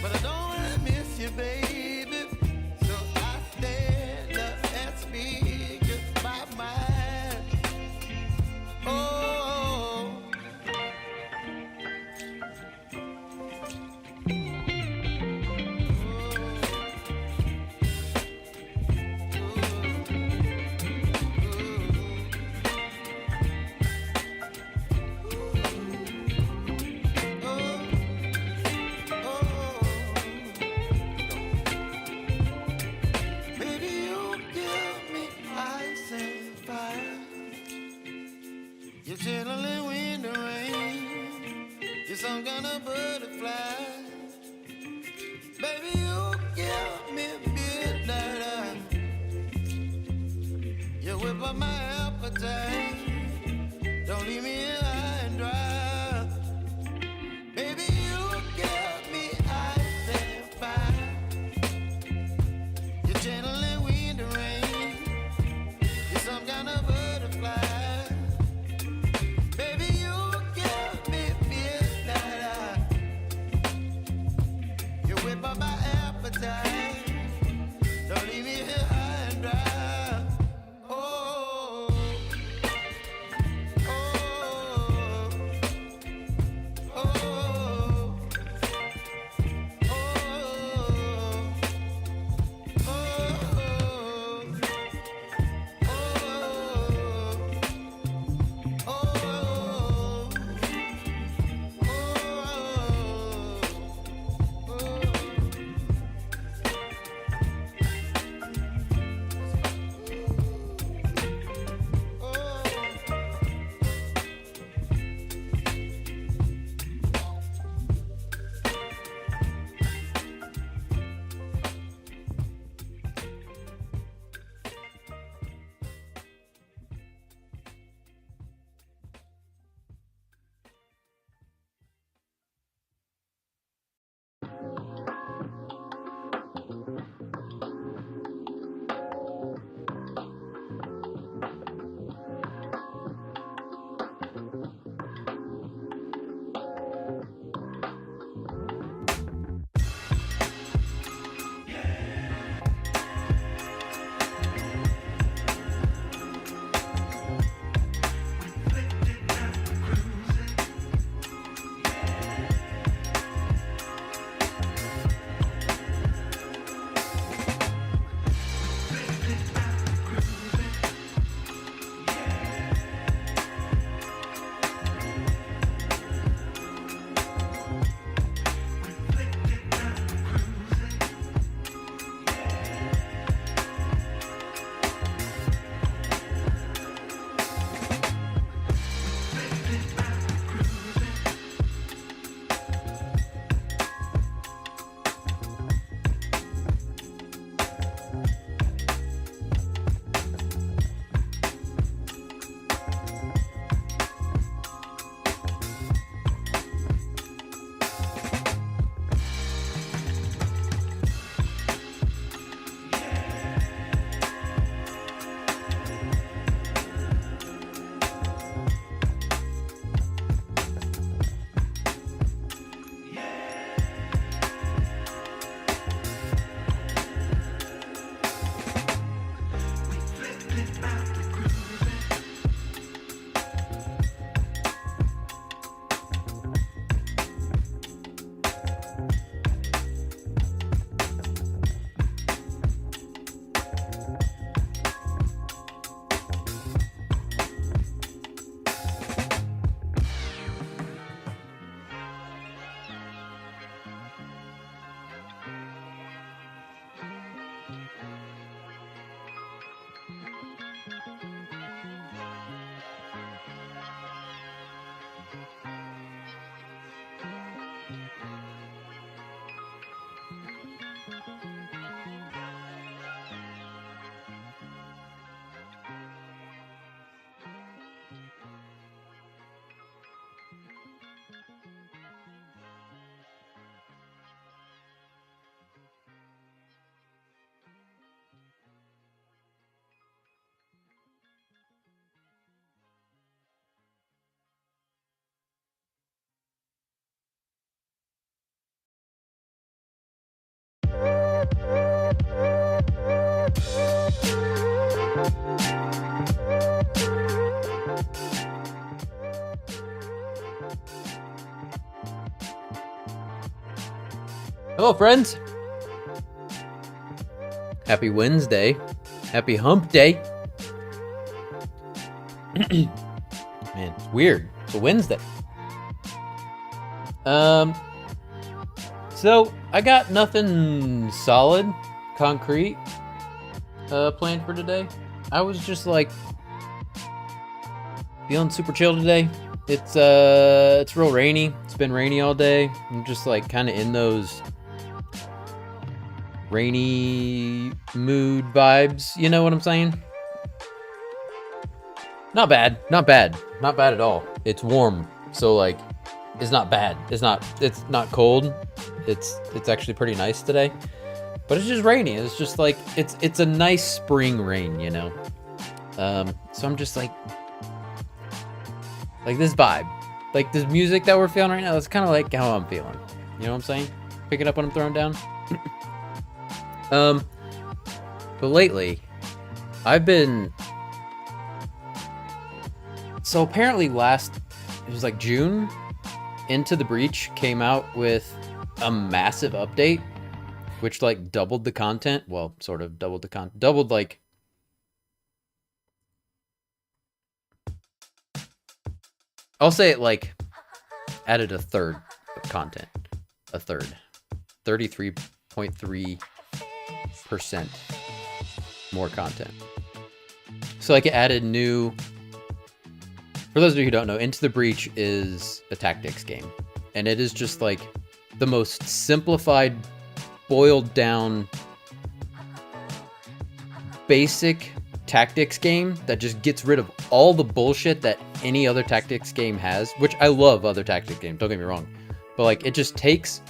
but I don't wanna miss you, baby. So I stand up and speak just my mind. Oh, oh, oh, oh. Hello, friends. Happy Wednesday. Happy hump day. Man, it's weird. It's a Wednesday. So I got nothing solid, concrete, planned for today. I was just like feeling super chill today. It's real rainy. It's been rainy all day. I'm just like kind of in those rainy mood vibes. You know what I'm saying? Not bad. Not bad. Not bad at all. It's warm, so like, it's not bad. It's not cold. It's actually pretty nice today. But it's just rainy. It's just like it's a nice spring rain, you know. So I'm just like this vibe, like this music that we're feeling right now. That's kind of like how I'm feeling. You know what I'm saying? Picking up what I'm throwing down. But lately, I've been. So apparently it was like June, Into the Breach came out with a massive update, which like doubled the content. Well, sort of doubled the content. Doubled like... I'll say it like added a third of content. A third. 33.3% more content. So like it added new... For those of you who don't know, Into the Breach is a tactics game. And it is just like the most simplified, boiled down, basic tactics game that just gets rid of all the bullshit that any other tactics game has, which I love other tactics games, don't get me wrong. But like it just takes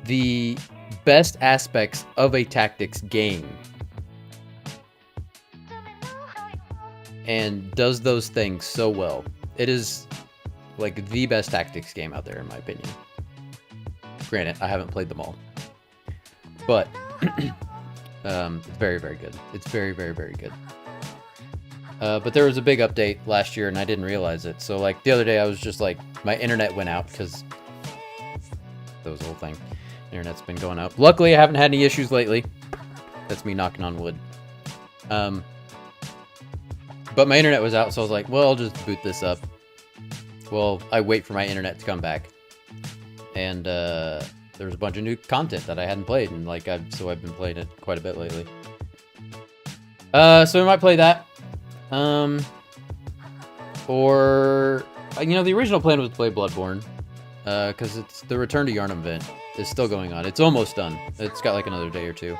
the best aspects of a tactics game and does those things so well. It is like the best tactics game out there in my opinion. Granted, I haven't played them all, but it's very, very good. It's very, very, very good. But there was a big update last year and I didn't realize it. So like the other day I was just like, my internet went out because that was the whole thing. Internet's been going out. Luckily I haven't had any issues lately. That's me knocking on wood. But my internet was out, so I was like, well, I'll just boot this up. Well, I wait for my internet to come back. And there was a bunch of new content that I hadn't played, and like so I've been playing it quite a bit lately. So we might play that. Or you know, the original plan was to play Bloodborne, because it's the Return to Yharnam event is still going on. It's almost done. It's got like another day or two.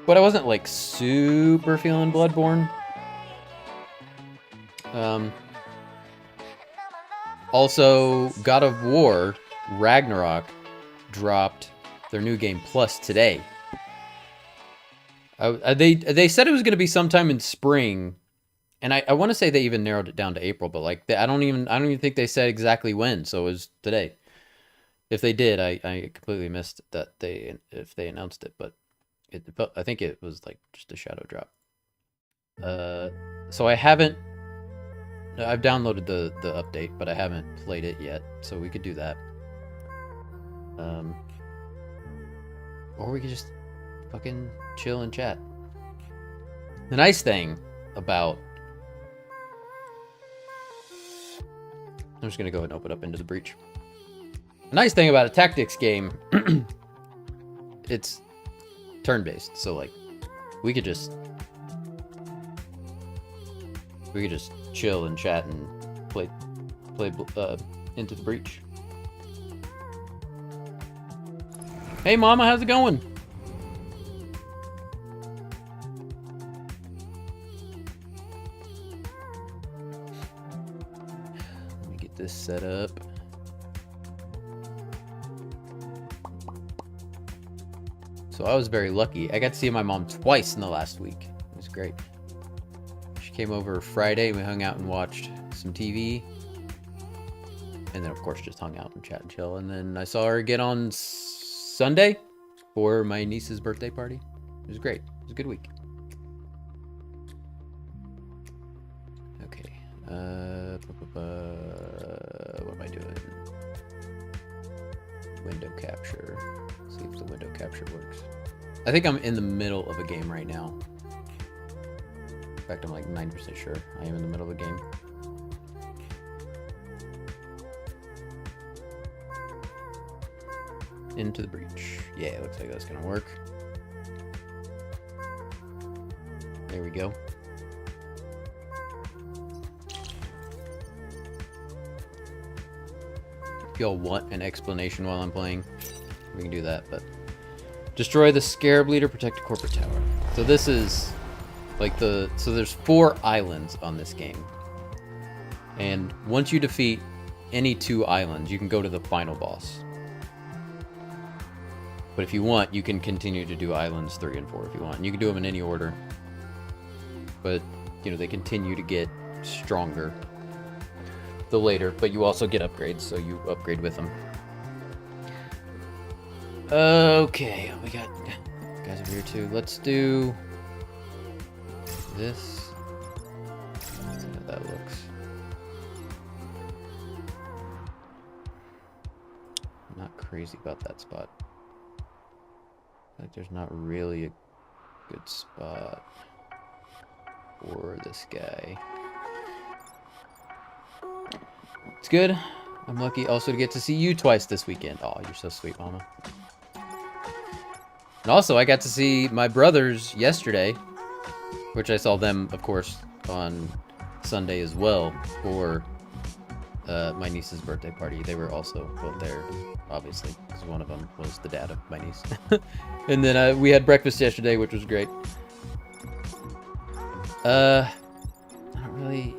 But I wasn't like super feeling Bloodborne. Also, God of War Ragnarok dropped their new game Plus today. They said it was going to be sometime in spring, and I want to say they even narrowed it down to April, but like I don't even think they said exactly when. So it was today. If they did, I completely missed that if they announced it, but I think it was like just a shadow drop. So I've downloaded the update, but I haven't played it yet, so we could do that. Or we could just fucking chill and chat. The nice thing about... I'm just gonna go ahead and open up Into the Breach. The nice thing about a tactics game, it's turn-based, so like, we could just chill and chat and play Into the Breach. Hey mama, how's it going? Let me get this set up. So I was very lucky. I got to see my mom twice in the last week. It was great. She came over Friday. We hung out and watched some TV. And then, of course, just hung out and chat and chill. And then I saw her again on Sunday for my niece's birthday party. It was great. It was a good week. Okay. What am I doing? Window capture. See if the window capture works. I think I'm in the middle of a game right now. In fact, I'm like 90% sure I am in the middle of a game. Into the breach. Yeah, it looks like that's gonna work. There we go. If y'all want an explanation while I'm playing, we can do that, but destroy the scarab leader, protect the corporate tower. So this is like so there's 4 islands on this game. And once you defeat any 2 islands, you can go to the final boss. But if you want, you can continue to do islands 3 and 4 if you want. And you can do them in any order. But, you know, they continue to get stronger the later. But you also get upgrades, so you upgrade with them. Okay, we got guys over here too. Let's do this. Let's see how that looks. I'm not crazy about that spot. Like there's not really a good spot for this guy. It's good. I'm lucky also to get to see you twice this weekend. Oh, you're so sweet, Mama. And also, I got to see my brothers yesterday, which I saw them, of course, on Sunday as well for my niece's birthday party. They were also both there, obviously, because one of them was the dad of my niece. And then we had breakfast yesterday, which was great. I don't really...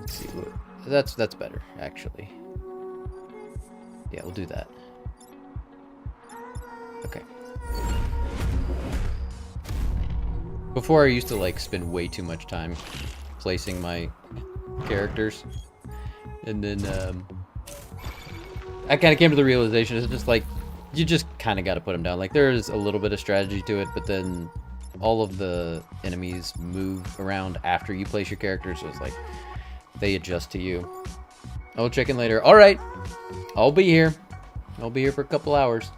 Let's see. That's better, actually. Yeah, we'll do that. Okay. Before I used to like spend way too much time placing my characters. And then I kind of came to the realization it's just like you just kind of got to put them down. Like there's a little bit of strategy to it, but then all of the enemies move around after you place your character, so it's like they adjust to you. I'll check in later. All right. I'll be here. I'll be here for a couple hours.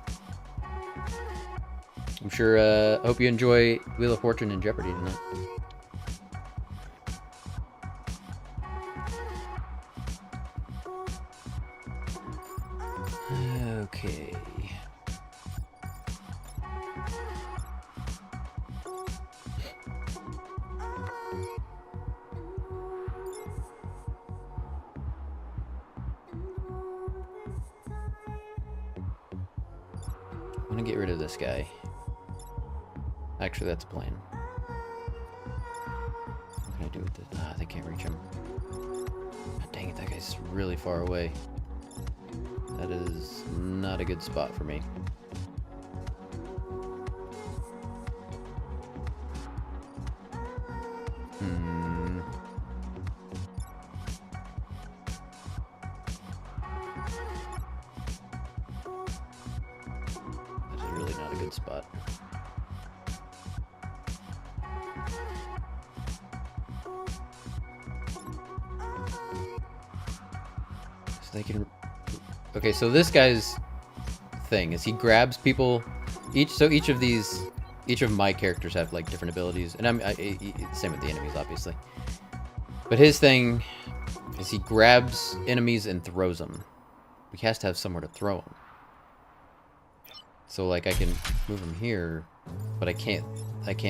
I'm sure, I hope you enjoy Wheel of Fortune and Jeopardy tonight. Okay. I'm gonna get rid of this guy. Actually, that's a plan. What can I do with this? Ah, they can't reach him. God dang it, that guy's really far away. That is not a good spot for me. That is really not a good spot. So they can... Okay, so this guy's thing is he grabs people. Each of my characters have like different abilities, and same with the enemies, obviously. But his thing is he grabs enemies and throws them. He has to have somewhere to throw them. So like I can move him here, but I can't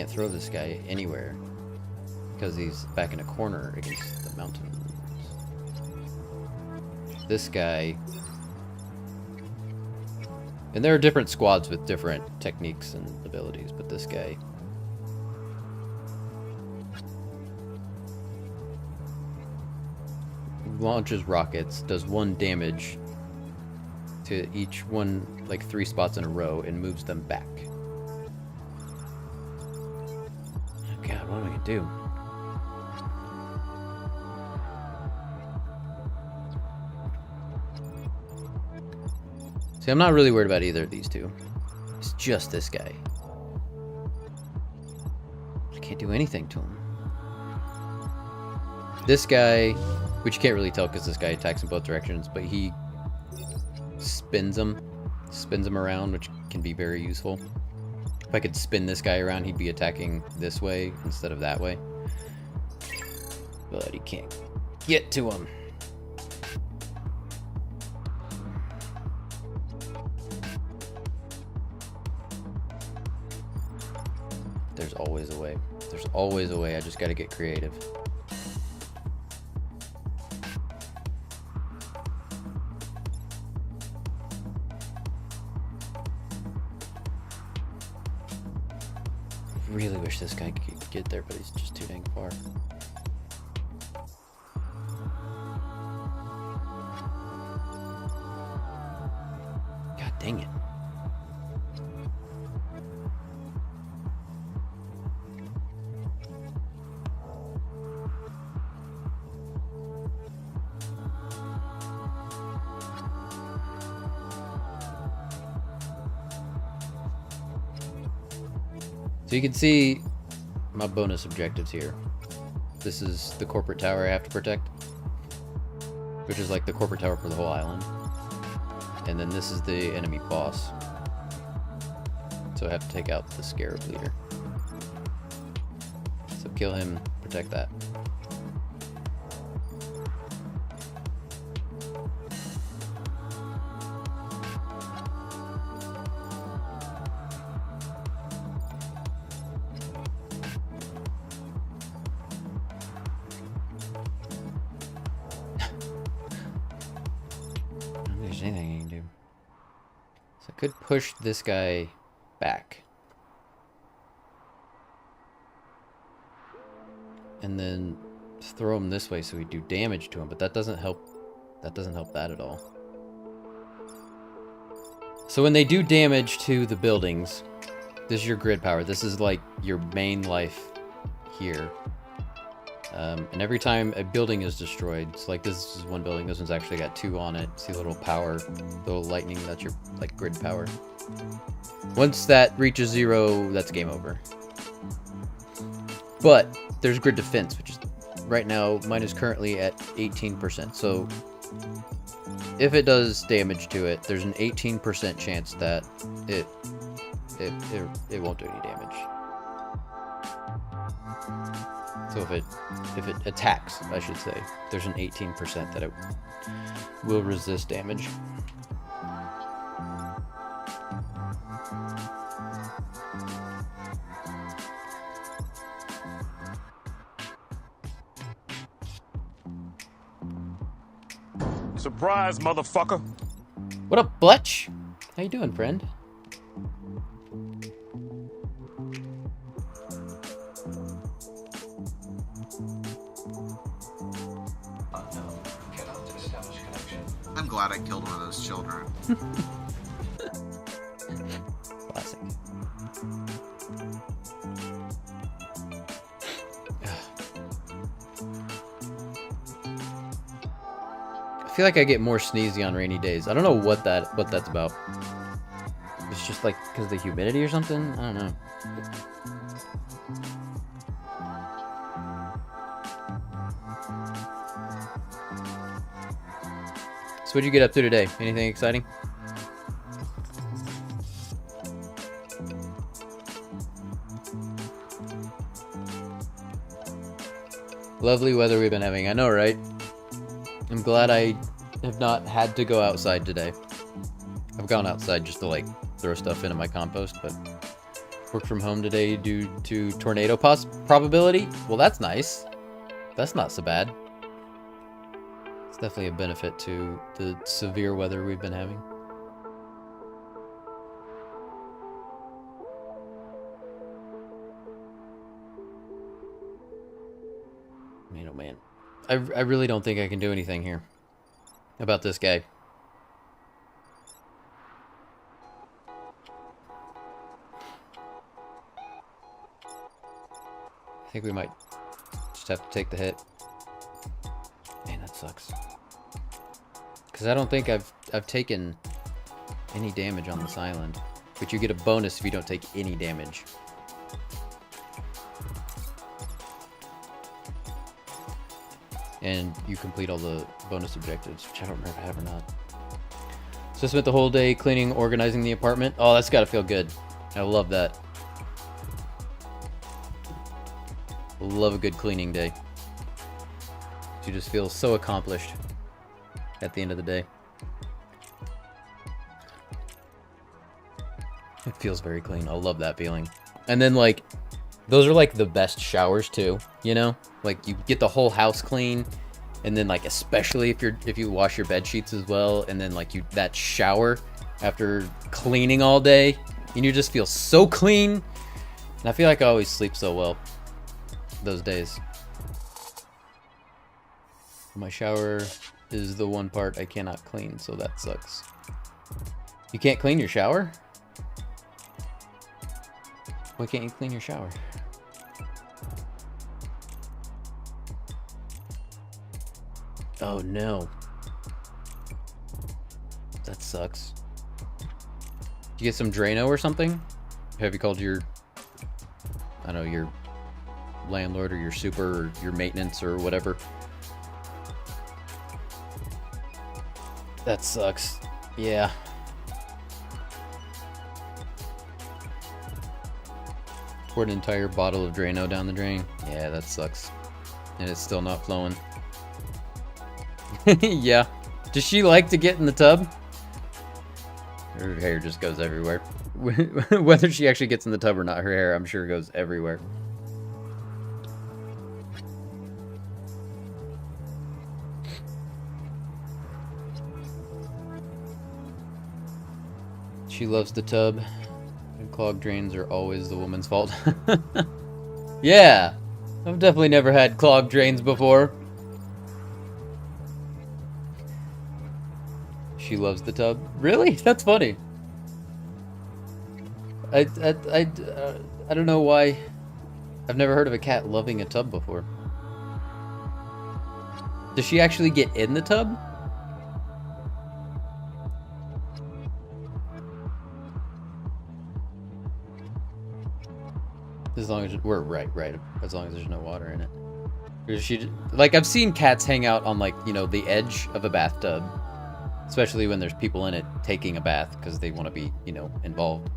throw this guy anywhere because he's back in a corner against the mountains. This guy. And there are different squads with different techniques and abilities, but this guy... launches rockets, does 1 damage to each one, like 3 spots in a row, and moves them back. Oh God, what am I gonna do? See, I'm not really worried about either of these two. It's just this guy. I can't do anything to him. This guy which you can't really tell because this guy attacks in both directions, but he spins them around, which can be very useful. If I could spin this guy around, he'd be attacking this way instead of that way. But he can't get to him. There's always a way. There's always a way. I just gotta get creative. Really wish this guy could get there, but he's just too dang far. God dang it. So you can see my bonus objectives here. This is the corporate tower I have to protect, which is like the corporate tower for the whole island. And then this is the enemy boss. So I have to take out the scarab leader. So kill him, protect that. Anything I can do. So I could push this guy back. And then throw him this way so we do damage to him, but that doesn't help. That doesn't help that at all. So when they do damage to the buildings, this is your grid power. This is like your main life here. And every time a building is destroyed, so like this is one building, this one's actually got 2 on it. See a little power, little lightning, that's your like grid power. Once that reaches 0, that's game over. But there's grid defense, which is right now mine is currently at 18%. So if it does damage to it, there's an 18% chance that it won't do any damage. So if it attacks, I should say, there's an 18% that it will resist damage. Surprise, motherfucker! What up, Bletch? How you doing, friend? I'm glad I killed one of those children. Classic. I feel like I get more sneezy on rainy days. I don't know what that's about. It's just like because of the humidity or something? I don't know. So what'd you get up to today? Anything exciting? Lovely weather we've been having. I know, right? I'm glad I have not had to go outside today. I've gone outside just to like throw stuff into my compost, but work from home today due to tornado probability. Well, that's nice. That's not so bad. It's definitely a benefit to the severe weather we've been having. Man, oh man. I really don't think I can do anything here about this guy. I think we might just have to take the hit. Man, that sucks. Because I don't think I've taken any damage on this island. But you get a bonus if you don't take any damage. and you complete all the bonus objectives, which I don't remember if I have or not. So I spent the whole day cleaning, organizing the apartment. Oh, that's gotta feel good. I love that. Love a good cleaning day. You just feel so accomplished at the end of the day. It feels very clean. I love that feeling. And then like, those are like the best showers too, you know? Like you get the whole house clean, and then like especially if you wash your bed sheets as well, and then like that shower after cleaning all day, and you just feel so clean. And I feel like I always sleep so well those days. My shower is the one part I cannot clean, so that sucks. You can't clean your shower? Why can't you clean your shower? Oh no. That sucks. Did you get some Drano or something? Have you called your, I don't know, your landlord or your super or your maintenance or whatever? That sucks. Yeah. Poured an entire bottle of Drano down the drain. Yeah, that sucks. And it's still not flowing. Yeah. Does she like to get in the tub? Her hair just goes everywhere. Whether she actually gets in the tub or not, her hair, I'm sure, goes everywhere. She loves the tub, and clogged drains are always the woman's fault. Yeah, I've definitely never had clogged drains before. She loves the tub. Really? That's funny. I don't know why. I've never heard of a cat loving a tub before. Does she actually get in the tub? As long as we're right. As long as there's no water in it. Or she, like, I've seen cats hang out on, like, you know, the edge of a bathtub, especially when there's people in it taking a bath because they want to be, you know, involved.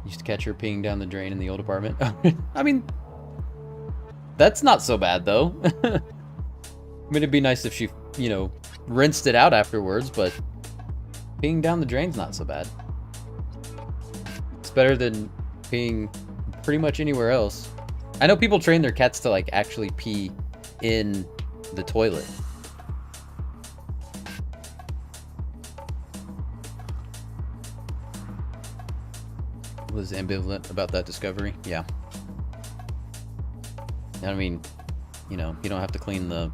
Used to catch her peeing down the drain in the old apartment. I mean, that's not so bad though. I mean, it'd be nice if she, you know, rinsed it out afterwards, but peeing down the drain's not so bad. It's better than peeing pretty much anywhere else. I know people train their cats to like actually pee in the toilet. Was ambivalent about that discovery. Yeah. I mean, you know, you don't have to clean the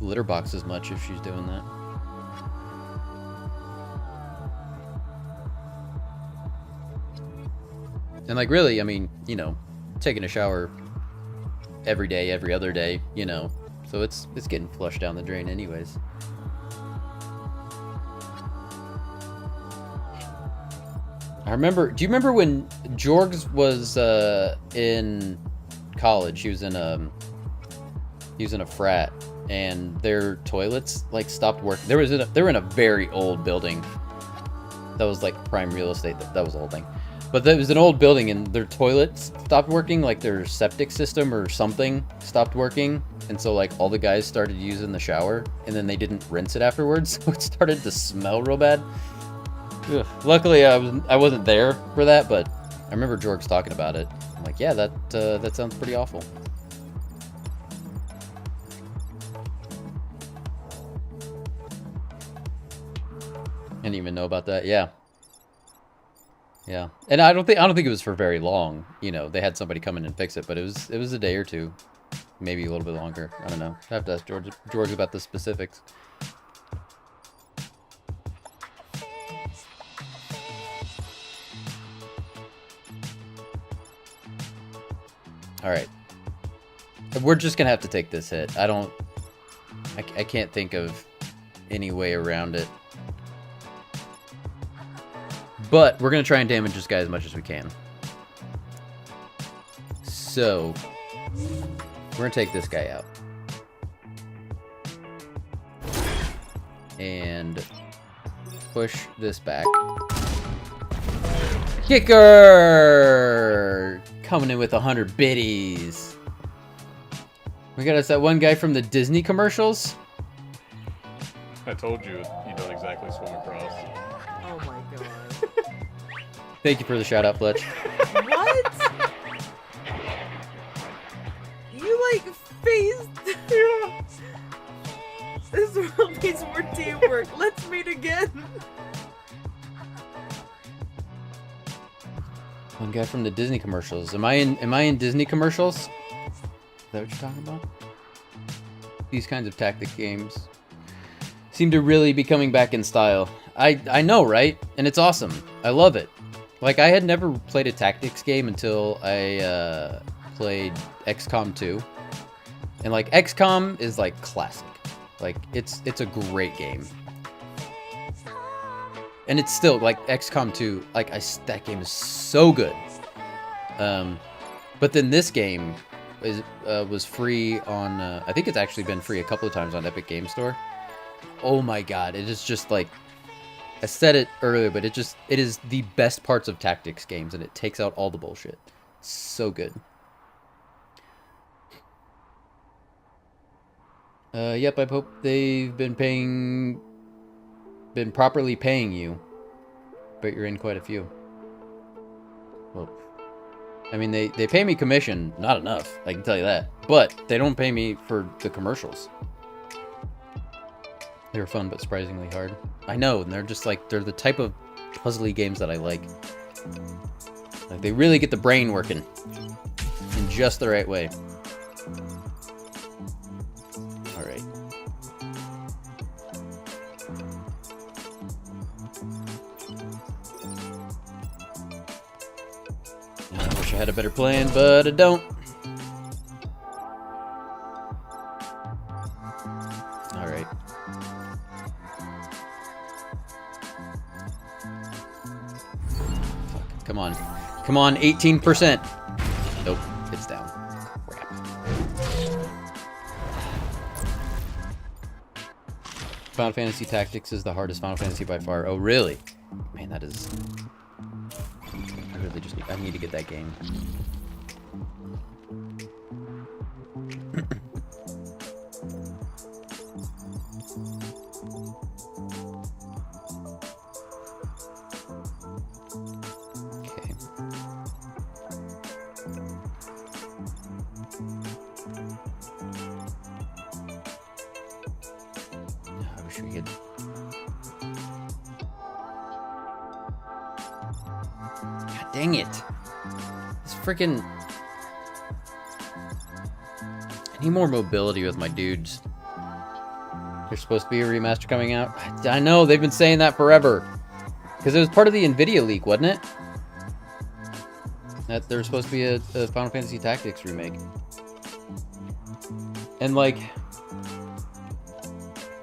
litter box as much if she's doing that. And like, really, I mean, you know, taking a shower every day, every other day, you know, so it's getting flushed down the drain anyways. I remember, do you remember when Jorgs was in college? He was in a frat, and their toilets like stopped working. They were in a very old building that was like prime real estate. That was the whole thing. But there was an old building, and their toilets stopped working, like their septic system or something stopped working, and so like all the guys started using the shower, and then they didn't rinse it afterwards, so it started to smell real bad. Ugh. Luckily, I wasn't there for that, but I remember Jorgs talking about it. I'm like, yeah, that sounds pretty awful. I didn't even know about that. Yeah. Yeah, and I don't think it was for very long. You know, they had somebody come in and fix it, but it was a day or two, maybe a little bit longer. I don't know. I have to ask George about the specifics. All right, we're just gonna have to take this hit. I can't think of any way around it. But we're going to try and damage this guy as much as we can. So, we're going to take this guy out. and push this back. Kicker! Coming in with 100 biddies. We got us that one guy from the Disney commercials. I told you you don't exactly swim across. Oh my god. Thank you for the shout out, Fletch. What? You like phased. This world needs more teamwork. Let's meet again. One guy from the Disney commercials. Am I in Disney commercials? Is that what you're talking about? These kinds of tactic games seem to really be coming back in style. I know, right? And it's awesome. I love it. Like, I had never played a tactics game until I played XCOM 2. And like XCOM is like classic. Like it's a great game. And it's still like XCOM 2, like that game is so good. But then this game was free on I think it's actually been free a couple of times on Epic Game Store. Oh my god, it is just like, I said it earlier, but it is the best parts of tactics games, and it takes out all the bullshit. So good. Yep, I hope they've been properly paying you. But you're in quite a few. Well, I mean, they pay me commission, not enough, I can tell you that. But they don't pay me for the commercials. They were fun, but surprisingly hard. I know, and they're just like, they're the type of puzzly games that I like. Like, they really get the brain working in just the right way. Alright. I wish I had a better plan, but I don't. Alright. Come on. Come on, 18%. Nope, it's down. Crap. Final Fantasy Tactics is the hardest Final Fantasy by far. Oh, really? Man, that is... I really just need... I need to get that game. Dang it. This freaking... I need more mobility with my dudes. There's supposed to be a remaster coming out. I know, they've been saying that forever. Because it was part of the NVIDIA leak, wasn't it? That there was supposed to be a Final Fantasy Tactics remake. And like...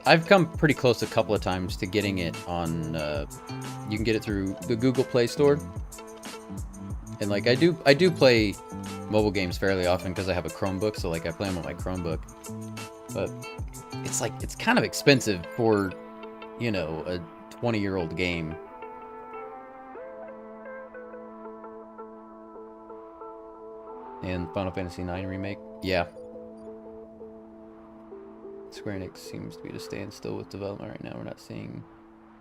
I've come pretty close a couple of times to getting it on... you can get it through the Google Play Store. And like I do play mobile games fairly often because I have a Chromebook, so like I play them on my Chromebook. But it's like, it's kind of expensive for, you know, a 20-year-old game. And Final Fantasy IX Remake, yeah. Square Enix seems to be at a standstill with development right now. We're not seeing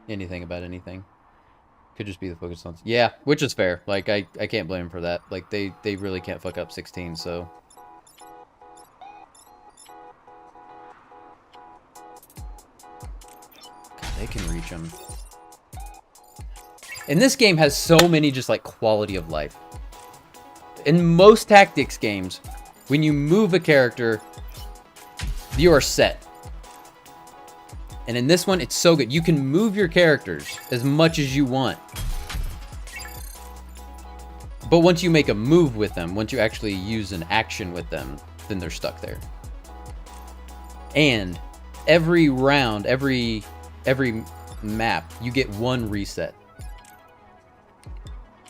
anything about anything. Could just be the focus on... Yeah, which is fair. Like, I can't blame them for that. Like, they really can't fuck up 16, so... God, they can reach them. And this game has so many just, like, quality of life. In most tactics games, when you move a character, you are set. And in this one, it's so good. You can move your characters as much as you want. But once you make a move with them, once you actually use an action with them, then they're stuck there. And every round, every map, you get one reset.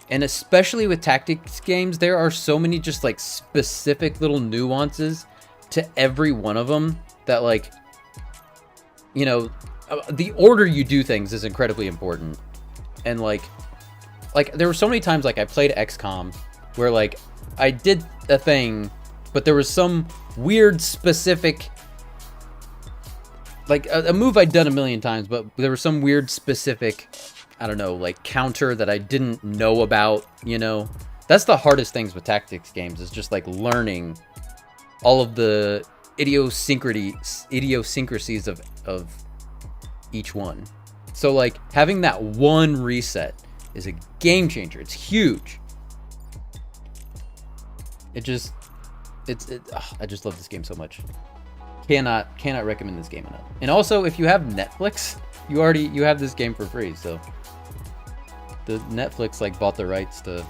And especially with tactics games, there are so many just like specific little nuances to every one of them that like... You know, the order you do things is incredibly important. And like there were so many times like I played XCOM where like I did a thing, but there was some weird specific, like a move I'd done a million times, but there was some weird specific, I don't know, like counter that I didn't know about, you know? That's the hardest things with tactics games, is just like learning all of the idiosyncrasies of each one. So like having that one reset is a game changer. It's huge. I just love this game so much. Cannot recommend this game enough. And also, if you have Netflix, you have this game for free. So the Netflix like bought the rights to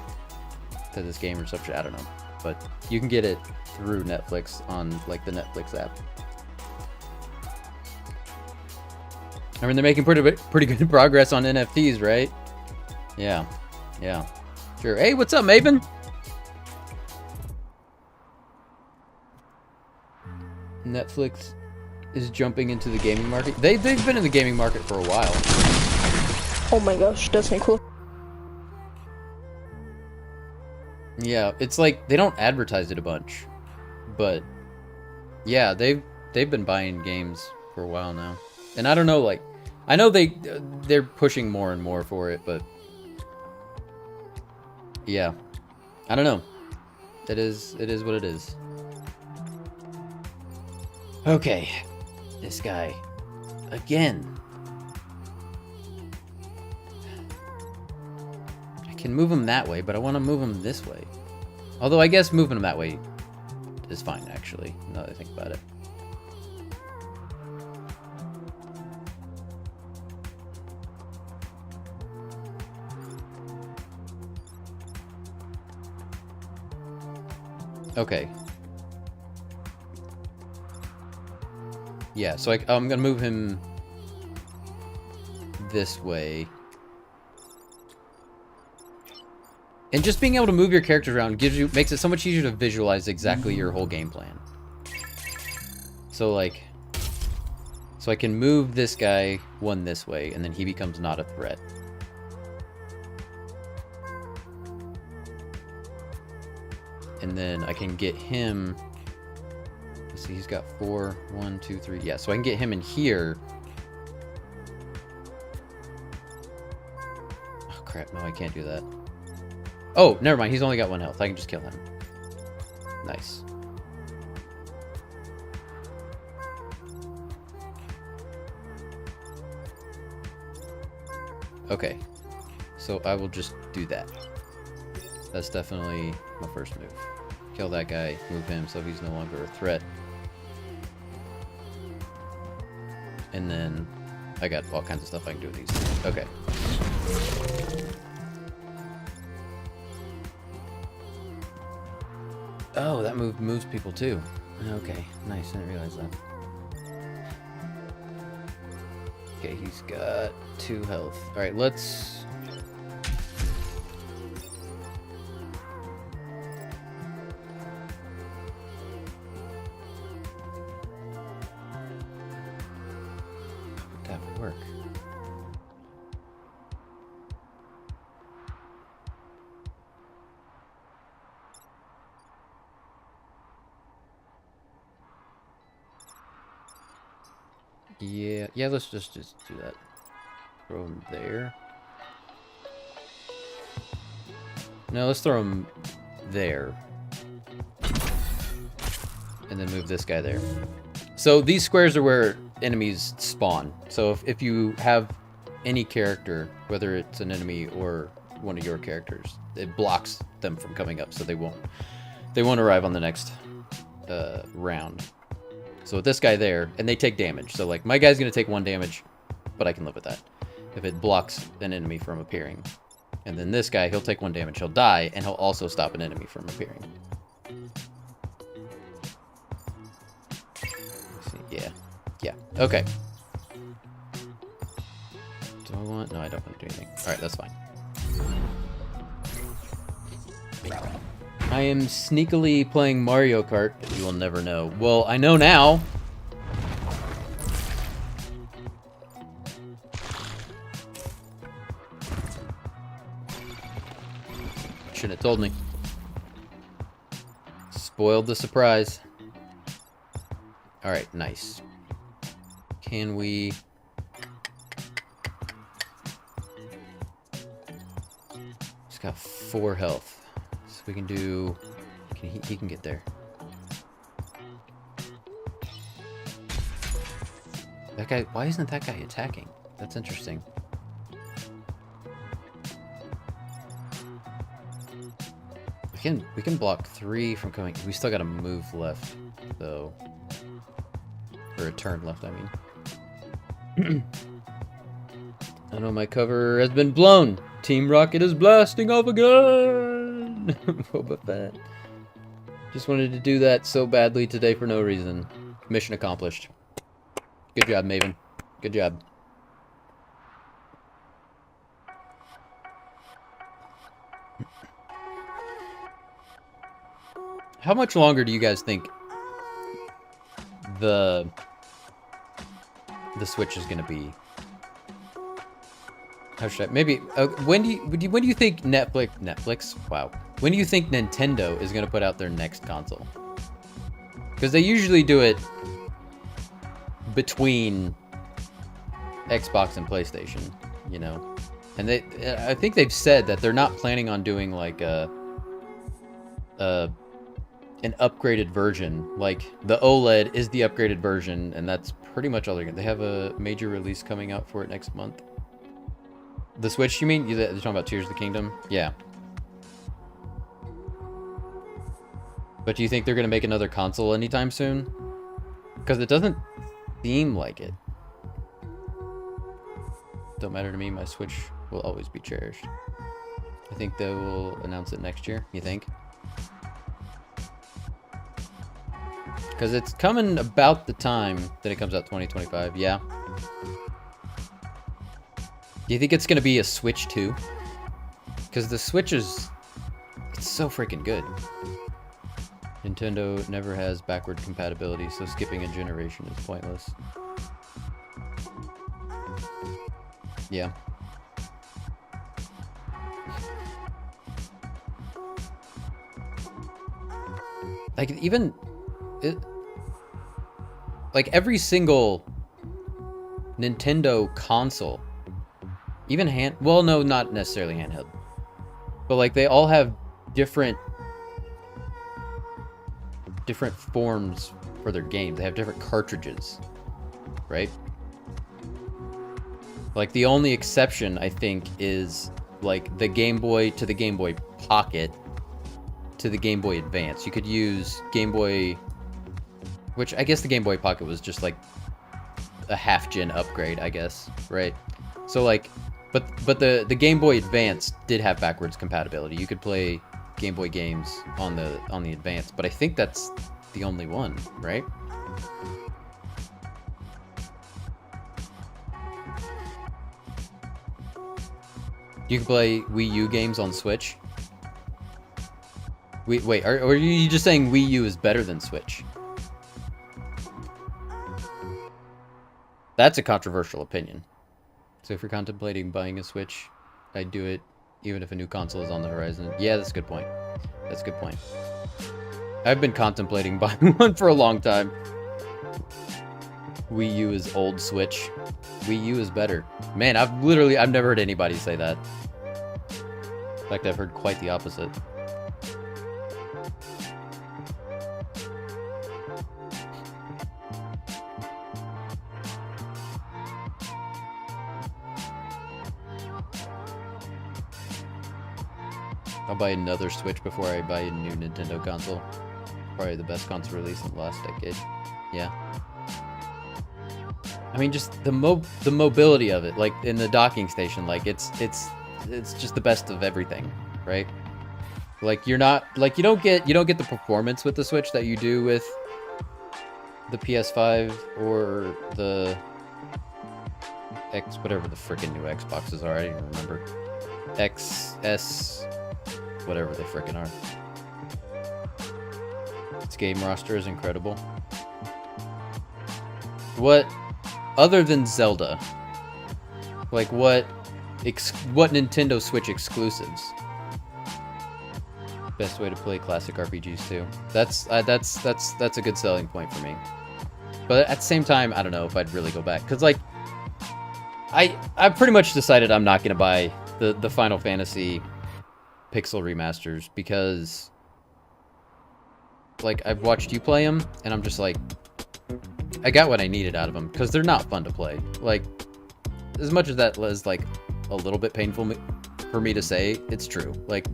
this game or something. I don't know, but you can get it through Netflix on like the Netflix app. I mean, they're making pretty good progress on NFTs, right? Yeah, sure. Hey, what's up, Maven? Netflix is jumping into the gaming market. They've been in the gaming market for a while. Oh my gosh, that's so cool. Yeah, it's like they don't advertise it a bunch, but yeah, they've been buying games for a while now. And I don't know, like I know they're pushing more and more for it, but yeah, I don't know. It is what it is. Okay, this guy again. I can move him that way, but I want to move him this way. Although I guess moving him that way is fine, actually, now that I think about it. Okay. Yeah, so I'm gonna move him this way. And just being able to move your characters around makes it so much easier to visualize exactly your whole game plan. So like, so I can move this guy one this way, and then he becomes not a threat. And then I can get him. Let's see, he's got 4, 1, 2, 3. Yeah, so I can get him in here. Oh crap! No, I can't do that. Oh, never mind. He's only got 1 health. I can just kill him. Nice. Okay, so I will just do that. That's definitely my first move. Kill that guy, move him so he's no longer a threat. And then I got all kinds of stuff I can do with these. Okay. Oh, that move moves people too. Okay, nice. I didn't realize that. Okay, he's got 2 health. Alright, let's... That would work. Yeah, let's just do that. Throw him there. No, let's throw him there. And then move this guy there. So these squares are where enemies spawn. So if you have any character, whether it's an enemy or one of your characters, it blocks them from coming up, so they won't arrive on the next round. So with this guy there, and they take damage. So like my guy's gonna take 1 damage, but I can live with that if it blocks an enemy from appearing. And then this guy, he'll take 1 damage, he'll die, and he'll also stop an enemy from appearing. Let's see. Yeah. Okay. Do I want? No, I don't want to do anything. All right, that's fine. I am sneakily playing Mario Kart. You will never know. Well, I know now. Shouldn't have told me. Spoiled the surprise. Alright, nice. Can we... He's got 4 health. So we can do... He can get there. That guy... Why isn't that guy attacking? That's interesting. We can block 3 from coming. We still got a move left, though. Or a turn left, I mean. I know my cover has been blown. Team Rocket is blasting off again. Boba Fett. Just wanted to do that so badly today for no reason. Mission accomplished. Good job, Maven. Good job. How much longer do you guys think the Switch is gonna be? How should I? Maybe when do you think Netflix? Wow. When do you think Nintendo is gonna put out their next console? Because they usually do it between Xbox and PlayStation, you know. And I think they've said that they're not planning on doing like an upgraded version. Like the OLED is the upgraded version, and that's pretty much all they're gonna. They have a major release coming out for it next month. The Switch, you mean? You're talking about Tears of the Kingdom? Yeah. But do you think they're gonna make another console anytime soon? Because it doesn't seem like it. Don't matter to me, my Switch will always be cherished. I think they will announce it next year, you think? Because it's coming about the time that it comes out 2025, yeah. Do you think it's going to be a Switch 2? Because the Switch it's so freaking good. Nintendo never has backward compatibility, so skipping a generation is pointless. Yeah. Like, even... like, every single Nintendo console, even well, no, not necessarily handheld, but, like, they all have different forms for their games. They have different cartridges, right? Like, the only exception, I think, is, like, the Game Boy to the Game Boy Pocket to the Game Boy Advance. You could use Game Boy... Which, I guess the Game Boy Pocket was just, like, a half-gen upgrade, I guess, right? So, like, but the Game Boy Advance did have backwards compatibility. You could play Game Boy games on the Advance, but I think that's the only one, right? You can play Wii U games on Switch? Wait, are you just saying Wii U is better than Switch? That's a controversial opinion. So if you're contemplating buying a Switch, I'd do it even if a new console is on the horizon. Yeah, that's a good point. That's a good point. I've been contemplating buying one for a long time. Wii U is old Switch. Wii U is better. Man, I've never heard anybody say that. In fact, I've heard quite the opposite. I'll buy another Switch before I buy a new Nintendo console. Probably the best console release in the last decade. Yeah. I mean, just the mobility of it, like in the docking station, like it's just the best of everything, right? Like you don't get the performance with the Switch that you do with the PS5 or the whatever the freaking new Xboxes are. I don't even remember. XS, whatever they freaking are. Its game roster is incredible. What, other than Zelda, like what Nintendo Switch exclusives Best way to play classic RPGs too. That's a good selling point for me. But at the same time, I don't know if I'd really go back, cause like I've pretty much decided I'm not gonna buy the Final Fantasy pixel remasters because like I've watched you play them and I'm just like I got what I needed out of them because they're not fun to play. Like as much as that was like a little bit painful for me to say, it's true. Like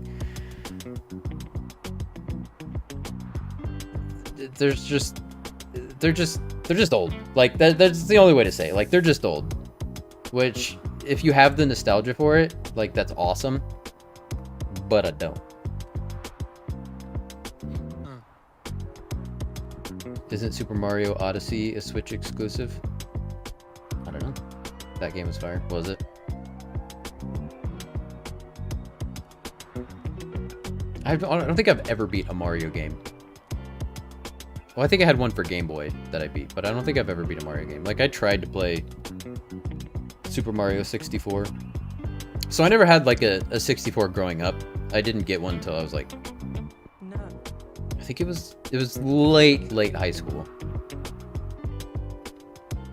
they're just old. Like that's the only way to say it. Like they're just old. Which if you have the nostalgia for it, like that's awesome. But I don't. Isn't Super Mario Odyssey a Switch exclusive? I don't know. That game was fire. Was it? I don't think I've ever beat a Mario game. Well, I think I had one for Game Boy that I beat, but I don't think I've ever beat a Mario game. Like, I tried to play Super Mario 64. So I never had, like, a 64 growing up. I didn't get one until I was, like... I think it was late high school.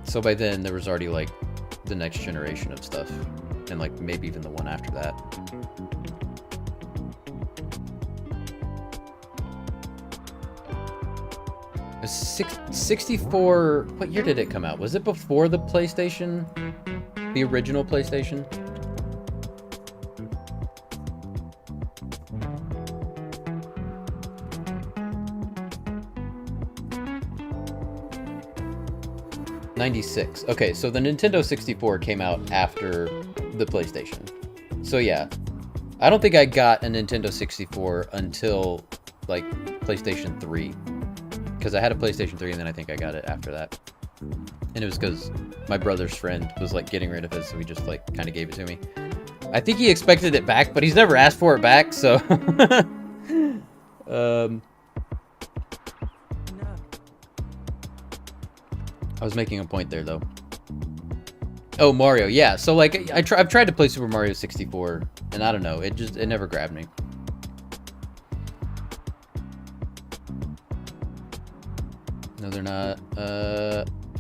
So by then, there was already, like, the next generation of stuff. And, like, maybe even the one after that. 64, what year did it come out? Was it before the PlayStation? The original PlayStation? '96. Okay, so the Nintendo 64 came out after the PlayStation. So yeah, I don't think I got a Nintendo 64 until, like, PlayStation 3. Because I had a PlayStation 3 and then I think I got it after that. And it was because my brother's friend was like getting rid of it, so he just like kind of gave it to me. I think he expected it back, but he's never asked for it back, so... I was making a point there though. Oh, Mario, yeah. So like I've tried to play Super Mario 64 and I don't know, it never grabbed me. No, they're not.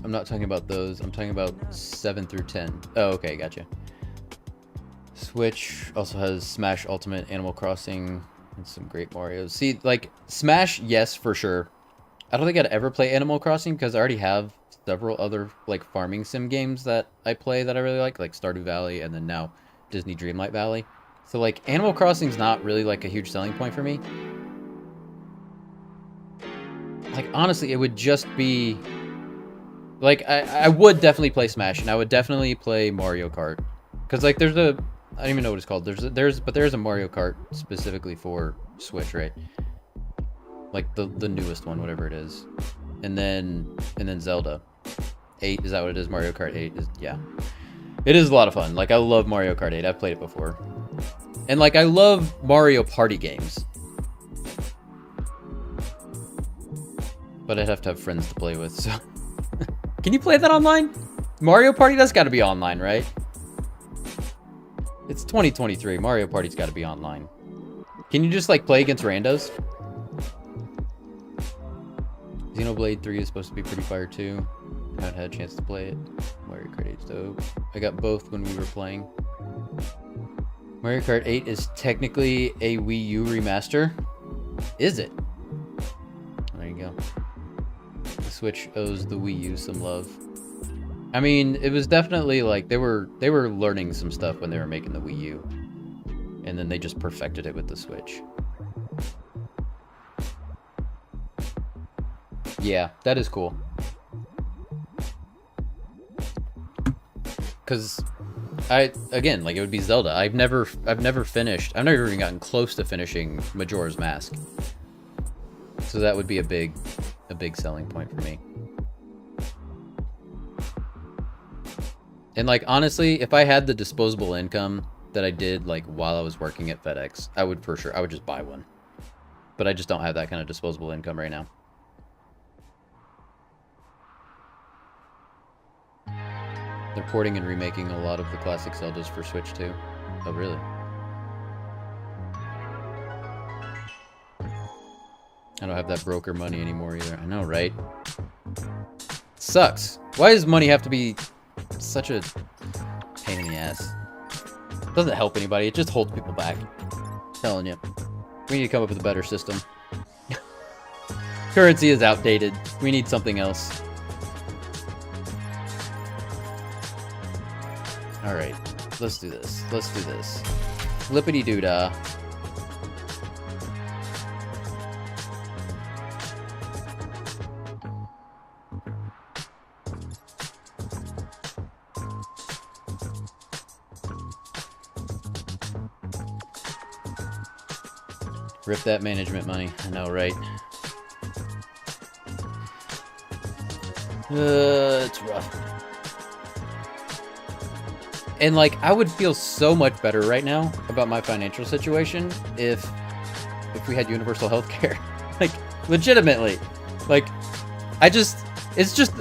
I'm not talking about those. I'm talking about 7 through 10. Oh, okay, gotcha. Switch also has Smash Ultimate, Animal Crossing, and some great Marios. See, like, Smash, yes, for sure. I don't think I'd ever play Animal Crossing because I already have several other, like, farming sim games that I play that I really like Stardew Valley and then now Disney Dreamlight Valley. So, like, Animal Crossing's not really, like, a huge selling point for me. Like, honestly, it would just be... Like, I would definitely play Smash, and I would definitely play Mario Kart. Because, like, there's a... I don't even know what it's called. There's a Mario Kart specifically for Switch, right? Like, the newest one, whatever it is. And then Zelda. 8, is that what it is? Mario Kart 8 is... Yeah. It is a lot of fun. Like, I love Mario Kart 8. I've played it before. And, like, I love Mario Party games. But I'd have to have friends to play with, so... Can you play that online? Mario Party? That's gotta be online, right? It's 2023. Mario Party's gotta be online. Can you just, like, play against randos? Xenoblade 3 is supposed to be pretty fire, too. I haven't had a chance to play it. Mario Kart 8's dope. I got both when we were playing. Mario Kart 8 is technically a Wii U remaster. Is it? There you go. The Switch owes the Wii U some love. I mean, it was definitely like they were learning some stuff when they were making the Wii U. And then they just perfected it with the Switch. Yeah, that is cool. Cause again, like, it would be Zelda. I've never finished. I've never even gotten close to finishing Majora's Mask. So that would be a big selling point for me. And, like, honestly, if I had the disposable income that I did, like, while I was working at FedEx, I would just buy one. But I just don't have that kind of disposable income right now. They're porting and remaking a lot of the classic Zeldas for Switch too. Oh, really? I don't have that broker money anymore either. I know, right? Sucks. Why does money have to be such a pain in the ass? Doesn't help anybody. It just holds people back. I'm telling you. We need to come up with a better system. Currency is outdated. We need something else. Alright. Let's do this. Let's do this. Flippity-doo-dah. Rip that management money. I know, right? It's rough. And, like, I would feel so much better right now about my financial situation if we had universal health care. Like, legitimately. Like, it's just,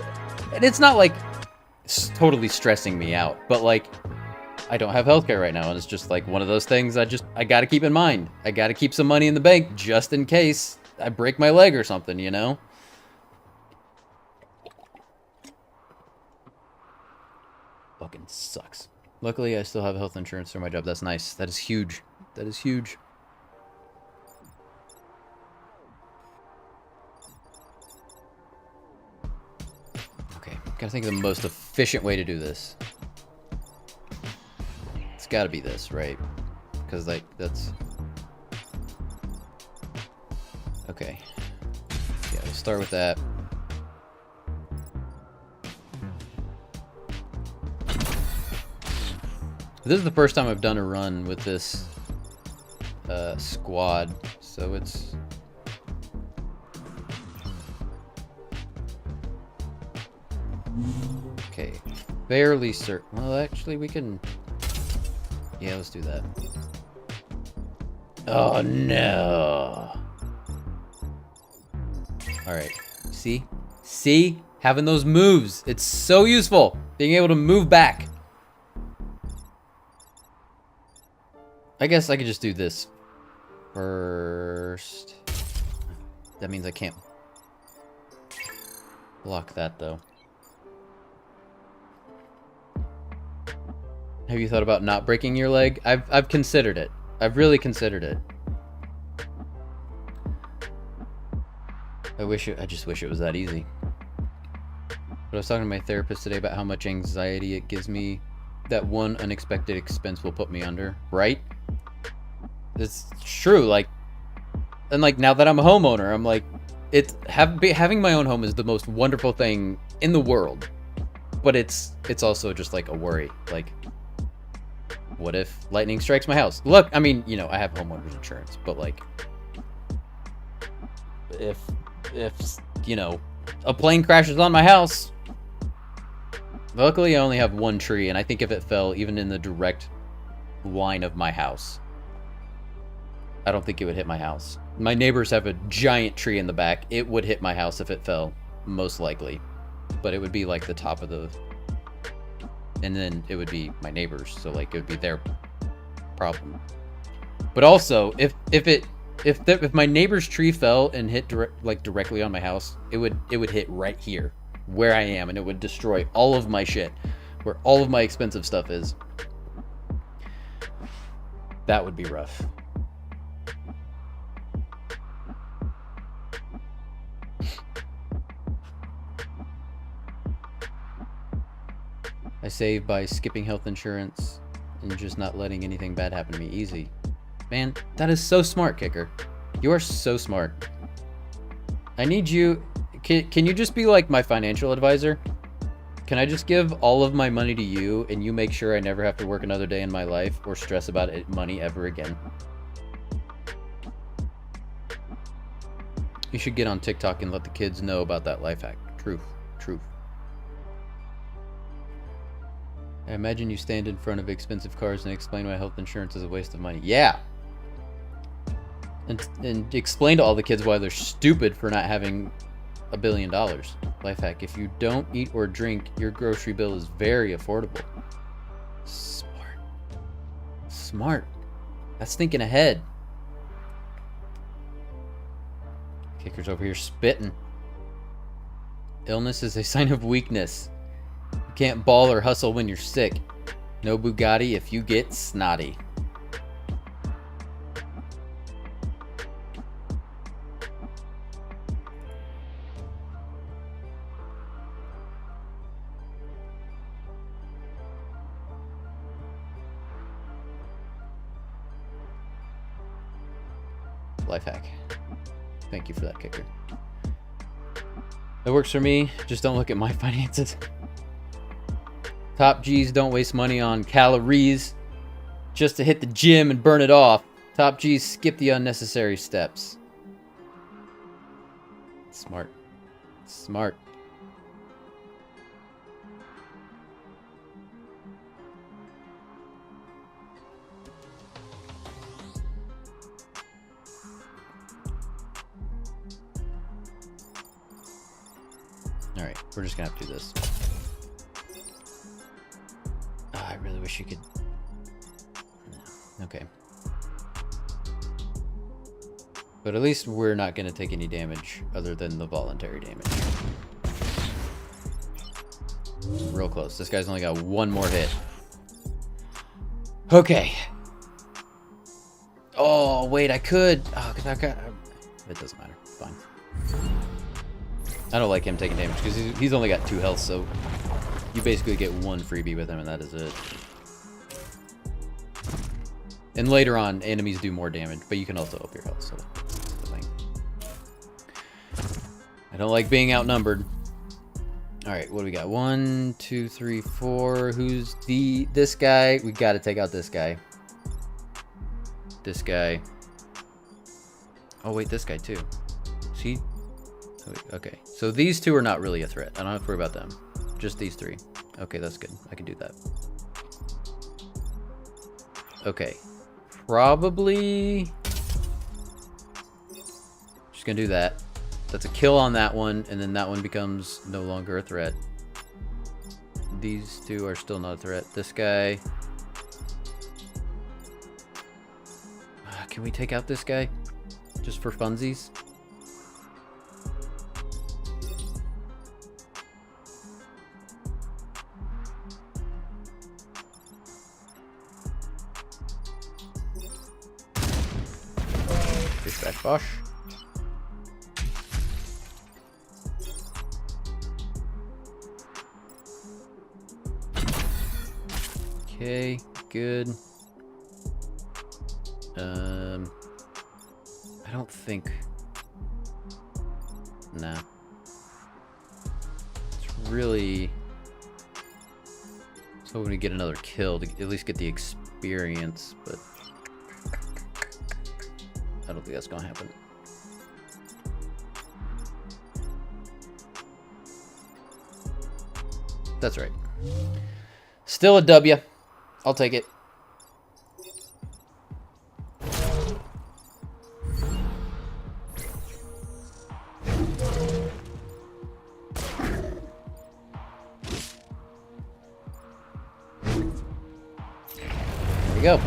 and it's not, like, totally stressing me out, but, like, I don't have healthcare right now, and it's just like one of those things I gotta keep in mind. I gotta keep some money in the bank just in case I break my leg or something, you know? Fucking sucks. Luckily, I still have health insurance for my job. That's nice. That is huge. That is huge. Okay, gotta think of the most efficient way to do this. It's gotta be this, right? Because, like, that's... Okay. Yeah, we'll start with that. This is the first time I've done a run with this squad, so it's... Okay, fairly certain. Well, actually, we can... Yeah, let's do that. Oh, no. Alright, see? See? Having those moves. It's so useful. Being able to move back. I guess I could just do this first. That means I can't block that, though. Have you thought about not breaking your leg? I've considered it. I've really considered it. I just wish it was that easy. But I was talking to my therapist today about how much anxiety it gives me that one unexpected expense will put me under, right? It's true, like, and like now that I'm a homeowner, I'm like, having my own home is the most wonderful thing in the world, but it's also just like a worry. Like, what if lightning strikes my house? Look, I mean, you know, I have homeowners insurance, but like, if you know, a plane crashes on my house. Luckily, I only have one tree, and I think if it fell even in the direct line of my house, I don't think it would hit my house. My neighbors have a giant tree in the back. It would hit my house if it fell, most likely. But it would be like the top of the... And then it would be my neighbors, so like it would be their problem. But also, if my neighbor's tree fell and hit directly on my house, it would hit right here, where I am, and it would destroy all of my shit, where all of my expensive stuff is. That would be rough. I save by skipping health insurance and just not letting anything bad happen to me. Easy. Man, that is so smart, Kicker. You are so smart. I need you... Can you just be like my financial advisor? Can I just give all of my money to you and you make sure I never have to work another day in my life or stress about money ever again? You should get on TikTok and let the kids know about that life hack. Truth. Truth. I imagine you stand in front of expensive cars and explain why health insurance is a waste of money. Yeah. And explain to all the kids why they're stupid for not having $1 billion. Life hack. If you don't eat or drink, your grocery bill is very affordable. Smart. Smart. That's thinking ahead. Kicker's over here spitting. Illness is a sign of weakness. You can't ball or hustle when you're sick. No Bugatti if you get snotty. Life hack. Thank you for that, Kicker. That works for me. Just don't look at my finances. Top G's don't waste money on calories just to hit the gym and burn it off. Top G's skip the unnecessary steps. Smart. Smart. Alright, we're just gonna have to do this. Oh, I really wish you could... Okay. But at least we're not gonna take any damage other than the voluntary damage. Real close. This guy's only got one more hit. Okay. Oh, wait, I could. Oh, because I got... It doesn't matter. Fine. I don't like him taking damage because he's only got 2 health, so you basically get 1 freebie with him, and that is it. And later on, enemies do more damage, but you can also up your health, so that's the thing. I don't like being outnumbered. Alright, what do we got? 1, 2, 3, 4. Who's this guy? We gotta take out this guy. This guy. Oh, wait, this guy, too. See? Okay, so these 2 are not really a threat. I don't have to worry about them. Just these 3. Okay, that's good. I can do that. Okay. Probably... Just gonna do that. That's a kill on that one, and then that one becomes no longer a threat. These 2 are still not a threat. This guy... Can we take out this guy? Just for funsies? Back Bosch. Okay, good. I don't think. Nah. It's really. I was hoping to get another kill to at least get the experience, but. I don't think that's gonna happen. That's right. Still a W. I'll take it. There we go.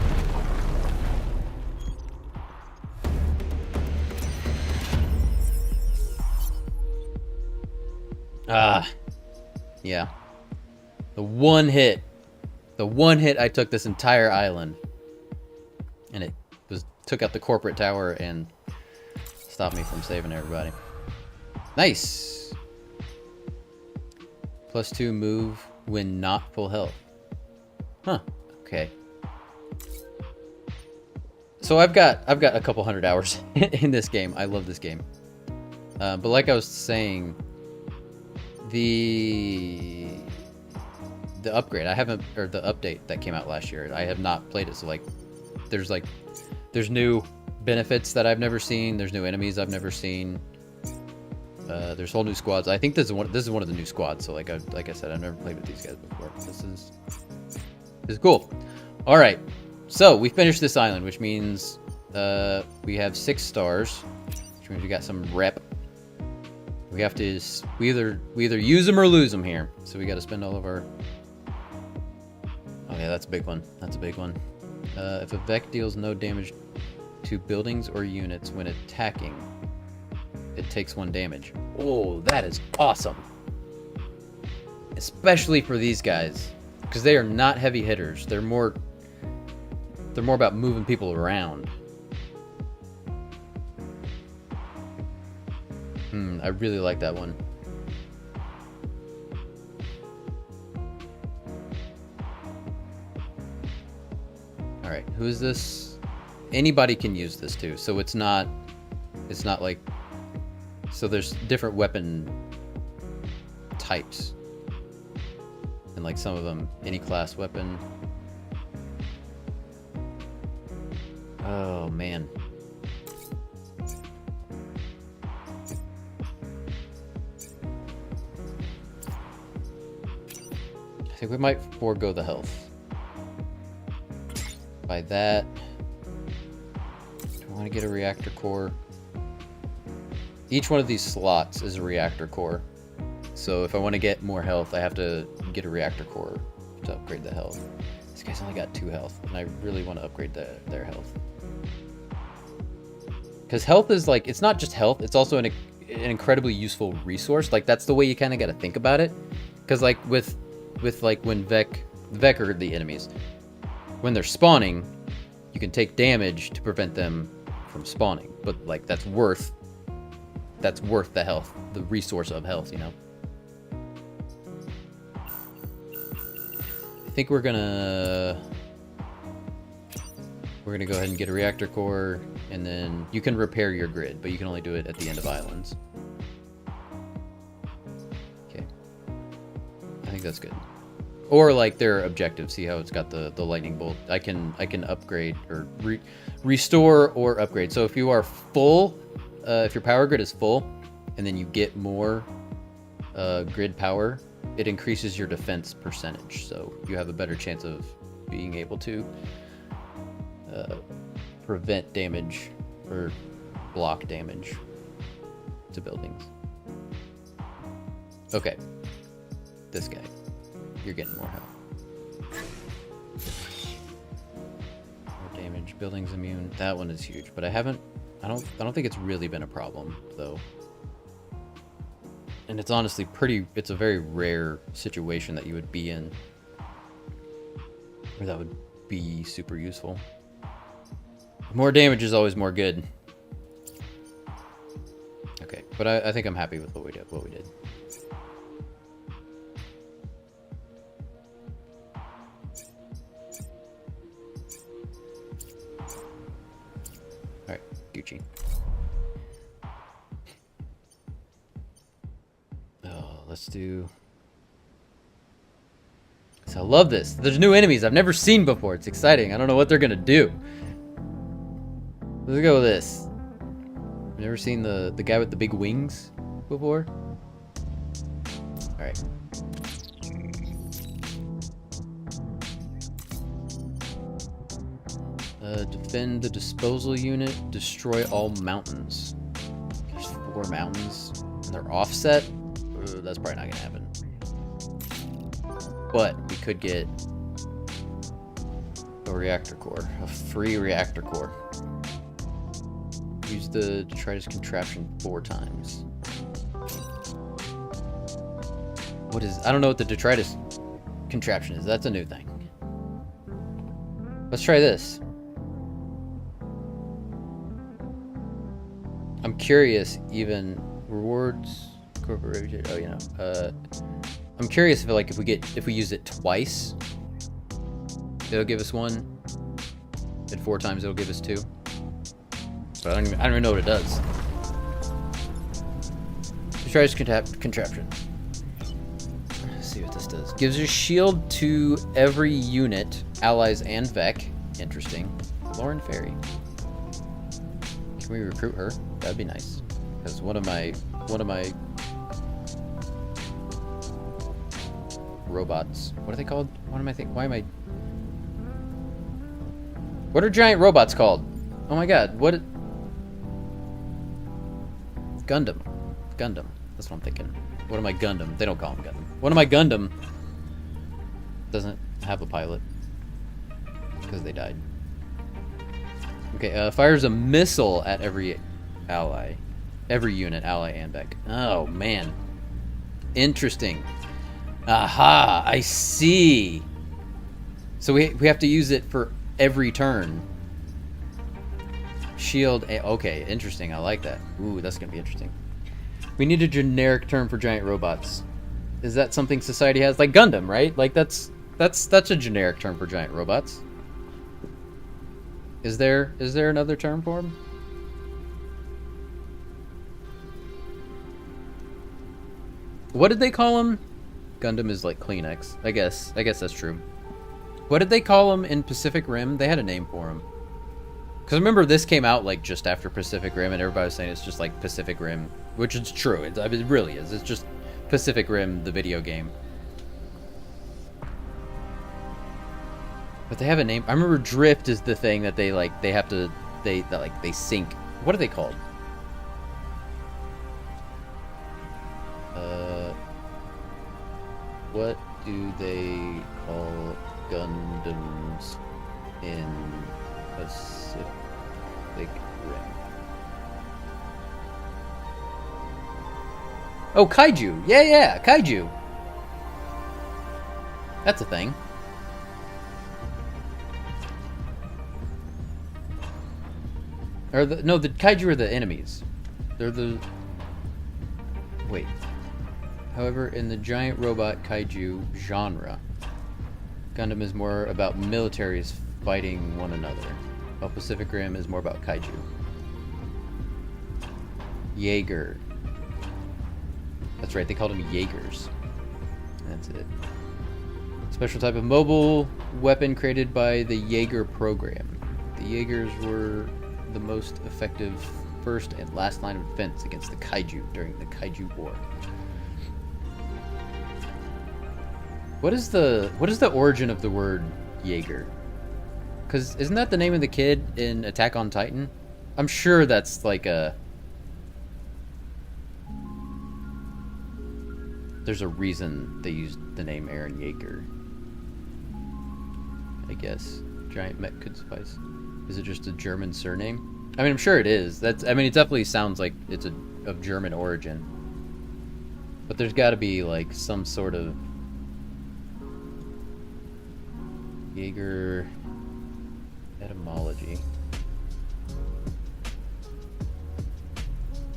Yeah. The one hit I took this entire island. And it took out the corporate tower and stopped me from saving everybody. Nice! +2 move when not full health. Huh. Okay. So I've got a couple hundred hours in this game. I love this game. But like I was saying, the upgrade, or the update that came out last year, I have not played it, so there's new benefits that I've never seen, there's new enemies I've never seen, there's whole new squads. I think this is one of the new squads, so like I said, I've never played with these guys before. This is cool. Alright, so we finished this island, which means we have 6 stars, which means we got some rep. We have to, we either use them or lose them here. So we got to spend all of our... Oh yeah, that's a big one. That's a big one. If a Vec deals no damage to buildings or units when attacking, it takes 1 damage. Oh, that is awesome. Especially for these guys, because they are not heavy hitters. They're more about moving people around. I really like that one. All right, who is this? Anybody can use this too, so it's not like, so there's different weapon types, and like some of them, any class weapon. Oh man. I think we might forego the health. By that, do I want to get a reactor core? Each one of these slots is a reactor core. So if I want to get more health, I have to get a reactor core to upgrade the health. This guy's only got 2 health, and I really want to upgrade their health. Because health is like, it's not just health, it's also an incredibly useful resource. Like, that's the way you kind of got to think about it. Because like with like when Vec are the enemies, when they're spawning, you can take damage to prevent them from spawning. But like that's worth the health, the resource of health, you know. I think we're gonna go ahead and get a reactor core, and then you can repair your grid, but you can only do it at the end of islands. Okay, I think that's good. Or like their objective, see how it's got the lightning bolt. I can upgrade or restore or upgrade. So if you are full, if your power grid is full, and then you get more grid power, it increases your defense percentage. So you have a better chance of being able to prevent damage or block damage to buildings. Okay, this guy. You're getting more health. More damage. Buildings immune. That one is huge, but I don't think it's really been a problem though. And it's honestly it's a very rare situation that you would be in where that would be super useful. More damage is always more good. Okay, but I think I'm happy with what we did. Alright, Gucci. Oh, let's do... So I love this. There's new enemies I've never seen before. It's exciting. I don't know what they're gonna do. Let's go with this. I've never seen the guy with the big wings before. Alright. Defend the disposal unit, destroy all mountains. There's 4 mountains, and they're offset? That's probably not gonna happen. But we could get a reactor core, a free reactor core. Use the detritus contraption 4 times. What is, I don't know what the detritus contraption is. That's a new thing. Let's try this. I'm curious, even rewards, corporation. Oh, you know. I'm curious if we use it twice, it'll give us 1. At 4 times, it'll give us 2. But I don't even know what it does. Try this contraption. Let's see what this does. Gives a shield to every unit, allies, and Vec. Interesting. Lauren Ferry. Can we recruit her? That'd be nice. Because one of my robots. What are they called? What am I thinking? Why am I? What are giant robots called? Oh my god! What? Gundam. That's what I'm thinking. What am I Gundam? They don't call them Gundam. What am I Gundam? Doesn't have a pilot because they died. Okay, fires a missile at every ally. Every unit, ally and Beck. Oh, man. Interesting. Aha, I see. So we have to use it for every turn. Shield, okay, interesting, I like that. Ooh, that's gonna be interesting. We need a generic term for giant robots. Is that something society has? Like Gundam, right? Like that's a generic term for giant robots. Is there another term for them? What did they call them? Gundam is like Kleenex. I guess that's true. What did they call them in Pacific Rim? They had a name for them. Because remember, this came out like just after Pacific Rim, and everybody was saying it's just like Pacific Rim, which is true. I mean, it really is. It's just Pacific Rim, the video game. But they have a name. I remember Drift is the thing that they sink. What are they called? What do they call Gundams in Pacific Rim? Oh, Kaiju! Yeah, Kaiju! That's a thing. Or the Kaiju are the enemies. They're the... Wait. However, in the giant robot kaiju genre, Gundam is more about militaries fighting one another, while Pacific Rim is more about kaiju. Jaeger. That's right, they called them Jaegers. That's it. Special type of mobile weapon created by the Jaeger program. The Jaegers were the most effective first and last line of defense against the kaiju during the Kaiju War. What is the origin of the word Jaeger? Because isn't that the name of the kid in Attack on Titan? I'm sure that's like there's a reason they used the name Eren Yeager. I guess. Giant mech could suffice. Is it just a German surname? I mean, I'm sure it is. It definitely sounds like it's of German origin. But there's got to be like some sort of Jaeger etymology.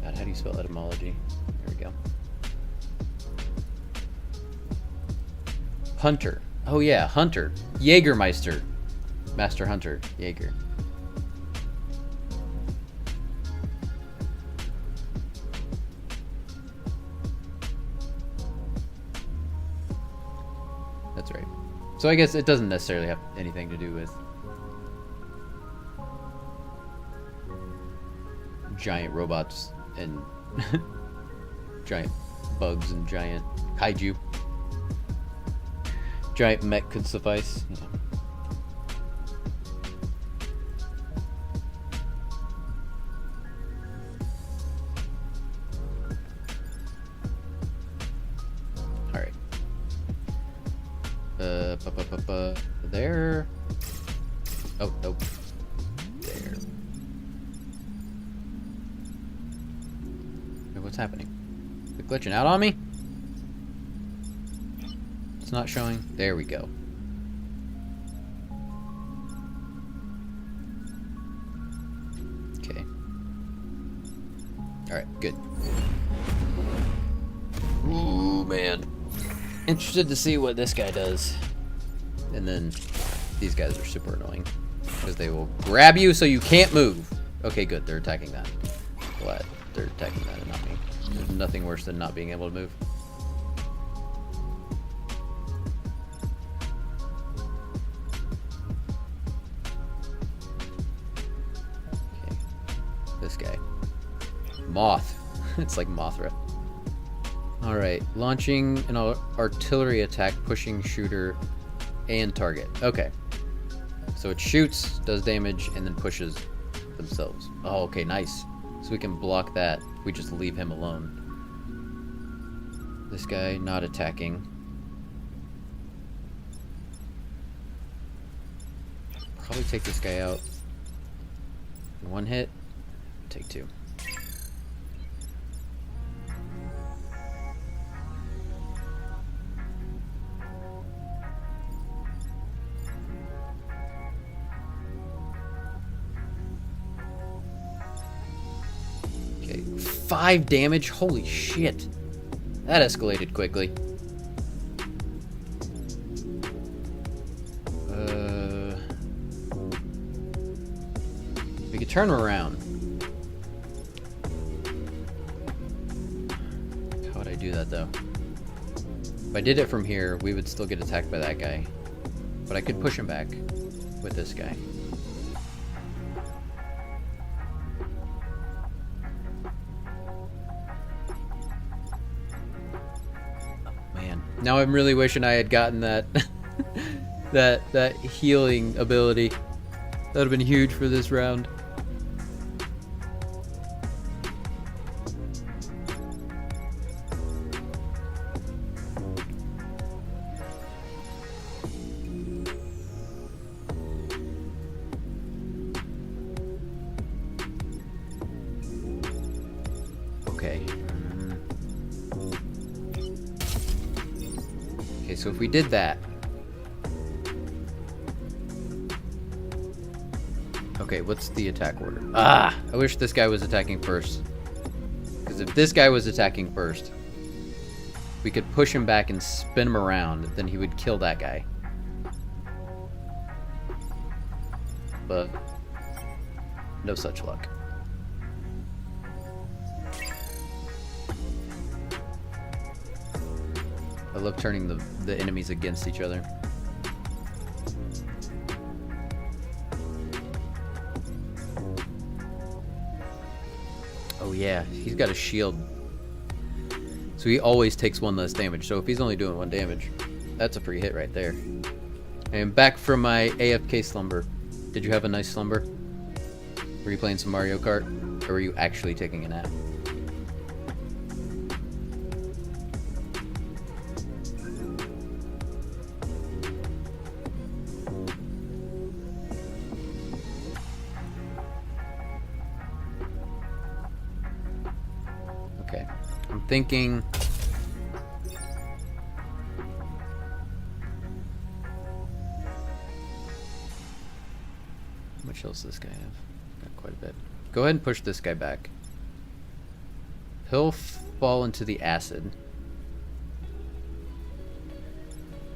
God, how do you spell etymology? There we go. Hunter. Oh yeah, Hunter. Jägermeister. Master Hunter. Jaeger. That's right. So I guess it doesn't necessarily have anything to do with giant robots and giant bugs and giant kaiju. Giant mech could suffice. Yeah. Alright. There. Oh, nope. There. Hey, what's happening? Is it glitching out on me? It's not showing. There we go. Okay. Alright, good. Ooh, man. Interested to see what this guy does. And then these guys are super annoying because they will grab you so you can't move. Okay, good. They're attacking that. Glad they're attacking that and not me. There's nothing worse than not being able to move. Okay. This guy. Moth. It's like Mothra. Alright, launching an artillery attack, pushing shooter and target. Okay. So it shoots, does damage, and then pushes themselves. Oh, okay, nice. So we can block that if we just leave him alone. This guy not attacking. Probably take this guy out. One hit, take two. 5 damage? Holy shit. That escalated quickly. We could turn him around. How would I do that, though? If I did it from here, we would still get attacked by that guy. But I could push him back with this guy. Man, now I'm really wishing I had gotten that that healing ability. That would have been huge for this round. Okay. Okay, so if we did that. Okay, what's the attack order? Ah! I wish this guy was attacking first. Because if this guy was attacking first, we could push him back and spin him around, then he would kill that guy. But no such luck. I love turning the enemies against each other. Oh yeah, he's got a shield. So he always takes 1 less damage. So if he's only doing 1 damage, that's a free hit right there. And back from my AFK slumber. Did you have a nice slumber? Were you playing some Mario Kart? Or were you actually taking a nap? Okay, I'm thinking... How much else does this guy have? Got quite a bit. Go ahead and push this guy back. He'll fall into the acid.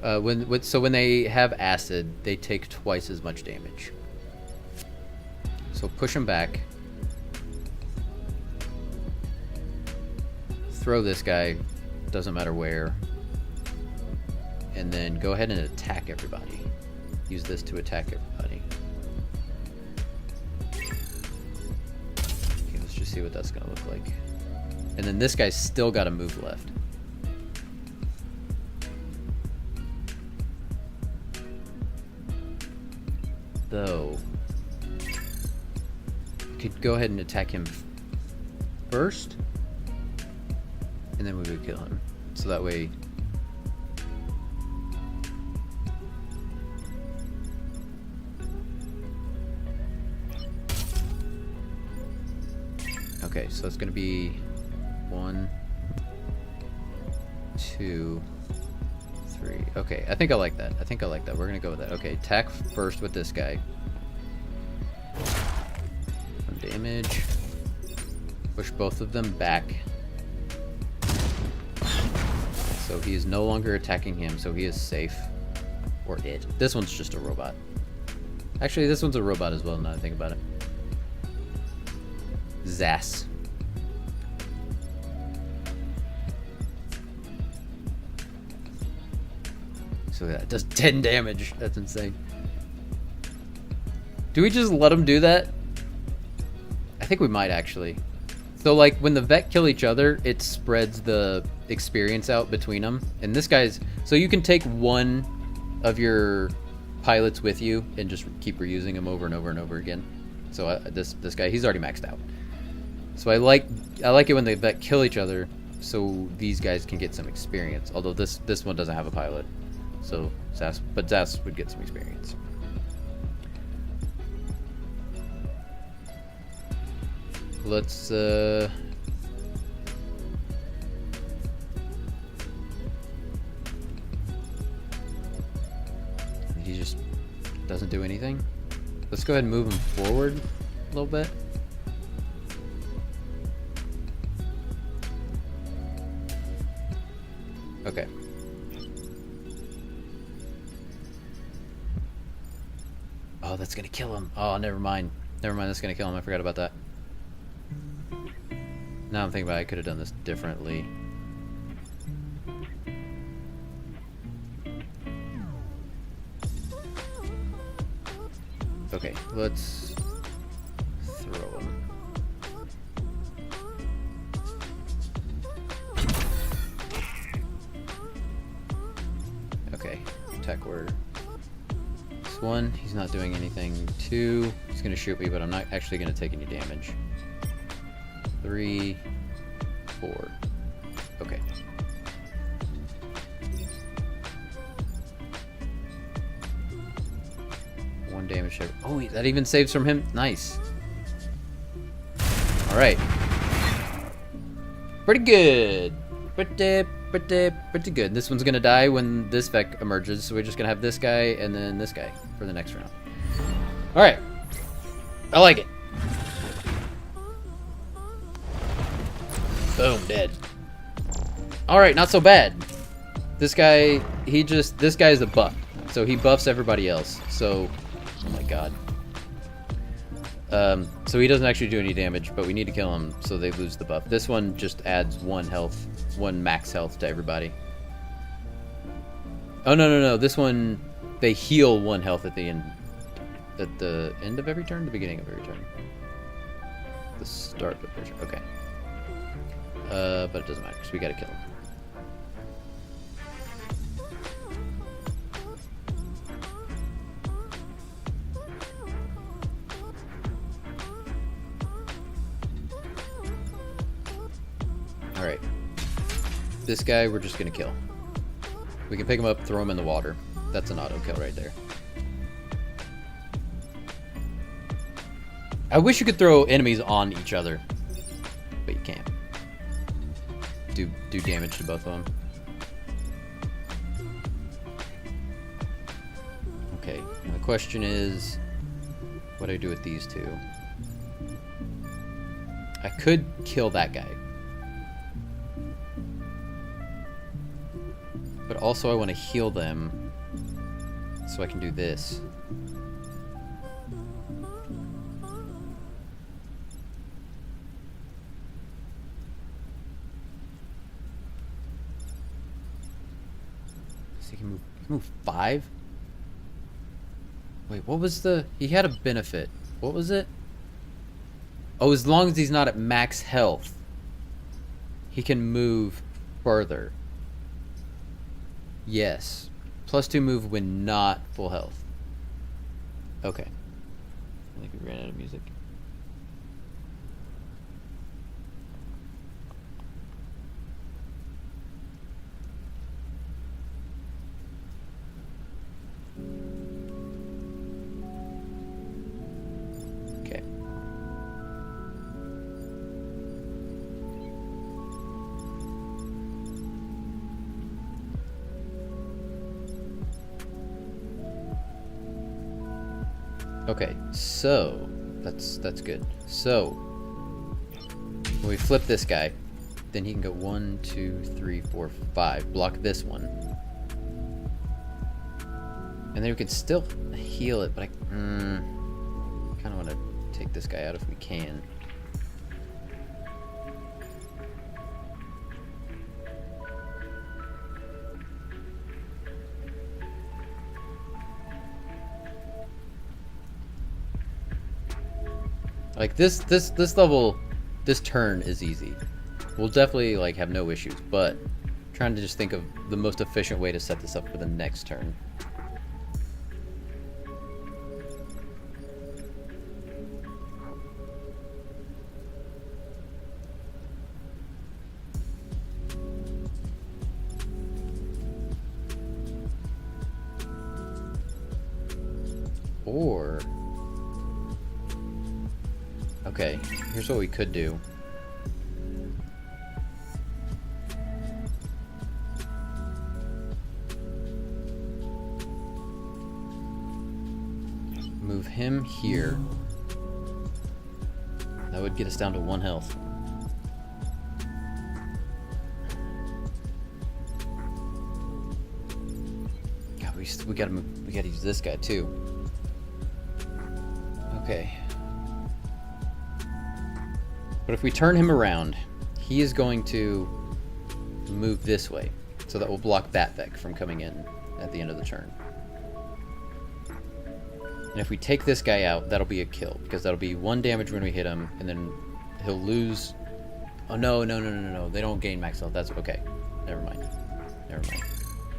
So when they have acid, they take twice as much damage. So push him back. Throw this guy, doesn't matter where. And then go ahead and attack everybody. Use this to attack everybody. Okay, let's just see what that's gonna look like. And then this guy's still got a move left. Though, you could go ahead and attack him first, and then we would kill him. So that way... Okay, so it's gonna be 1, 2, 3. Okay, I think I like that. We're gonna go with that. Okay, attack first with this guy. 1 damage. Push both of them back. So he is no longer attacking him, so he is safe. Or it. This one's just a robot. Actually, this one's a robot as well, now that I think about it. Zas. So that does 10 damage. That's insane. Do we just let them do that? I think we might actually. So like when the vet kill each other, it spreads the experience out between them. And this guy's... So you can take 1 of your pilots with you and just keep reusing them over and over and over again. So this guy, he's already maxed out. So I like it when they vet kill each other, so these guys can get some experience. Although this one doesn't have a pilot, so Zas would get some experience. Let's he just doesn't do anything. Let's go ahead and move him forward a little bit. Okay. Oh, that's gonna kill him. Oh, never mind. Never mind, that's gonna kill him. I forgot about that. Now I'm thinking about it, I could have done this differently. Okay, let's throw him. Okay, attack word. This one, he's not doing anything. 2, he's gonna shoot me, but I'm not actually gonna take any damage. 3, 4. Okay. One damage. Oh, that even saves from him. Nice. All right. Pretty good. Pretty good. This one's gonna die when this Vec emerges, so we're just gonna have this guy and then this guy for the next round. All right. I like it. Boom, dead. All right, not so bad. This guy, this guy is a buff, so he buffs everybody else. So, oh my god. So he doesn't actually do any damage, but we need to kill him so they lose the buff. This one just adds 1 health, 1 max health to everybody. Oh no! This one, they heal 1 health at the end of every turn, the beginning of every turn, the start of every turn. Okay. But it doesn't matter because we gotta kill him. Alright. This guy we're just gonna kill. We can pick him up, throw him in the water. That's an auto kill right there. I wish you could throw enemies on each other, but you can't. Do damage to both of them. Okay, the question is, what do I do with these two? I could kill that guy. But also I want to heal them, so I can do this. So he can move 5? Wait, what was the... He had a benefit. What was it? Oh, as long as he's not at max health, he can move further. Yes. +2 move when not full health. Okay. I think we ran out of music. Okay. Okay, so that's good. So when we flip this guy, then he can go 1, 2, 3, 4, 5. Block this one, and then we can still heal it. But I kind of want to take this guy out if we can. Like this level, this turn is easy. We'll definitely like have no issues, but I'm trying to just think of the most efficient way to set this up for the next turn. Or okay, here's what we could do. Move him here. That would get us down to 1 health. we gotta use this guy too. Okay. But if we turn him around, he is going to move this way. So that will block that Vec from coming in at the end of the turn. And if we take this guy out, that'll be a kill. Because that'll be 1 damage when we hit him, and then he'll lose... Oh, no. They don't gain max health. That's okay. Never mind.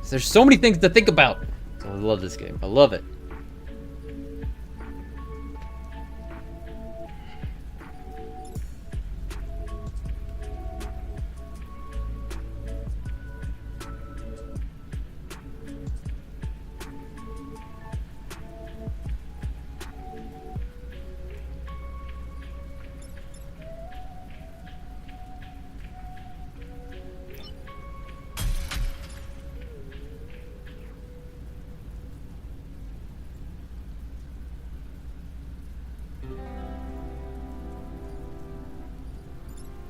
There's so many things to think about! So I love this game. I love it.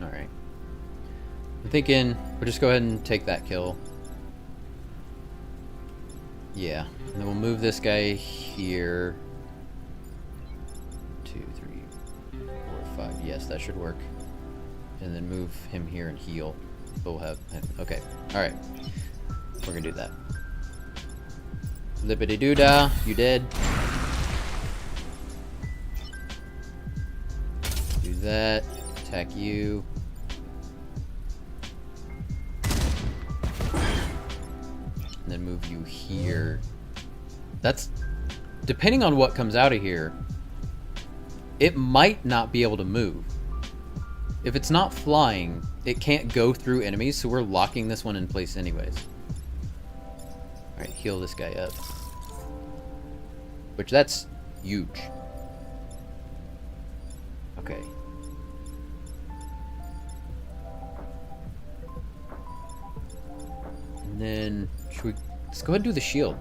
Alright. I'm thinking we'll just go ahead and take that kill. Yeah. And then we'll move this guy here. 2, 3, 4, 5. Yes, that should work. And then move him here and heal. So we'll have him. Okay. Alright. We're gonna do that. Lippity doo dah. You dead. Do that. Attack you. And then move you here. That's... Depending on what comes out of here, it might not be able to move. If it's not flying, it can't go through enemies, so we're locking this one in place anyways. Alright, heal this guy up. Which, that's huge. Okay. And then, let's go ahead and do the shield.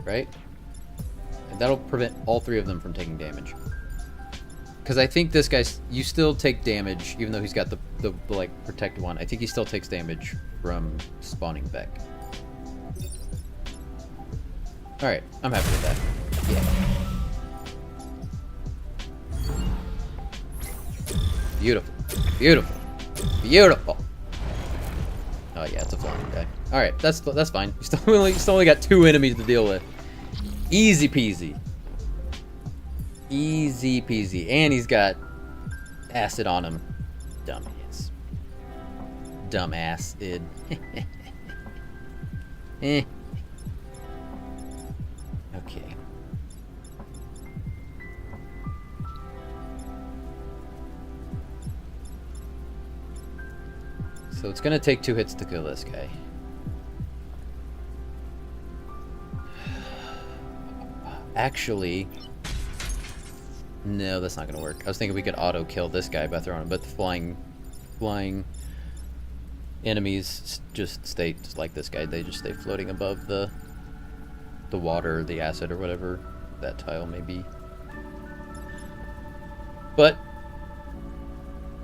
Right? And that'll prevent all 3 of them from taking damage. Because I think this guy's, you still take damage, even though he's got the like, protected one. I think he still takes damage from spawning back. Alright, I'm happy with that. Yeah. Beautiful. Oh yeah, it's a flying guy. Alright, that's fine. You still only got 2 enemies to deal with. Easy peasy. Easy peasy. And he's got acid on him. Dumbass. Dumbass-id. Eh. Okay. So it's gonna take 2 hits to kill this guy. Actually, no, that's not gonna work. I was thinking we could auto kill this guy by throwing him, but the flying enemies just stay just like this guy. They just stay floating above the water, the acid, or whatever that tile may be. But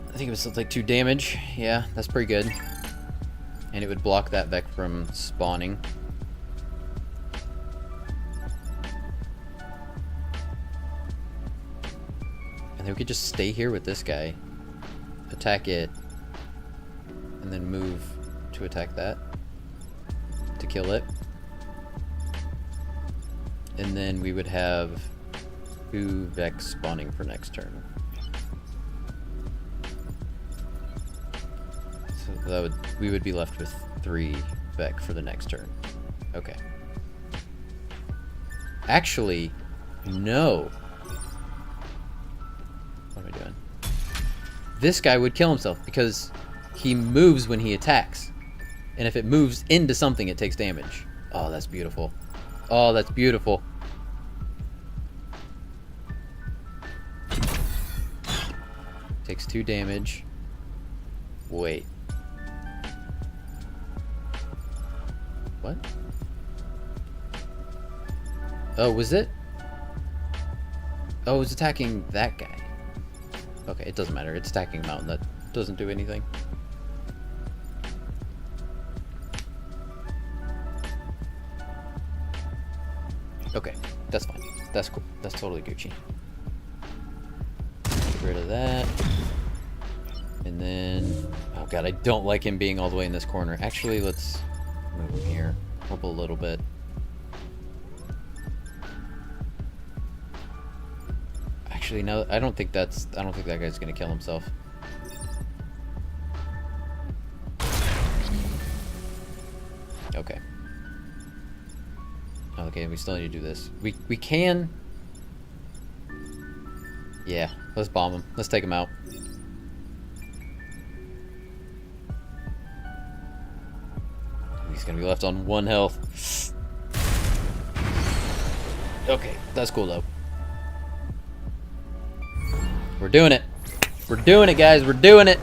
I think it would still take 2 damage. Yeah, that's pretty good. And it would block that Vec from spawning. And then we could just stay here with this guy, attack it, and then move to attack that, to kill it. And then we would have 2 Vex spawning for next turn. So we would be left with 3 Vec for the next turn. Okay. Actually, no. What am I doing? This guy would kill himself because he moves when he attacks. And if it moves into something, it takes damage. Oh, that's beautiful. Oh, that's beautiful. Takes 2 damage. Wait. What? Oh, was it? Oh, it was attacking that guy. Okay, it doesn't matter. It's attacking a mountain. That doesn't do anything. Okay, that's fine. That's cool. That's totally Gucci. Get rid of that. And then... Oh god, I don't like him being all the way in this corner. Actually, let's move him here. Up a little bit. Actually, no, I don't think that guy's gonna kill himself. Okay. Okay, we still need to do this. We can... Yeah, let's bomb him. Let's take him out. He's gonna be left on 1 health. Okay, that's cool though. We're doing it. We're doing it, guys. We're doing it.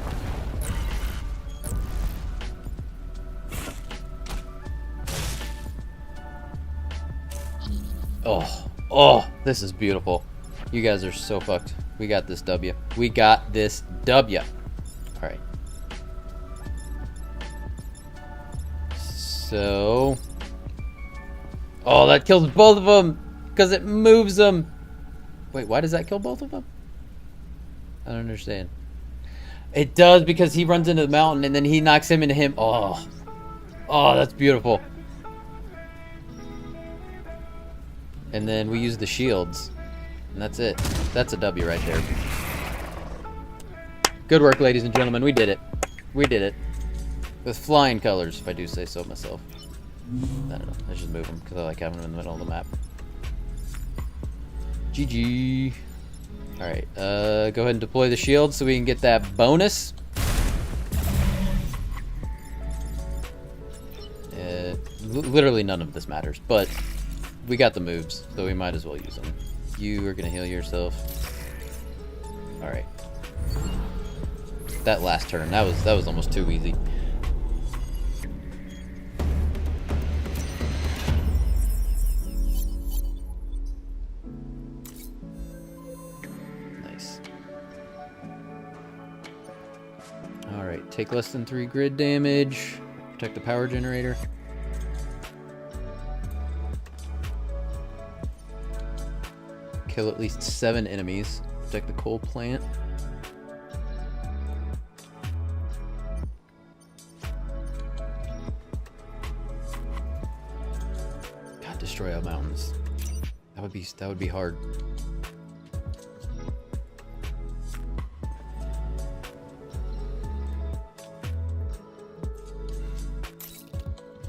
Oh, this is beautiful. You guys are so fucked. We got this W. We got this W. All right. So... Oh, that kills both of them because it moves them. Wait, why does that kill both of them? I don't understand. It does because he runs into the mountain and then he knocks him into him. Oh, that's beautiful. And then we use the shields. And that's it. That's a W right there. Good work, ladies and gentlemen. We did it. We did it. With flying colors, if I do say so myself. I don't know. Let's just move them because I like having them in the middle of the map. GG. Alright, go ahead and deploy the shield so we can get that bonus. Literally none of this matters, but we got the moves, so we might as well use them. You are gonna heal yourself. Alright. That last turn, that was almost too easy. Nice. Alright, take less than 3 grid damage. Protect the power generator. Kill at least 7 enemies. Protect the coal plant. God, destroy our mountains. That would be hard.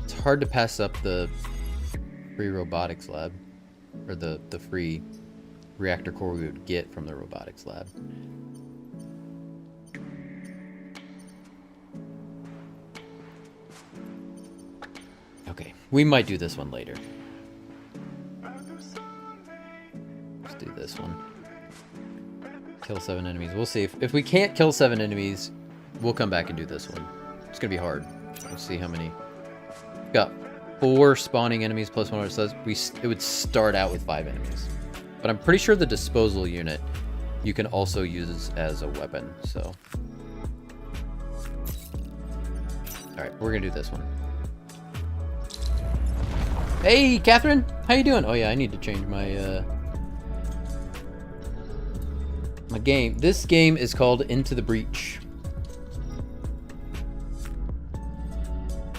It's hard to pass up the free robotics lab, or the free reactor core we would get from the robotics lab. Okay, we might do this one later. Let's do this one. Kill 7 enemies. We'll see. If we can't kill 7 enemies, we'll come back and do this one. It's gonna be hard. Let's see how many. Got 4 spawning enemies plus 1 says it would start out with 5 enemies. But I'm pretty sure the disposal unit you can also use as a weapon, so. Alright, we're gonna do this one. Hey, Catherine! How you doing? Oh yeah, I need to change my, my game. This game is called Into the Breach.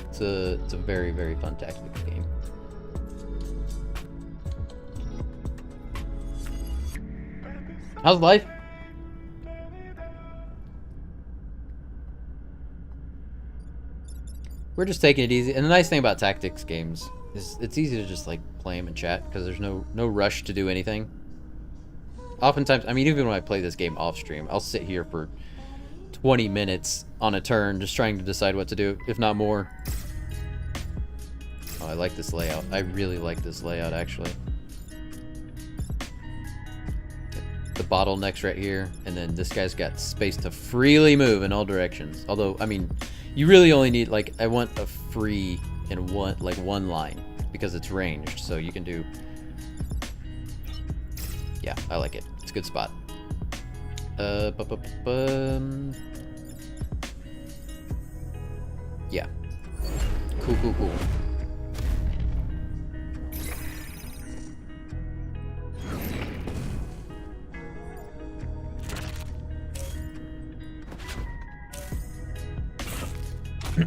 It's a very, very fun tactics game. How's life? We're just taking it easy. And the nice thing about tactics games is it's easy to just like play them and chat because there's no rush to do anything. Oftentimes, I mean, even when I play this game off stream, I'll sit here for 20 minutes on a turn just trying to decide what to do, if not more. Oh, I like this layout. I really like this layout, actually. The bottlenecks right here, and then this guy's got space to freely move in all directions. Although, I mean, you really only need, like, I want a free in one line because it's ranged, so you can do. Yeah, I like it. It's a good spot. Yeah. Cool.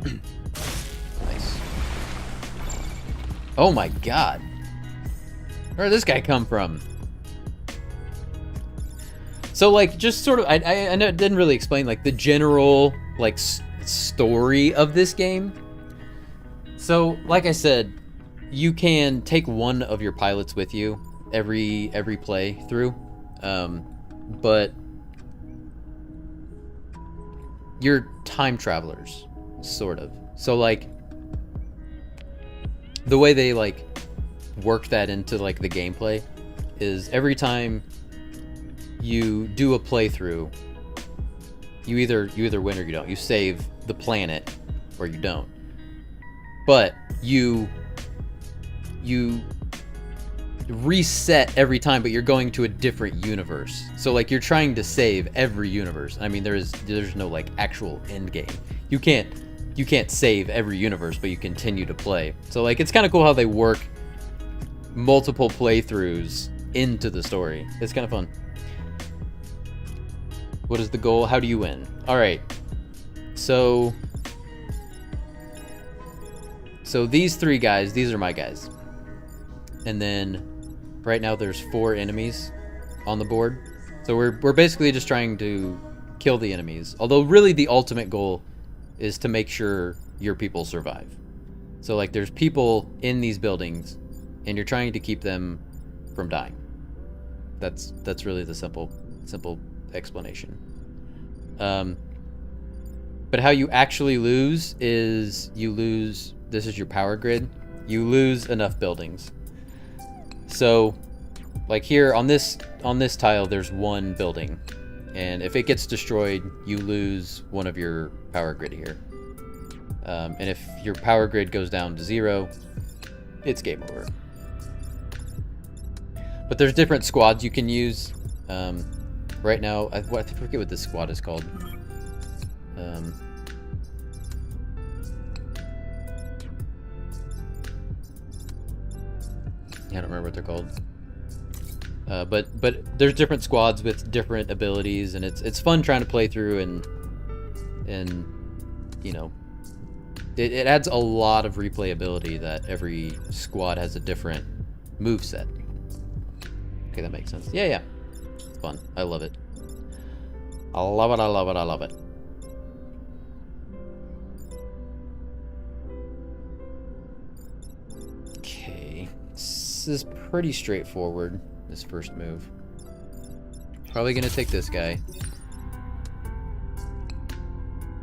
Nice. Oh my god. Where did this guy come from? So like, just sort of, I know it didn't really explain like the general like story of this game. So like I said, you can take one of your pilots with you every play through, but you're time travelers, sort of. So like, the way they like work that into like the gameplay is every time you do a playthrough, you either win or you don't. You save the planet or you don't. But you reset every time, but you're going to a different universe. So like, you're trying to save every universe. I mean, there's no like actual end game. You can't save every universe, but you continue to play. So like, it's kind of cool how they work multiple playthroughs into the story. It's kind of fun. What is the goal? How do you win? All right. So these three guys, these are my guys. And then right now there's 4 enemies on the board. So we're basically just trying to kill the enemies. Although really the ultimate goal is to make sure your people survive. So like, there's people in these buildings and you're trying to keep them from dying. That's really the simple explanation. But how you actually lose is this is your power grid. You lose enough buildings. So like here on this tile, there's 1 building. And if it gets destroyed, you lose one of your power grid here. And if your power grid goes down to 0, it's game over. But there's different squads you can use. Right now, I forget what this squad is called. I don't remember what they're called. But there's different squads with different abilities, and it's fun trying to play through, and you know, it adds a lot of replayability that every squad has a different move set. Okay, that makes sense. Yeah. It's fun. I love it. I love it, I love it, I love it. Okay. This is pretty straightforward, this first move. Probably gonna take this guy.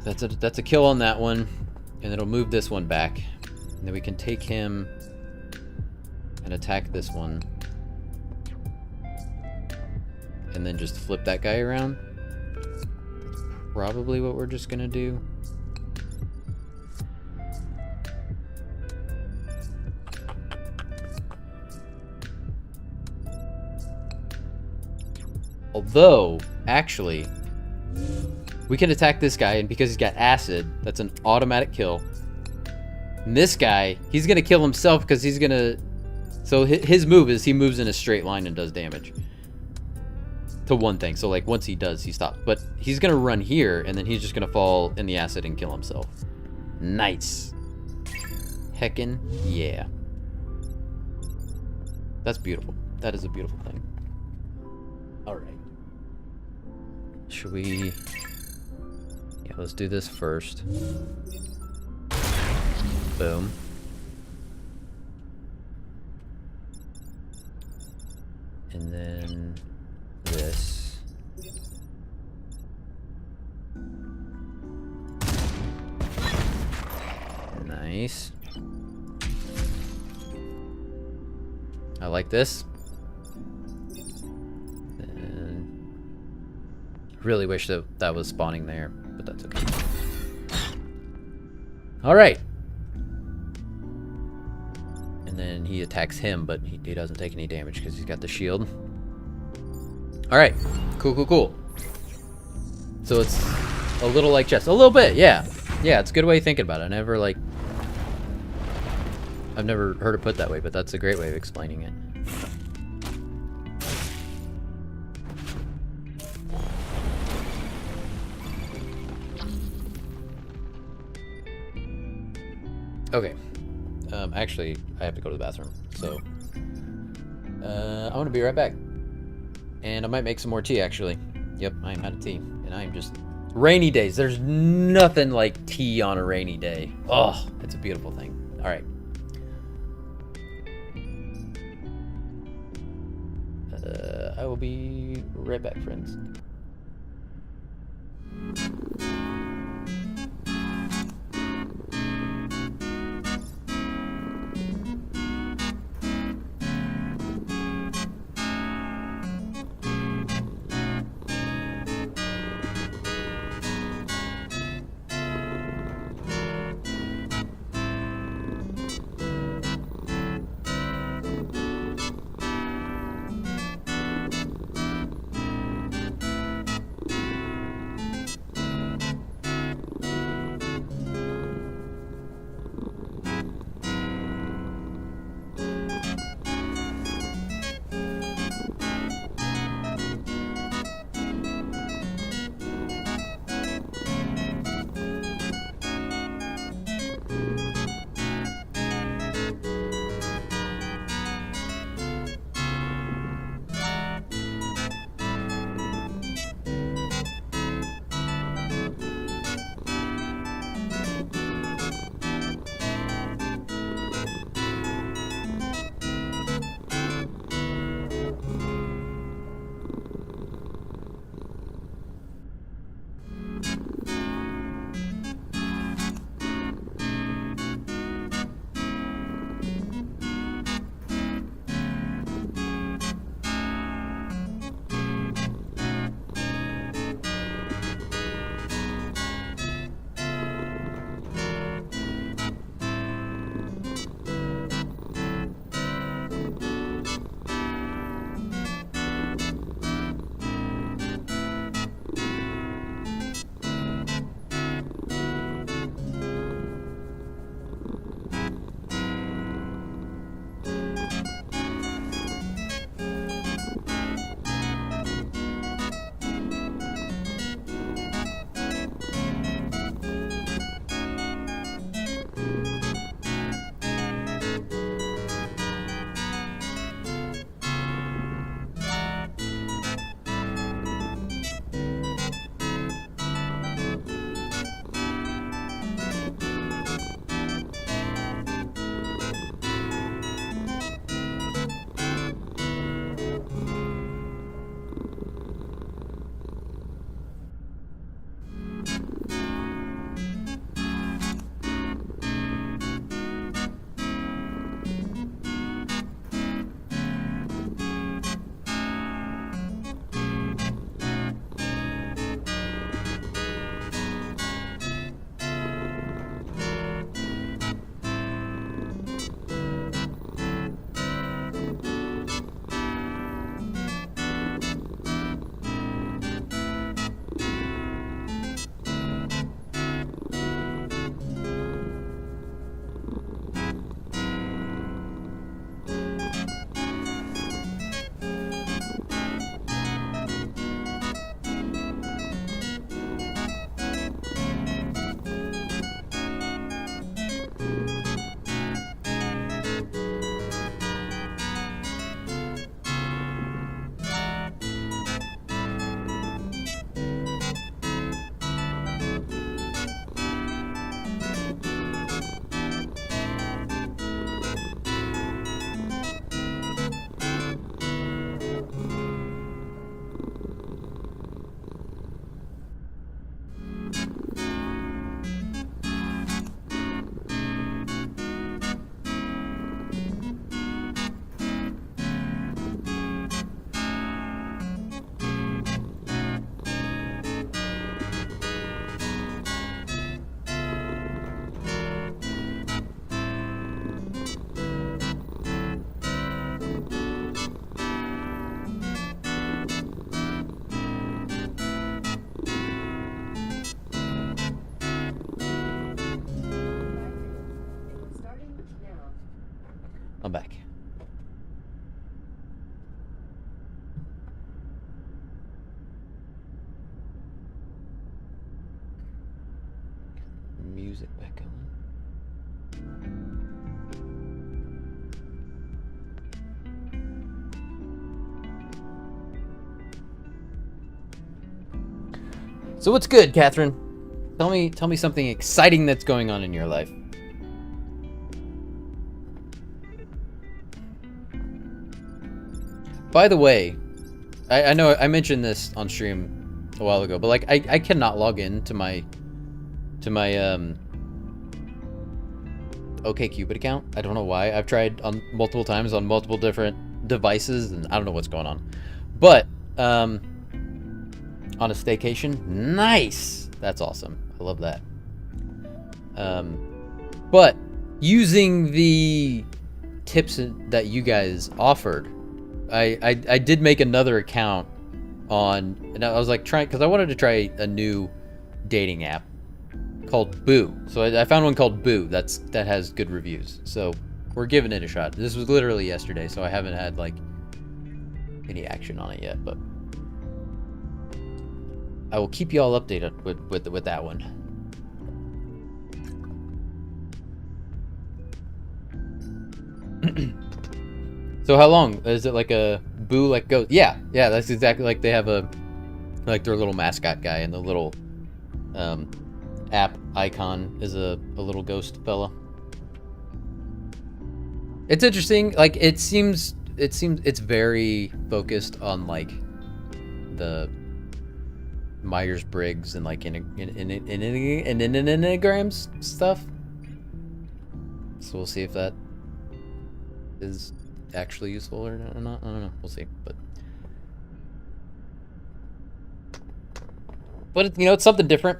That's a kill on that one, and it'll move this one back. And then we can take him and attack this one. And then just flip that guy around. That's probably what we're just gonna do. Although, actually, we can attack this guy, and because he's got acid, that's an automatic kill. And this guy, he's gonna kill himself because he's gonna... So his move is he moves in a straight line and does damage to one thing. So like, once he does, he stops. But he's gonna run here, and then he's just gonna fall in the acid and kill himself. Nice. Heckin' yeah. That's beautiful. That is a beautiful thing. All right. Should we... Yeah, let's do this first. Boom. And then this. Nice. I like this. Really wish that was spawning there, but that's okay. All right. And then he attacks him, but he doesn't take any damage because he's got the shield. All right. Cool. So it's a little like chess. A little bit, yeah. Yeah, it's a good way of thinking about it. I've never heard it put that way, but that's a great way of explaining it. Okay. Actually, I have to go to the bathroom, so I'm gonna be right back. And I might make some more tea, actually. Yep, I am out of tea, and I am just rainy days. There's nothing like tea on a rainy day. Oh, it's a beautiful thing. All right. I will be right back, friends. I'm back. Music back on. So what's good, Catherine? Tell me something exciting that's going on in your life. By the way, I know I mentioned this on stream a while ago, but like I cannot log in to my OkCupid account. I don't know why. I've tried on multiple times on multiple different devices, and I don't know what's going on. But on a staycation, nice. That's awesome. I love that. But using the tips that you guys offered, I did make another account on, and I was like trying, because I wanted to try a new dating app called Boo. So I found one called Boo that has good reviews. So we're giving it a shot. This was literally yesterday, so I haven't had like any action on it yet, but I will keep you all updated with that one. So how long is it? Like a Boo like ghost? Yeah, that's exactly like they have a like their little mascot guy, and the little app icon is a little ghost fella. It's interesting. Like it seems it's very focused on like the Myers-Briggs and like in enneagrams stuff. So we'll see if that is actually useful or not. I don't know. We'll see. But you know, it's something different.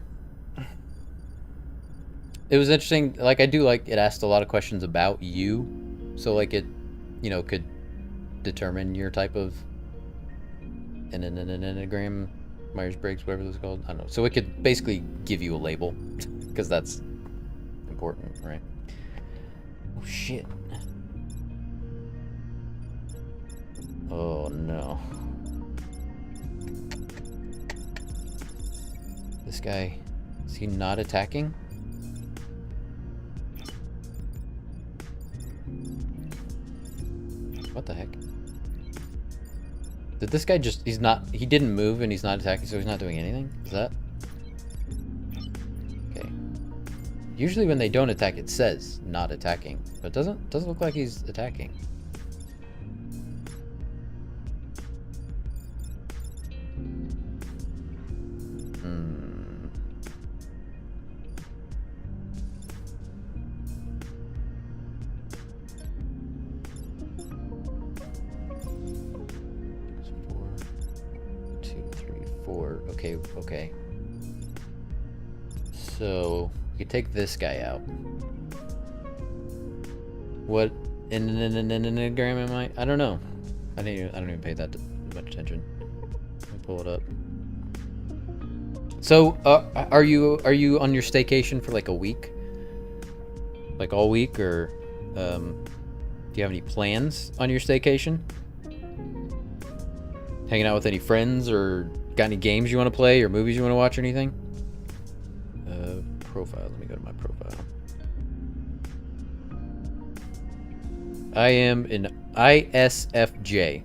It was interesting. Like I do like it asked a lot of questions about you, so like it, you know, could determine your type of an enneagram, Myers-Briggs, whatever it's called. I don't know. So it could basically give you a label, because that's important, right? Oh shit. Oh no. This guy, is he not attacking? What the heck? Did this guy just, he didn't move and he's not attacking, so he's not doing anything? Is that? Okay. Usually when they don't attack, it says not attacking, but it doesn't look like he's attacking. Okay. So we could take this guy out. What in an enneagram am I? I don't know. I don't even pay that much attention. Let me pull it up. So are you on your staycation for like a week? Like all week, or do you have any plans on your staycation? Hanging out with any friends, or got any games you want to play or movies you want to watch or anything? Profile. Let me go to my profile. I am an ISFJ.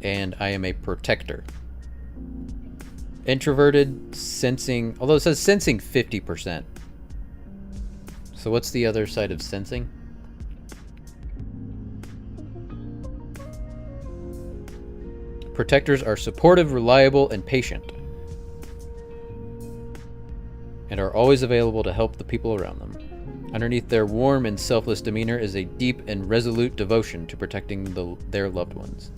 And I am a protector. Introverted, sensing, although it says sensing 50%. So what's the other side of sensing? Protectors are supportive, reliable, and patient, and are always available to help the people around them. Underneath their warm and selfless demeanor is a deep and resolute devotion to protecting their loved ones.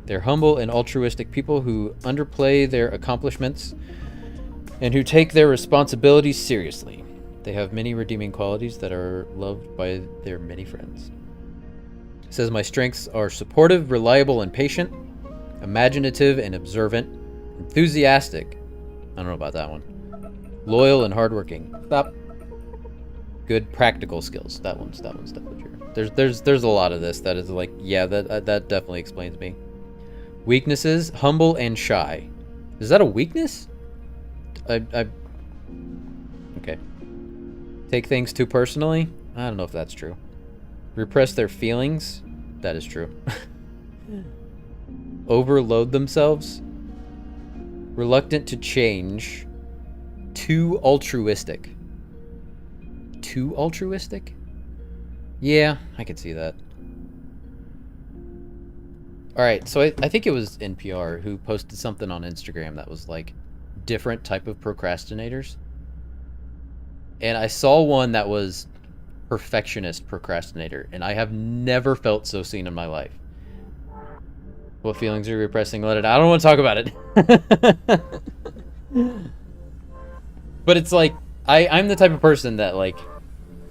They're humble and altruistic people who underplay their accomplishments and who take their responsibilities seriously. They have many redeeming qualities that are loved by their many friends. It says, my strengths are supportive, reliable, and patient, imaginative and observant, enthusiastic, I don't know about that one, loyal and hardworking. Stop. Good practical skills. That one's definitely true. There's a lot of this that is like, yeah, that definitely explains me. Weaknesses: humble and shy. Is that a weakness? Okay. Take things too personally. I don't know if that's true. Repress their feelings. That is true. overload themselves, reluctant to change, too altruistic. Too altruistic? Yeah, I could see that. Alright, so I think it was NPR who posted something on Instagram that was like different type of procrastinators. And I saw one that was perfectionist procrastinator, and I have never felt so seen in my life. What feelings are you repressing? Let it out. I don't want to talk about it. But it's like, I'm the type of person that, like,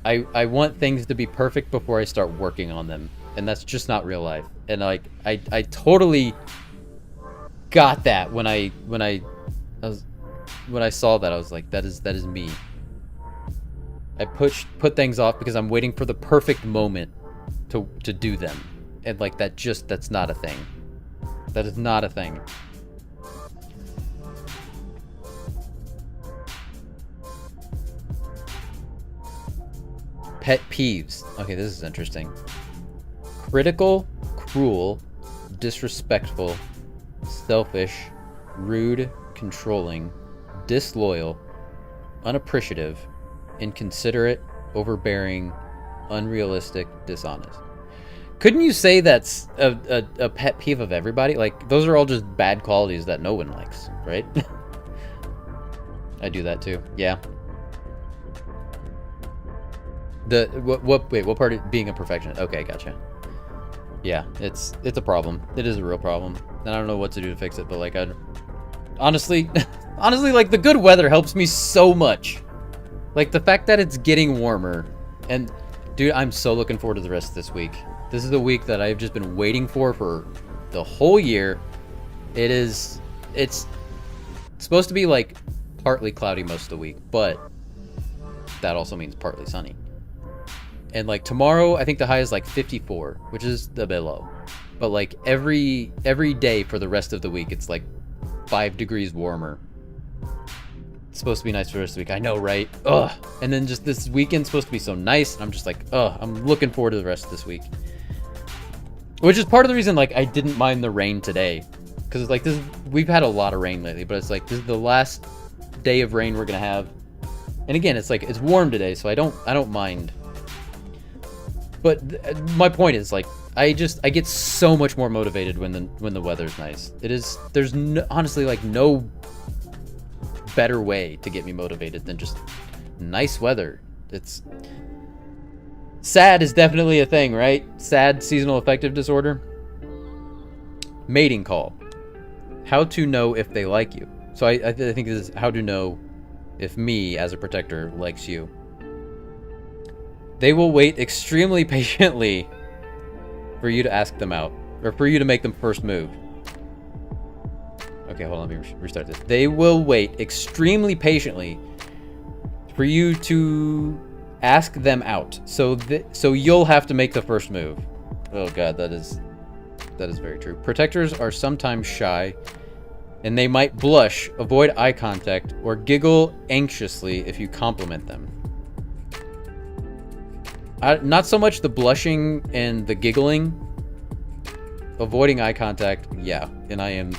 I want things to be perfect before I start working on them. And that's just not real life. And, like, I totally got that when I saw that. I was like, that is me. I put things off because I'm waiting for the perfect moment to do them. And, like, that's not a thing. That is not a thing. Pet peeves. Okay, this is interesting. Critical, cruel, disrespectful, selfish, rude, controlling, disloyal, unappreciative, inconsiderate, overbearing, unrealistic, dishonest. Couldn't you say that's a pet peeve of everybody? Like, those are all just bad qualities that no one likes, right? I do that too. Yeah. Wait, what part of being a perfectionist? Okay, gotcha. Yeah, it's a problem. It is a real problem. And I don't know what to do to fix it, but like, honestly, like, the good weather helps me so much. Like, the fact that it's getting warmer, and dude, I'm so looking forward to the rest of this week. This is the week that I've just been waiting for the whole year. It's supposed to be like partly cloudy most of the week, but that also means partly sunny. And like tomorrow, I think the high is like 54, which is a bit low. But like every day for the rest of the week, it's like 5 degrees warmer. It's supposed to be nice for the rest of the week. I know, right? Ugh. And then just this weekend's supposed to be so nice, and I'm just like, ugh, I'm looking forward to the rest of this week. Which is part of the reason, like, I didn't mind the rain today. Because, like, we've had a lot of rain lately, but it's like, this is the last day of rain we're gonna have. And again, it's like, it's warm today, so I don't mind. But my point is, like, I get so much more motivated when the weather's nice. There's honestly, like, no better way to get me motivated than just nice weather. It's sad is definitely a thing, right? Sad seasonal affective disorder. Mating call. How to know if they like you. So I think this is how to know if me as a protector likes you. They will wait extremely patiently for you to ask them out, or for you to make them first move. Okay, hold on, let me restart this. They will wait extremely patiently for you to ask them out. So you'll have to make the first move. Oh god, that is very true. Protectors are sometimes shy, and they might blush, avoid eye contact, or giggle anxiously if you compliment them. Not so much the blushing and the giggling. Avoiding eye contact, yeah. And I am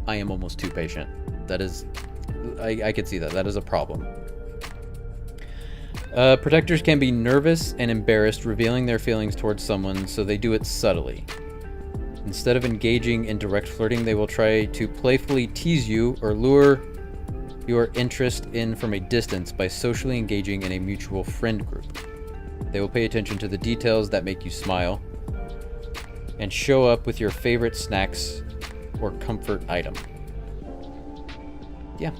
almost too patient. That is, I could see that. That is a problem. Protectors can be nervous and embarrassed revealing their feelings towards someone, so they do it subtly. Instead of engaging in direct flirting, they will try to playfully tease you or lure your interest in from a distance by socially engaging in a mutual friend group. They will pay attention to the details that make you smile and show up with your favorite snacks or comfort item. Yeah.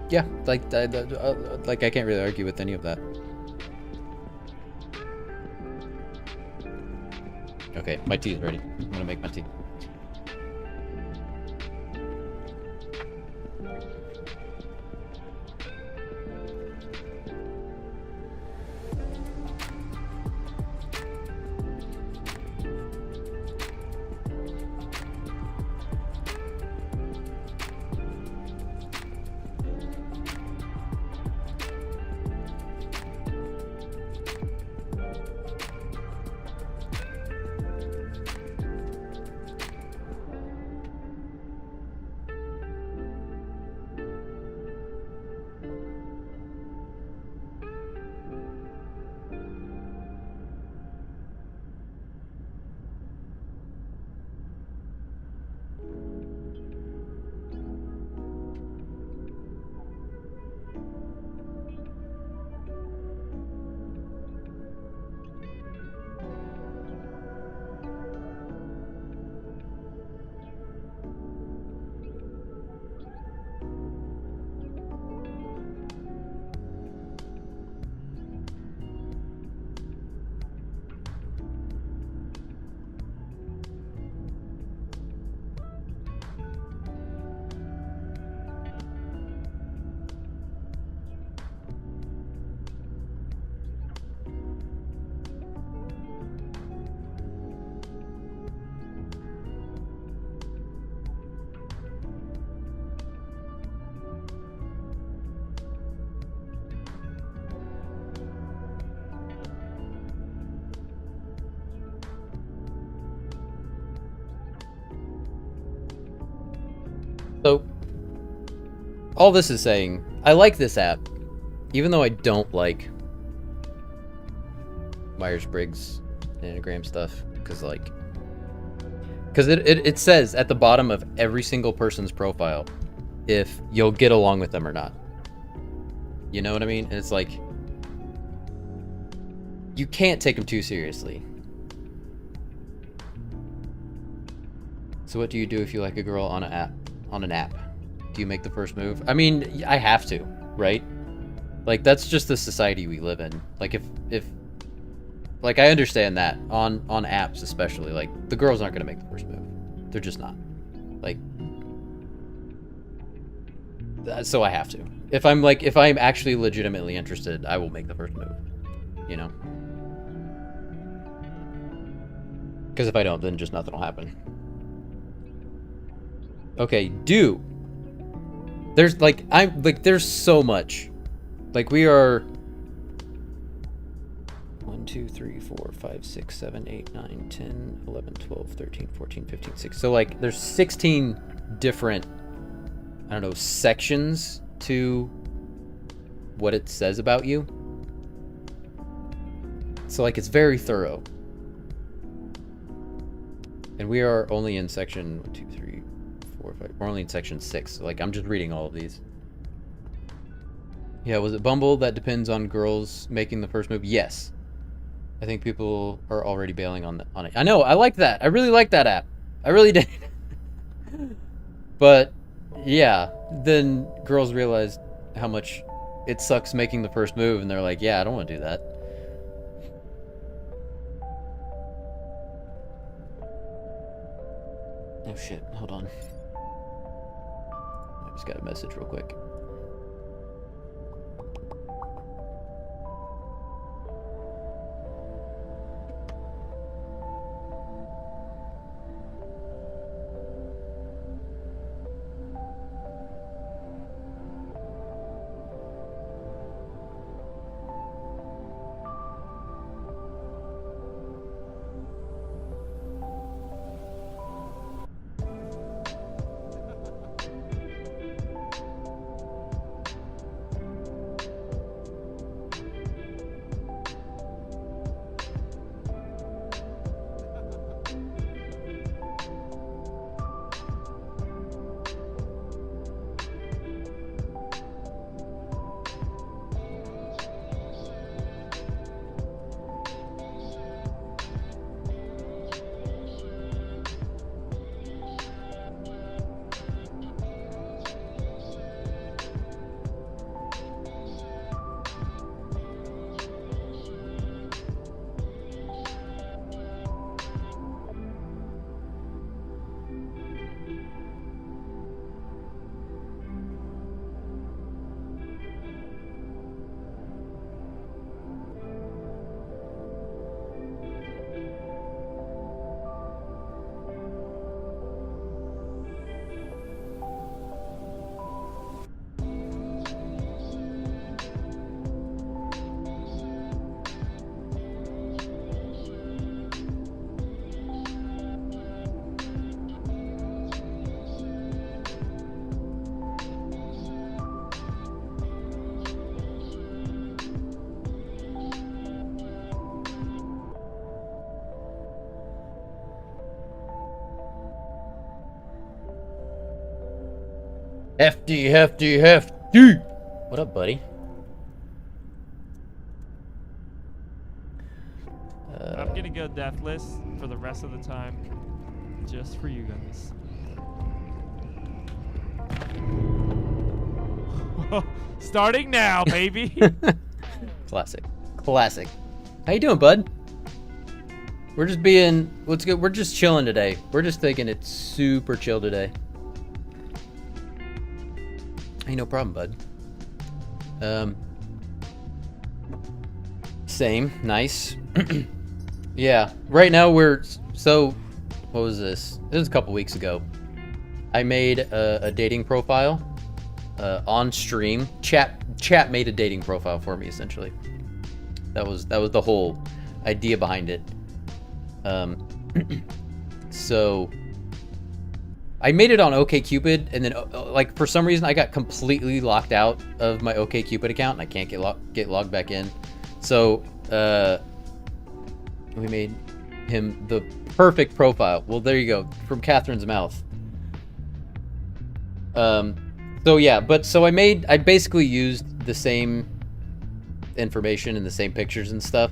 Yeah, like I can't really argue with any of that. Okay, my tea is ready. I'm gonna make my tea. all this is saying, I like this app, even though I don't like Myers-Briggs Enneagram stuff, because it says at the bottom of every single person's profile if you'll get along with them or not. You know what I mean? And it's like, you can't take them too seriously. So what do you do if you like a girl on an app? Do you make the first move? I mean, I have to, right? Like, that's just the society we live in. Like, if like, I understand that on apps especially, like, the girls aren't gonna make the first move. They're just not. Like, so I have to. If I'm actually legitimately interested, I will make the first move. You know? Because if I don't, then just nothing will happen. Okay, do. There's there's so much. Like, we are 1, 2, 3, 4, 5, 6, 7, 8, 9, 10, 11, 12, 13, 14, 15, 16. So, like, there's 16 different, I don't know, sections to what it says about you. So, like, it's very thorough. And we are only in section 1, 2, 3, 4, 5. We're only in section 6. So, like, I'm just reading all of these. Yeah, was it Bumble? That depends on girls making the first move. Yes. I think people are already bailing on it. I know, I like that. I really like that app. I really did. But, yeah, then girls realized how much it sucks making the first move, and they're like, yeah, I don't want to do that. Oh shit, hold on. I just got a message real quick. Hefty, hefty, hefty. What up, buddy? I'm gonna go deathless for the rest of the time, just for you guys. Starting now, baby. Classic. Classic. How you doing, bud? We're just being, let's go, we're just chilling today. We're just thinking it's super chill today. Hey, no problem, bud. Same. Nice. Yeah. Right now we're, so, what was this? This was a couple weeks ago. I made a dating profile on stream. Chat made a dating profile for me, essentially. That was the whole idea behind it. So I made it on OkCupid, and then like for some reason I got completely locked out of my OkCupid account, and I can't get logged back in. So we made him the perfect profile. Well, there you go, from Catherine's mouth. So yeah, but so I basically used the same information and the same pictures and stuff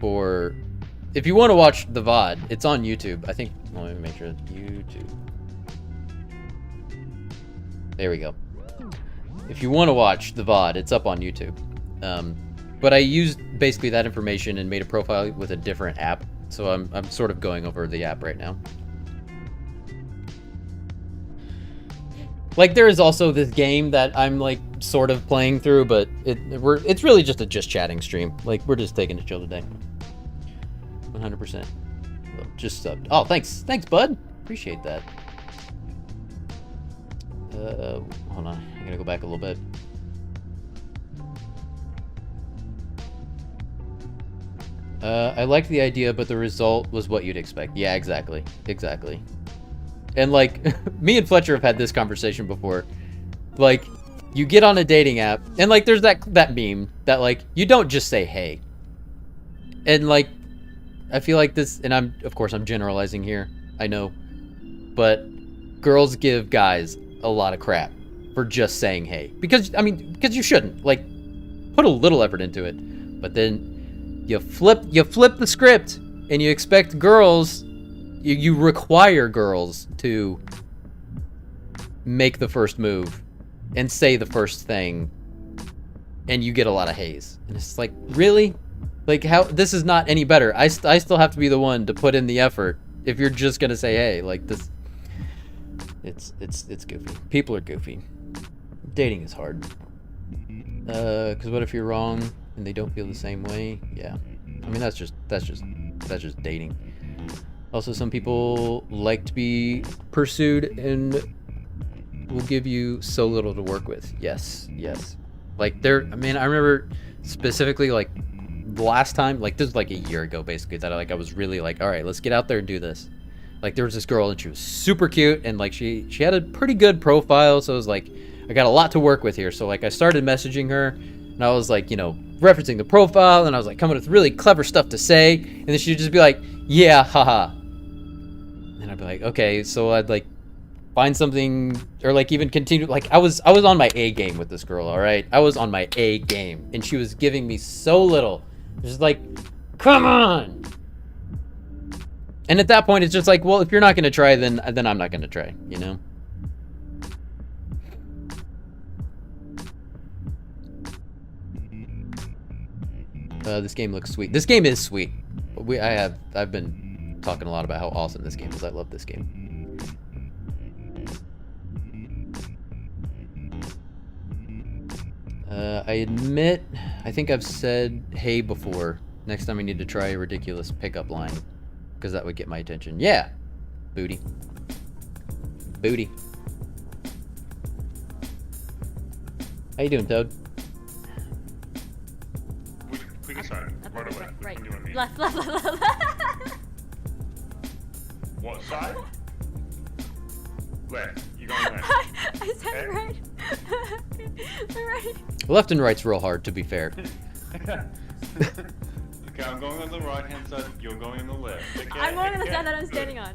for. If you want to watch the VOD, it's on YouTube. I think. Let me make sure it's YouTube. There we go. If you want to watch the VOD, it's up on YouTube. But I used basically that information and made a profile with a different app. So I'm sort of going over the app right now. Like there is also this game that I'm like sort of playing through, but it's really just a just chatting stream. Like we're just taking a chill today. 100%. Just subbed. Oh, thanks, bud. Appreciate that. Hold on. I gotta go back a little bit. I liked the idea, but the result was what you'd expect. Yeah, exactly. And like, me and Fletcher have had this conversation before. Like, you get on a dating app, and like, there's that meme that like, you don't just say hey. And like, I feel like this, and of course I'm generalizing here, I know, but girls give guys a lot of crap for just saying hey, because you shouldn't, like, put a little effort into it. But then you flip the script and you expect girls, you require girls to make the first move and say the first thing, and you get a lot of haze. And it's like, really? Like, how, this is not any better. I still have to be the one to put in the effort if you're just gonna say hey. Like, this, it's goofy. People are goofy. Dating is hard. Cause what if you're wrong and they don't feel the same way? Yeah. I mean, that's just dating. Also, some people like to be pursued and will give you so little to work with. Yes. Like I remember specifically like the last time, like this was like a year ago basically, that I was really like, all right, let's get out there and do this. Like there was this girl and she was super cute, and like she had a pretty good profile, so I was like, I got a lot to work with here. So like I started messaging her, and I was like, referencing the profile, and I was like coming with really clever stuff to say, and then she'd just be like, yeah, haha. And I'd be like, okay, so I'd like find something, or like even continue. Like I was on my A game with this girl, all right? I was on my A game, and she was giving me so little. Just like, come on. And at that point, it's just like, well, if you're not gonna try, then I'm not gonna try, This game looks sweet. This game is sweet. I've been talking a lot about how awesome this game is. I love this game. I admit, I think I've said hey before. Next time I need to try a ridiculous pickup line, because that would get my attention. Yeah, booty. How you doing, Toad? We can start. Right away. Right. You and me. Left. What side? Left. You going left? I said right. Right. Left and right's real hard, to be fair. Okay, I'm going on the right hand side. You're going on the left. Okay? I'm going on the Okay, side that I'm good. standing on.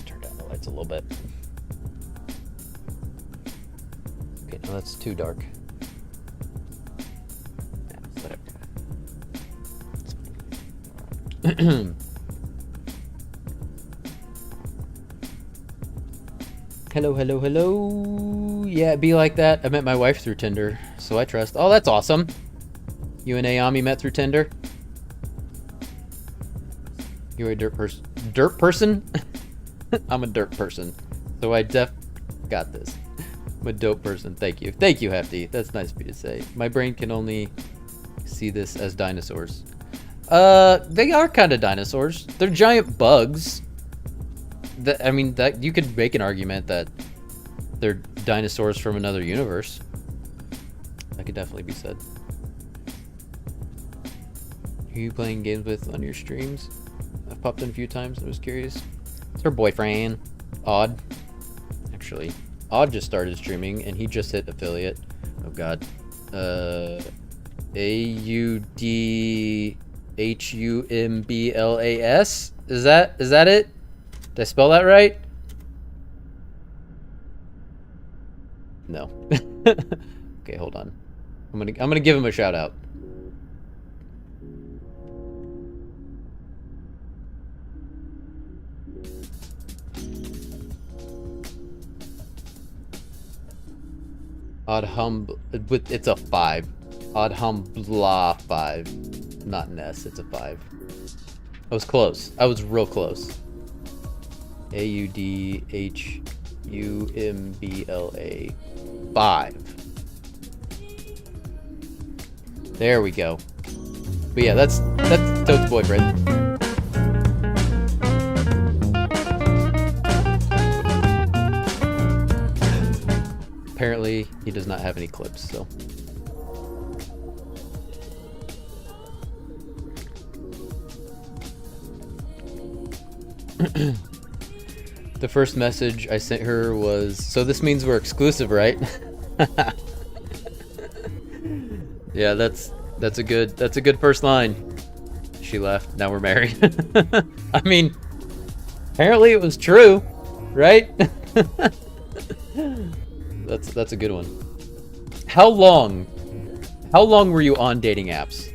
Turn down the lights a little bit. Okay, no, that's too dark. Yeah, whatever. Hello. Yeah, be like that. I met my wife through Tinder, so I trust. Oh, that's awesome. You and Naomi met through Tinder? You're a dirt person? I'm a dirt person. So I got this. I'm a dope person. Thank you. Thank you, Hefty. That's nice of you to say. My brain can only see this as dinosaurs. They are kind of dinosaurs. They're giant bugs. That you could make an argument that they're dinosaurs from another universe. That could definitely be said. Who are you playing games with on your streams? I've popped in a few times. I was curious. It's her boyfriend, Odd. Actually, Odd just started streaming and he just hit affiliate. Oh god. AUDHUMBLAS? Is that it? Did I spell that right? No. Okay, hold on. I'm gonna give him a shout out. It's a 5. Oddhumbla 5. Not an S, it's a 5. I was close. I was real close. AUDHUMBLA 5. There we go. But yeah, that's Toad's boyfriend. Apparently, he does not have any clips, so. The first message I sent her was, "So this means we're exclusive, right?" Yeah, that's a good first line. She left. Now we're married. I mean, apparently it was true, right? That's a good one. How long were you on dating apps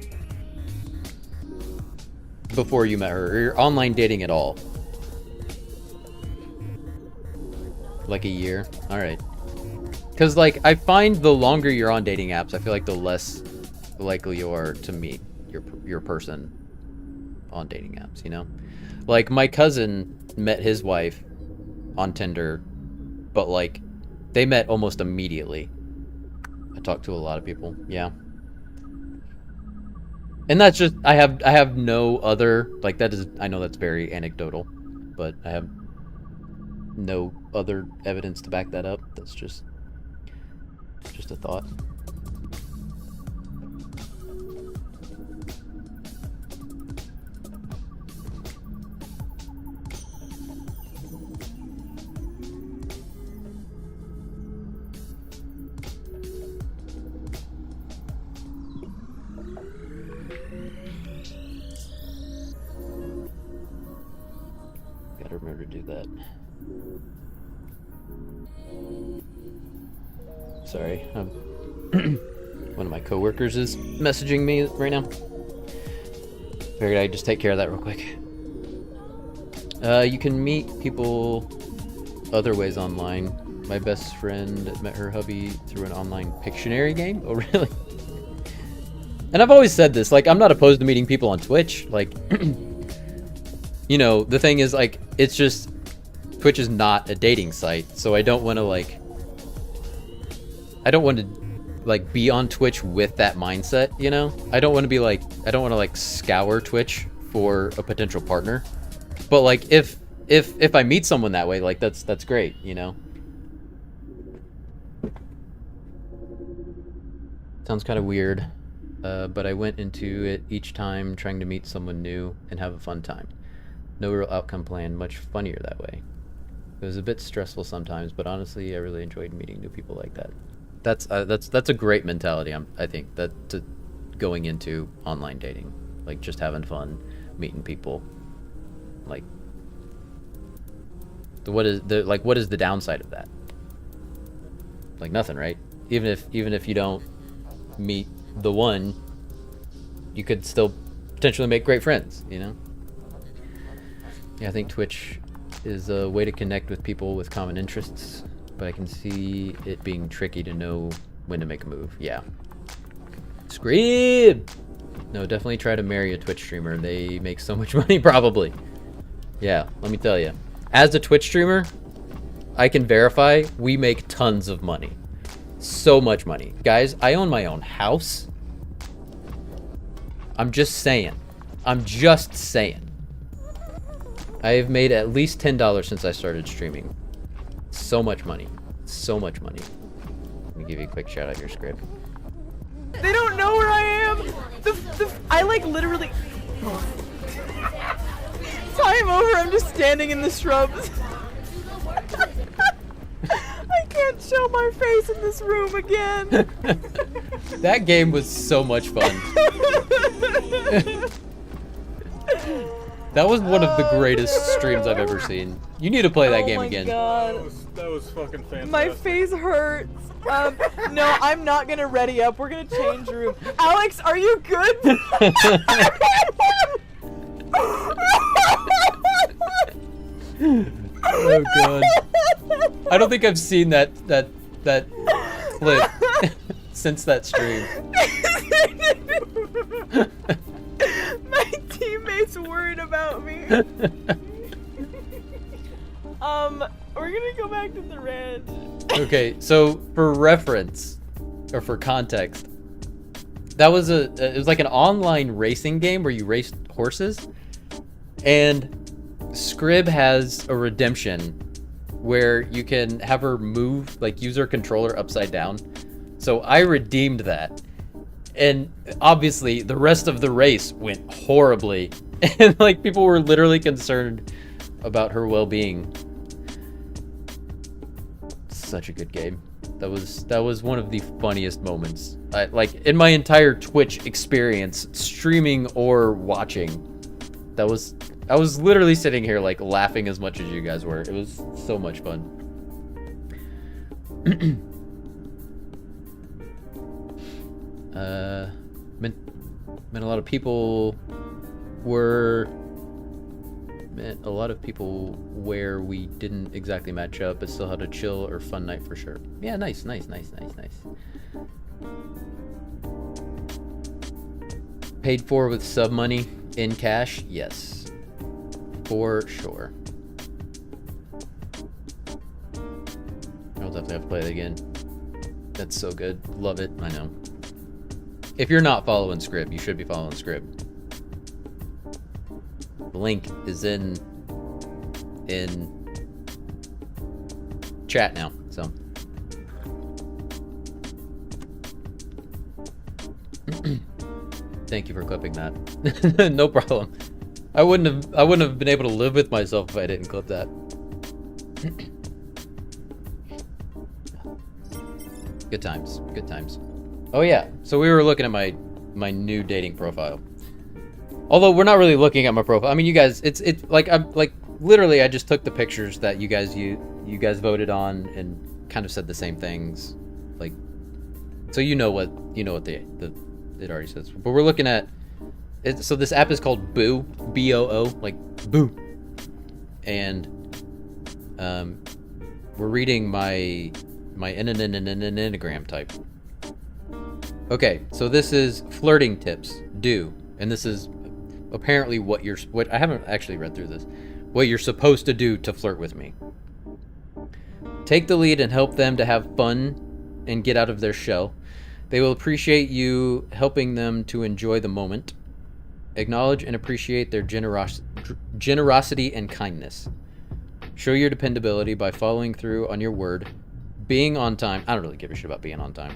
before you met her? Or you're online dating at all? Like a year? Alright. Because, like, I find the longer you're on dating apps, I feel like the less likely you are to meet your person on dating apps, you know? Like, my cousin met his wife on Tinder, but, like, they met almost immediately. I talked to a lot of people, yeah. And that's just, I have no other, like, that is, I know that's very anecdotal, but I have no other evidence to back that up. That's just a thought. Gotta remember to do that. Sorry, one of my coworkers is messaging me right now. Figured I'd just take care of that real quick. You can meet people other ways online. My best friend met her hubby through an online Pictionary game. Oh, really? And I've always said this, like, I'm not opposed to meeting people on Twitch. Like, you know, the thing is, like, it's just, Twitch is not a dating site, so I don't want to, like, be on Twitch with that mindset, you know? I don't want to be like, I don't want to like scour Twitch for a potential partner. But like if I meet someone that way, like that's great, you know? Sounds kind of weird, but I went into it each time trying to meet someone new and have a fun time. No real outcome plan, much funnier that way. It was a bit stressful sometimes, but honestly, I really enjoyed meeting new people like that. That's a great mentality. I think that going into online dating, like just having fun, meeting people. Like, what is the downside of that? Like nothing, right? Even if you don't meet the one, you could still potentially make great friends, you know? Yeah, I think Twitch is a way to connect with people with common interests, but I can see it being tricky to know when to make a move. Yeah. Scream! No, definitely try to marry a Twitch streamer. They make so much money, probably. Yeah, let me tell you. As a Twitch streamer, I can verify we make tons of money. So much money. Guys, I own my own house. I'm just saying. I have made at least $10 since I started streaming. So much money. So much money. Let me give you a quick shout out your script. They don't know where I am. I like literally. time over, I'm just standing in the shrubs. I can't show my face in this room again. That game was so much fun. That was one of the greatest streams I've ever seen. You need to play that game again. God. That was fucking fantastic. My face hurts. No, I'm not gonna ready up. We're gonna change room. Alex, are you good? Oh god. I don't think I've seen that clip since that stream. My teammates worried about me. We're gonna go back to the ranch. Okay, so for reference, or for context, that was it was like an online racing game where you raced horses, and Scrib has a redemption where you can have her move, like use her controller upside down. So I redeemed that, and obviously the rest of the race went horribly, and like people were literally concerned about her well-being. Such a good game. That was one of the funniest moments, like in my entire Twitch experience, streaming or watching. I was literally sitting here like laughing as much as you guys were. It was so much fun. Meant a lot of people were where we didn't exactly match up, but still had a chill or fun night for sure. Yeah, nice. Paid for with sub money in cash? Yes. For sure. I'll definitely have to play it again. That's so good. Love it. I know. If you're not following Scrib, you should be following Scrib. The link is in chat now, so. Thank you for clipping that. No problem. I wouldn't have been able to live with myself if I didn't clip that. Good times. Oh yeah, so we were looking at my new dating profile. Although we're not really looking at my profile. I mean, you guys, it's like I'm like literally I just took the pictures that you guys voted on and kind of said the same things, like, so you know what it already says. But we're looking at it. So this app is called Boo, B-O-O, like Boo, and we're reading my enneagram type. Okay, so this is flirting tips. Do, and this is apparently what I haven't actually read through this. What you're supposed to do to flirt with me. Take the lead and help them to have fun and get out of their shell. They will appreciate you helping them to enjoy the moment. Acknowledge and appreciate their generosity and kindness. Show your dependability by following through on your word. Being on time. I don't really give a shit about being on time.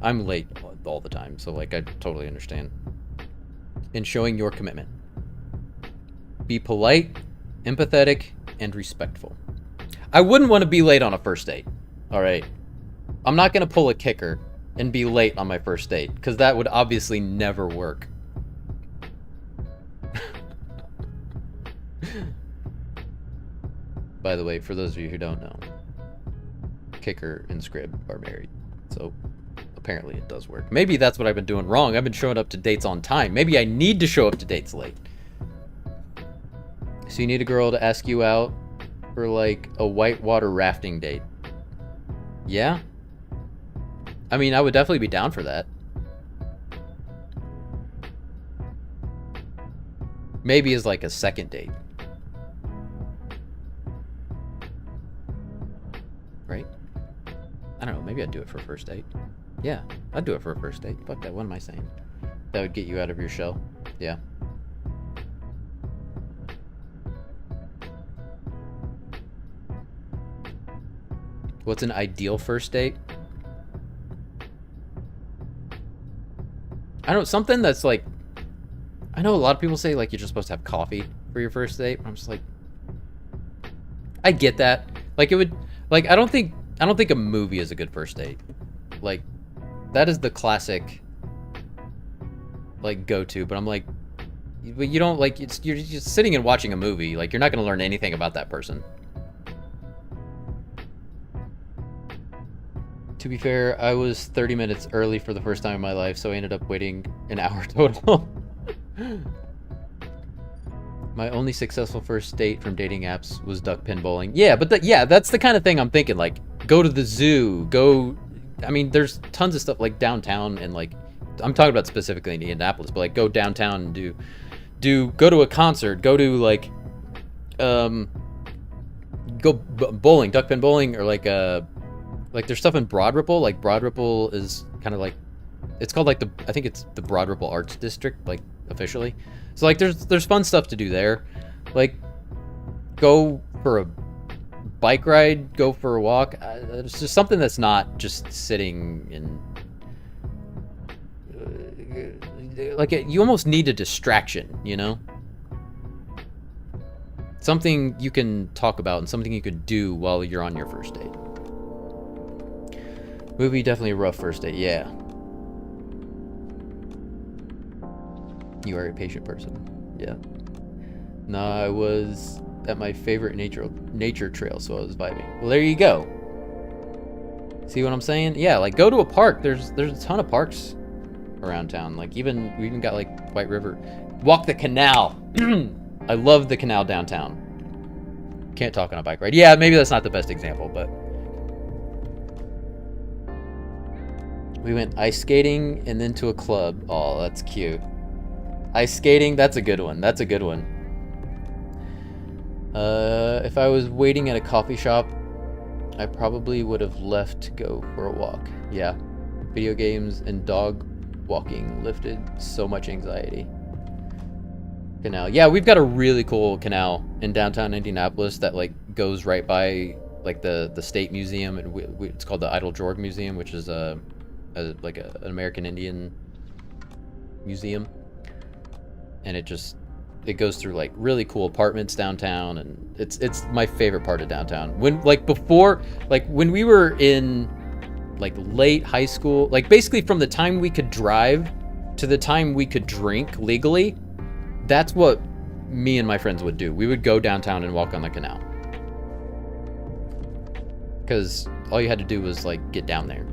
I'm late all the time, so like I totally understand. And showing your commitment. Be polite, empathetic, and respectful. I wouldn't want to be late on a first date. All right. I'm not going to pull a kicker and be late on my first date, because that would obviously never work. By the way, for those of you who don't know, Kicker and Scrib are married, so apparently it does work. Maybe that's what I've been doing wrong. I've been showing up to dates on time. Maybe I need to show up to dates late. So you need a girl to ask you out for like a whitewater rafting date. Yeah? I mean, I would definitely be down for that. Maybe as like a second date. Right? I don't know, maybe I'd do it for a first date. Yeah, I'd do it for a first date. Fuck that, what am I saying? That would get you out of your shell. Yeah. What's an ideal first date? I don't know, something that's like, I know a lot of people say like you're just supposed to have coffee for your first date. I'm just like, I get that. Like it would, like I don't think a movie is a good first date. Like that is the classic like go-to, but I'm like, but you don't like you're just sitting and watching a movie. Like you're not gonna learn anything about that person. To be fair, I was 30 minutes early for the first time in my life, so I ended up waiting an hour total. My only successful first date from dating apps was duck pin bowling. Yeah, but that's the kind of thing I'm thinking. Like, go to the zoo. Go. I mean, there's tons of stuff like downtown and like, I'm talking about specifically in Indianapolis, but like go downtown and go to a concert. Go to like, go bowling, duck pin bowling, or like there's stuff in Broad Ripple. Like Broad Ripple is kind of like, it's called like I think it's the Broad Ripple Arts District, like officially. So like there's fun stuff to do there. Like go for a bike ride, go for a walk. It's just something that's not just sitting in like you almost need a distraction, you know? Something you can talk about and something you could do while you're on your first date. Movie, definitely a rough first date, yeah. You are a patient person. Yeah. No, I was at my favorite nature trail, so I was vibing. Well, there you go. See what I'm saying? Yeah, like go to a park. There's a ton of parks around town. Like we even got like White River. Walk the canal. I love the canal downtown. Can't talk on a bike ride. Yeah, maybe that's not the best example, but we went ice skating and then to a club. Oh, that's cute. Ice skating, that's a good one. That's a good one. If I was waiting at a coffee shop, I probably would have left to go for a walk. Yeah. Video games and dog walking lifted so much anxiety. Canal. Yeah, we've got a really cool canal in downtown Indianapolis that like goes right by like the state museum, and it's called the Idle Jorg Museum, which is like an American Indian museum. And it goes through like really cool apartments downtown, and it's my favorite part of downtown. When when we were in like late high school, like basically from the time we could drive to the time we could drink legally, that's what me and my friends would do. We would go downtown and walk on the canal. Because all you had to do was like get down there.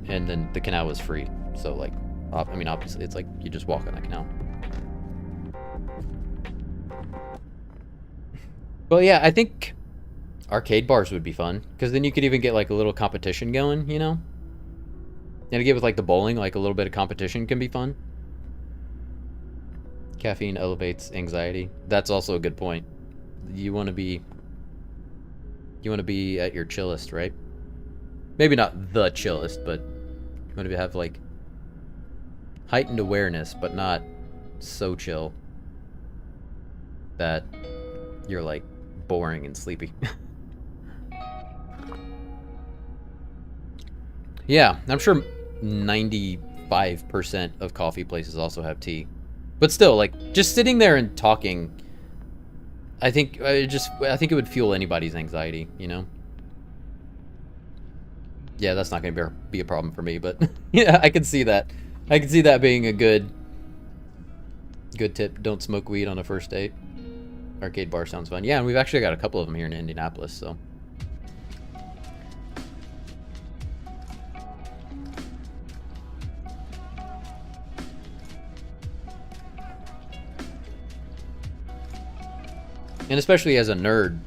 And then the canal was free. So like, I mean, obviously it's like you just walk on the canal. Well, yeah, I think arcade bars would be fun, because then you could even get like a little competition going, you know? And again, with like the bowling, like a little bit of competition can be fun. Caffeine elevates anxiety. That's also a good point. You want to be at your chillest, right? Maybe not the chillest, but you want to have like heightened awareness, but not so chill that you're like boring and sleepy. Yeah, I'm sure 95% of coffee places also have tea. But still, like, just sitting there and talking, I think it would fuel anybody's anxiety, you know? Yeah, that's not going to be a problem for me, but yeah, I can see that. I can see that being a good tip. Don't smoke weed on a first date. Arcade bar sounds fun. Yeah, and we've actually got a couple of them here in Indianapolis, so. And especially as a nerd,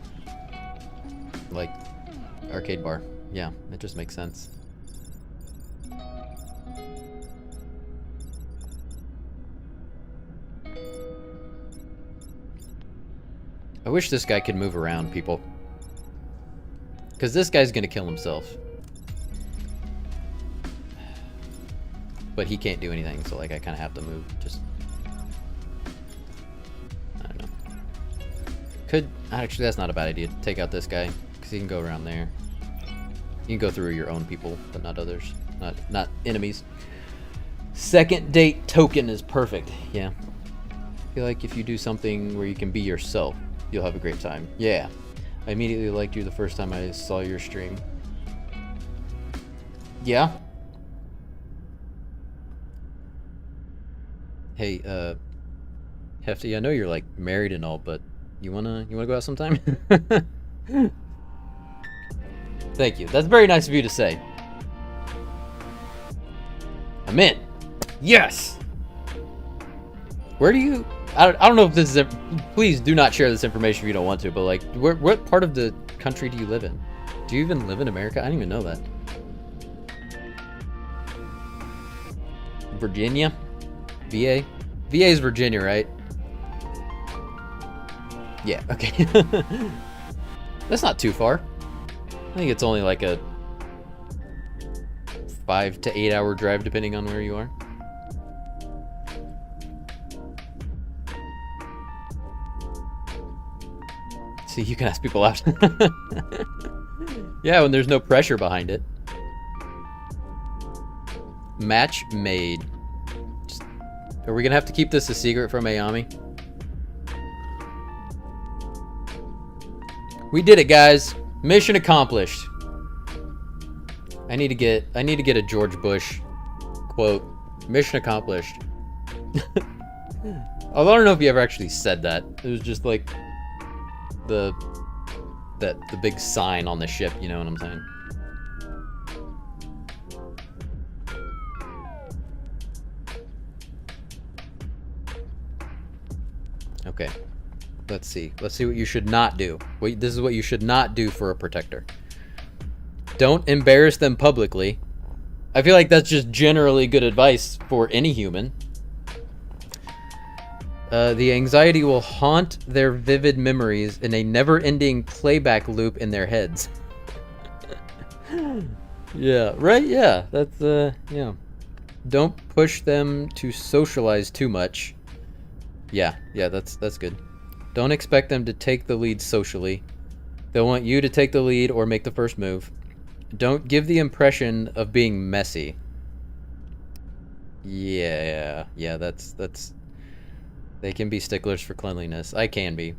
like, arcade bar. Yeah, it just makes sense. I wish this guy could move around, people. Because this guy's gonna kill himself. But he can't do anything, so like I kind of have to move. Just, I don't know. Actually, that's not a bad idea. Take out this guy, because he can go around there. You can go through your own people, but not others. Not enemies. Second date token is perfect. Yeah. I feel like if you do something where you can be yourself, you'll have a great time. Yeah. I immediately liked you the first time I saw your stream. Yeah? Hey, Hefty, I know you're like married and all, but you wanna go out sometime? Thank you. That's very nice of you to say. I'm in. Yes! Where do you... I don't know if this is... Please do not share this information if you don't want to, but like, what part of the country do you live in? Do you even live in America? I didn't even know that. Virginia? VA? VA is Virginia, right? Yeah, okay. That's not too far. I think it's only like a 5 to 8 hour drive depending on where you are. See, you can ask people out. Yeah, when there's no pressure behind it. Match made. Are we gonna have to keep this a secret from Ayami? We did it, guys. Mission accomplished. I need to get a George Bush quote. Mission accomplished. Although I don't know if he ever actually said that. It was just like the big sign on the ship, you know what I'm saying? Okay. Let's see. Let's see what you should not do. Wait, this is what you should not do for a protector. Don't embarrass them publicly. I feel like that's just generally good advice for any human. The anxiety will haunt their vivid memories in a never-ending playback loop in their heads. Yeah, right? Yeah, that's, yeah. Don't push them to socialize too much. Yeah, that's good. Don't expect them to take the lead socially. They'll want you to take the lead or make the first move. Don't give the impression of being messy. Yeah, that's... They can be sticklers for cleanliness. I can be.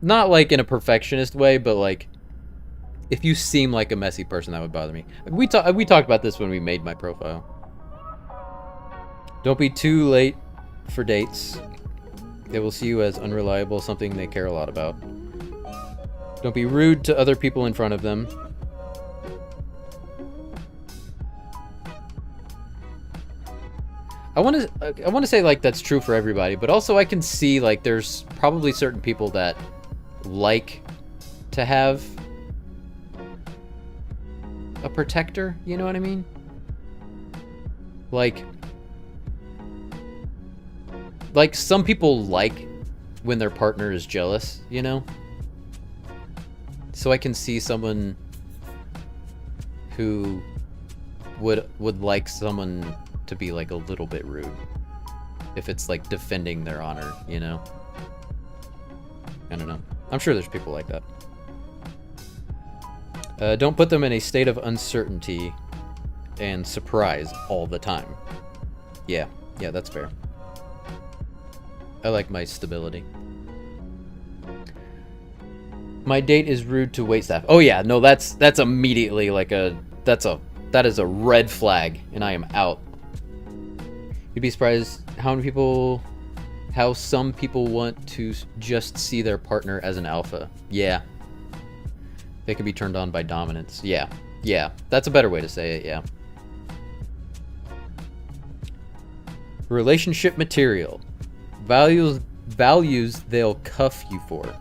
Not like in a perfectionist way, but like if you seem like a messy person, that would bother me. We talked about this when we made my profile. Don't be too late for dates. They will see you as unreliable, something they care a lot about. Don't be rude to other people in front of them. I want to say like that's true for everybody, but also I can see like there's probably certain people that like to have a protector, you know what I mean? Like some people like when their partner is jealous, you know? So I can see someone who would like someone to be like a little bit rude if it's like defending their honor, you know? I don't know. I'm sure there's people like that. Don't put them in a state of uncertainty and surprise all the time. Yeah, that's fair. I like my stability. My date is rude to waitstaff. Oh yeah, no, that's immediately like that is a red flag, and I am out. You'd be surprised how some people want to just see their partner as an alpha. Yeah. They can be turned on by dominance. Yeah. That's a better way to say it, yeah. Relationship material. Values they'll cuff you for.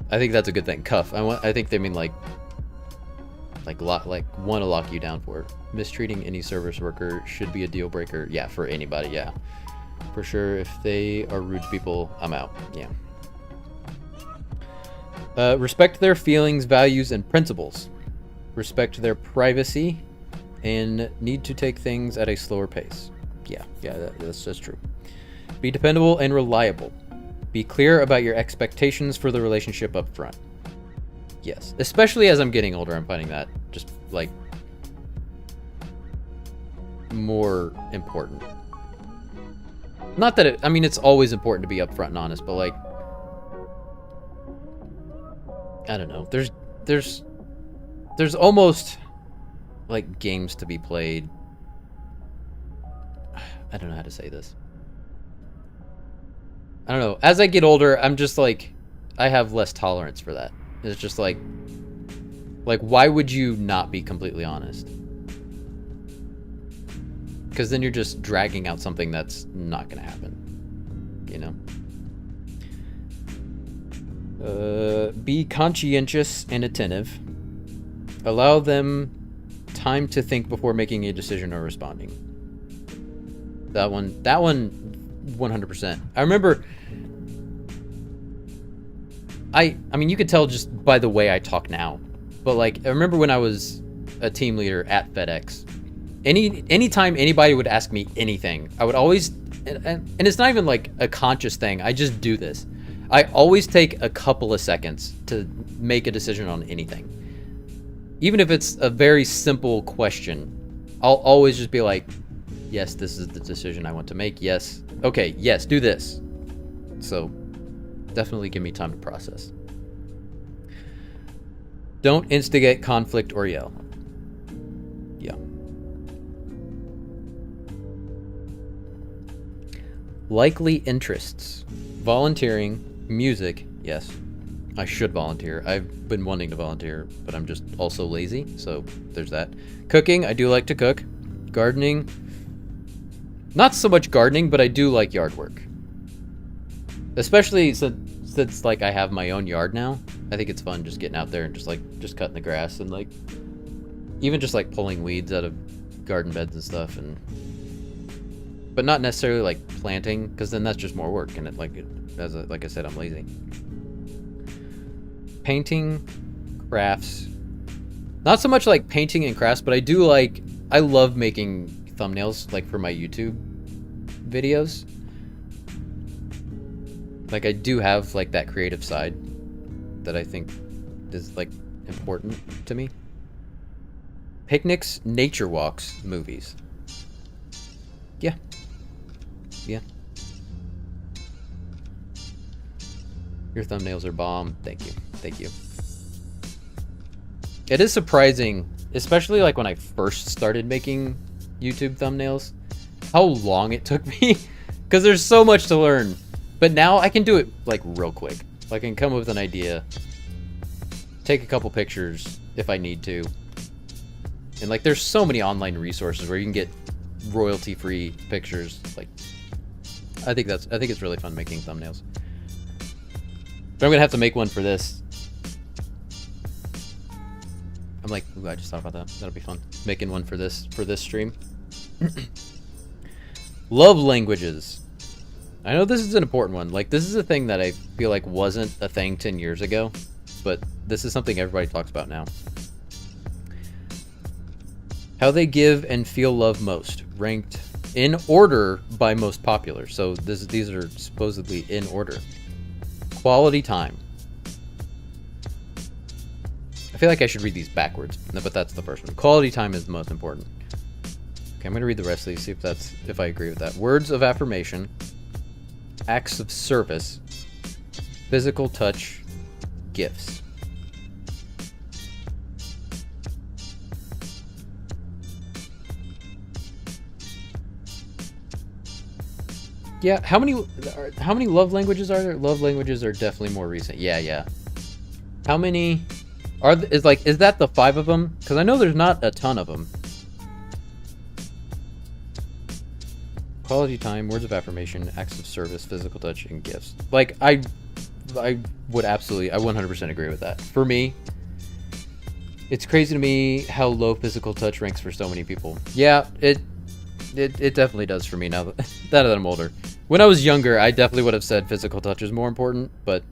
I think that's a good thing. Cuff. I think they mean like want to lock you down for it. Mistreating any service worker should be a deal breaker. Yeah, for anybody, yeah. For sure, if they are rude to people, I'm out. Yeah. Respect their feelings, values, and principles. Respect their privacy, and need to take things at a slower pace. Yeah, that's true. Be dependable and reliable. Be clear about your expectations for the relationship up front. Yes, especially as I'm getting older, I'm finding that just like more important. Not that I mean, it's always important to be upfront and honest, but like, I don't know. There's almost like games to be played. I don't know how to say this. I don't know. As I get older, I'm just like, I have less tolerance for that. It's just like why would you not be completely honest? Because then you're just dragging out something that's not going to happen, you know? Be conscientious and attentive. Allow them time to think before making a decision or responding. That one, 100%. I remember, I mean, you could tell just by the way I talk now, but like, I remember when I was a team leader at FedEx, anytime anybody would ask me anything, I would always, and it's not even like a conscious thing, I just do this. I always take a couple of seconds to make a decision on anything. Even if it's a very simple question, I'll always just be like, yes, this is the decision I want to make. Yes. Okay, yes, do this. So definitely give me time to process. Don't instigate conflict or yell. Yeah. Likely interests. Volunteering, music, yes. I should volunteer. I've been wanting to volunteer, but I'm just also lazy, so there's that. Cooking, I do like to cook. Gardening, not so much gardening, but I do like yard work. Especially since like I have my own yard now. I think it's fun just getting out there and just cutting the grass and like even just like pulling weeds out of garden beds and stuff, and but not necessarily like planting, because then that's just more work, and like I said, I'm lazy. Painting, crafts, not so much like painting and crafts, but I love making thumbnails like for my YouTube videos. Like I do have like that creative side that I think is like important to me. Picnics, nature walks, movies. Yeah. Yeah. Your thumbnails are bomb. Thank you. Thank you. It is surprising, especially like when I first started making YouTube thumbnails, how long it took me, because there's so much to learn. But now I can do it like real quick. Like I can come up with an idea, take a couple pictures if I need to, and like there's so many online resources where you can get royalty-free pictures. Like I think it's really fun making thumbnails. But I'm gonna have to make one for this. I'm like, ooh, I just thought about that. That'll be fun. Making one for this stream. Love languages. I know this is an important one. Like, this is a thing that I feel like wasn't a thing 10 years ago, but this is something everybody talks about now. How they give and feel love most, ranked in order by most popular. So these are supposedly in order. Quality time. I feel like I should read these backwards, but that's the first one. Quality time is the most important. Okay, I'm gonna read the rest of these, see if I agree with that. Words of affirmation, acts of service, physical touch, gifts. Yeah, how many love languages are there? Love languages are definitely more recent. Yeah. How many is that the 5 of them? Because I know there's not a ton of them. Quality time, words of affirmation, acts of service, physical touch, and gifts. Like I would absolutely, I 100% agree with that. For me, it's crazy to me how low physical touch ranks for so many people. Yeah, it definitely does for me now that I'm older. When I was younger, I definitely would have said physical touch is more important, but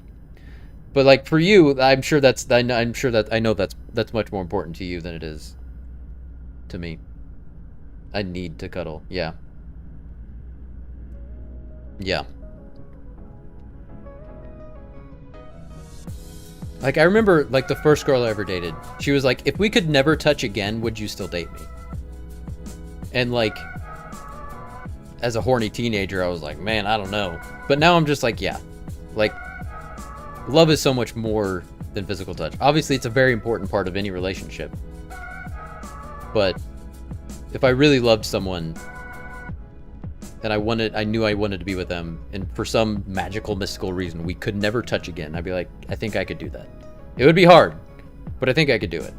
like for you, I'm sure that I know that's much more important to you than it is to me. I need to cuddle. Yeah. Like I remember like the first girl I ever dated, she was like, if we could never touch again, would you still date me? And like as a horny teenager, I was like, man, I don't know. But now I'm just like, yeah. Like, love is so much more than physical touch. Obviously, it's a very important part of any relationship. But if I really loved someone and I knew I wanted to be with them, and for some magical, mystical reason, we could never touch again, I'd be like, I think I could do that. It would be hard, but I think I could do it.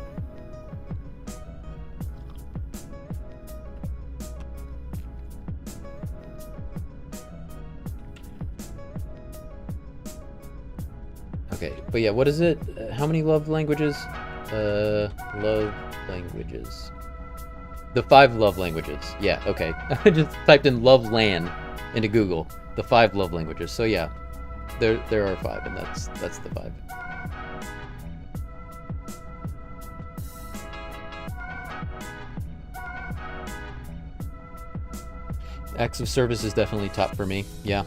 Okay, but yeah, what is it? How many love languages? Love languages. The 5 love languages. Yeah, okay. I just typed in love land into Google. The 5 love languages. So yeah, there are 5, and that's the 5. Acts of service is definitely top for me. Yeah.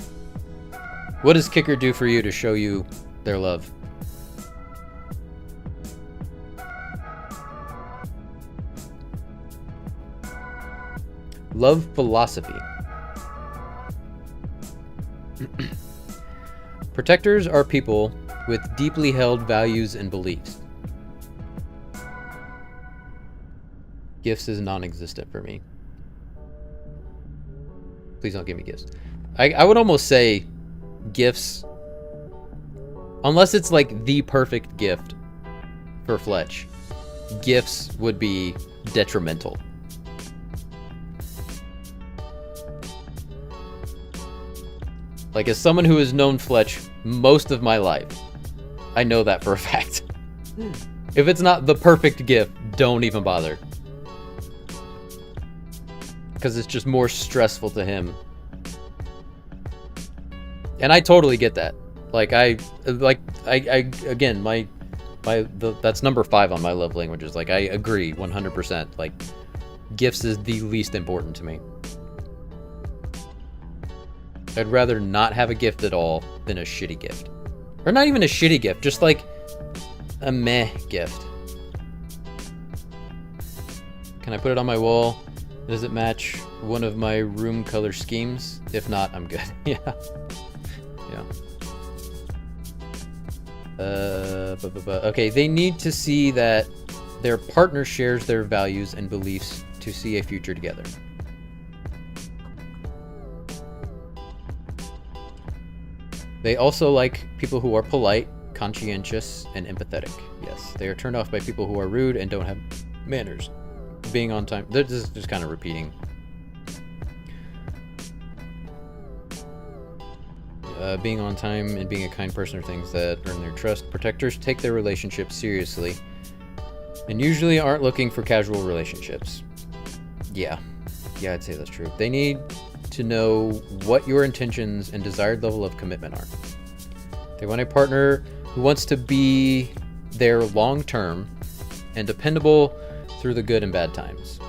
What does Kicker do for you to show you their love? Love philosophy. Protectors are people with deeply held values and beliefs. Gifts is non-existent for me. Please don't give me gifts. I would almost say gifts, unless it's like the perfect gift for Fletch, gifts would be detrimental. Like, as someone who has known Fletch most of my life, I know that for a fact. If it's not the perfect gift, don't even bother. Because it's just more stressful to him. And I totally get that. Like, again, that's number 5 on my love languages. Like, I agree 100%. Like, gifts is the least important to me. I'd rather not have a gift at all than a shitty gift. Or not even a shitty gift, just like a meh gift. Can I put it on my wall? Does it match one of my room color schemes? If not, I'm good. Yeah. Okay, they need to see that their partner shares their values and beliefs to see a future together. They also like people who are polite, conscientious, and empathetic. Yes, they are turned off by people who are rude and don't have manners. Being on time. This is just kind of repeating. Being on time and being a kind person are things that earn their trust. Protectors take their relationships seriously and usually aren't looking for casual relationships. Yeah, I'd say that's true. They need to know what your intentions and desired level of commitment are. They want a partner who wants to be there long-term and dependable through the good and bad times.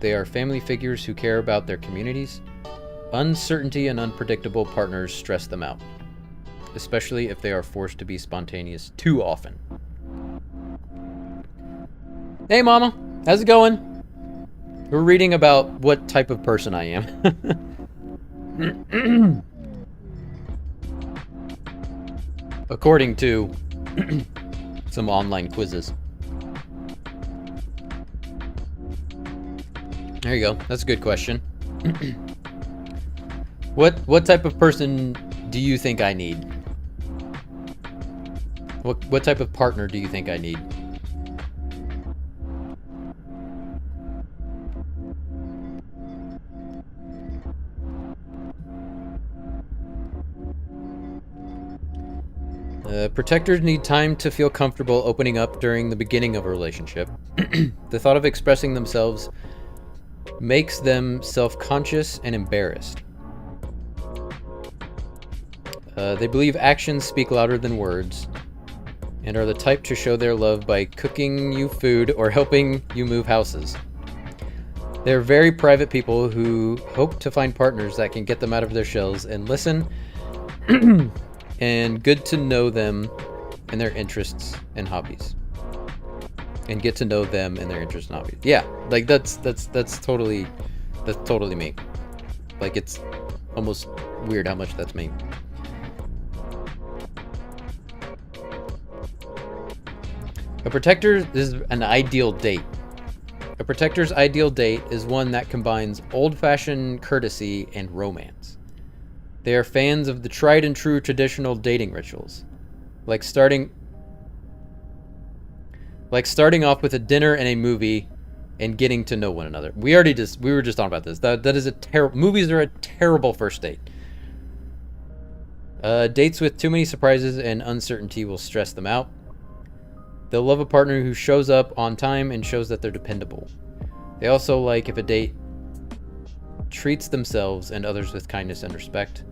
They are family figures who care about their communities. Uncertainty and unpredictable partners stress them out, especially if they are forced to be spontaneous too often. Hey mama, how's it going? We're reading about what type of person I am. According to some online quizzes. There you go. That's a good question. What type of person do you think I need? What type of partner do you think I need? Protectors need time to feel comfortable opening up during the beginning of a relationship. The thought of expressing themselves makes them self-conscious and embarrassed. They believe actions speak louder than words, and are the type to show their love by cooking you food or helping you move houses. They're very private people who hope to find partners that can get them out of their shells and listen, and good to know them and their interests and hobbies. And get to know them and their interests and hobbies. Yeah, like that's totally me. Like, it's almost weird how much that's me. A protector is an ideal date. A protector's ideal date is one that combines old-fashioned courtesy and romance. They are fans of the tried and true traditional dating rituals, like starting off with a dinner and a movie and getting to know one another. We were just talking about this. That is a terrible. Movies are a terrible first date. Dates with too many surprises and uncertainty will stress them out. They'll love a partner who shows up on time and shows that they're dependable. They also like if a date treats themselves and others with kindness and respect.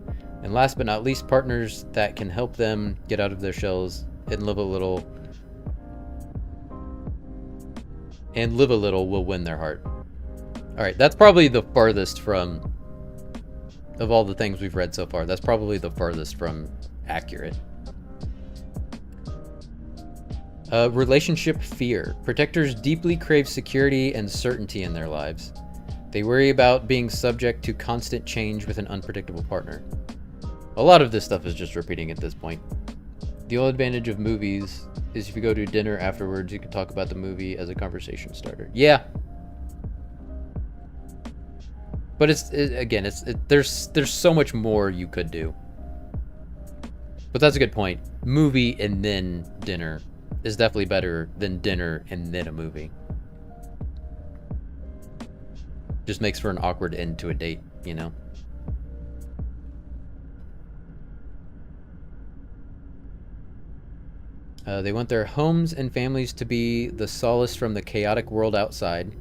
And last but not least, partners that can help them get out of their shells and live a little. And live a little will win their heart. Alright, that's probably the farthest from... Of all the things we've read so far, that's probably the farthest from accurate. Relationship fear. Protectors deeply crave security and certainty in their lives. They worry about being subject to constant change with an unpredictable partner. A lot of this stuff is just repeating at this point. The only advantage of movies is if you go to dinner afterwards, you can talk about the movie as a conversation starter. Yeah. But there's so much more you could do. But that's a good point. Movie and then dinner is definitely better than dinner and then a movie. Just makes for an awkward end to a date, you know? They want their homes and families to be the solace from the chaotic world outside.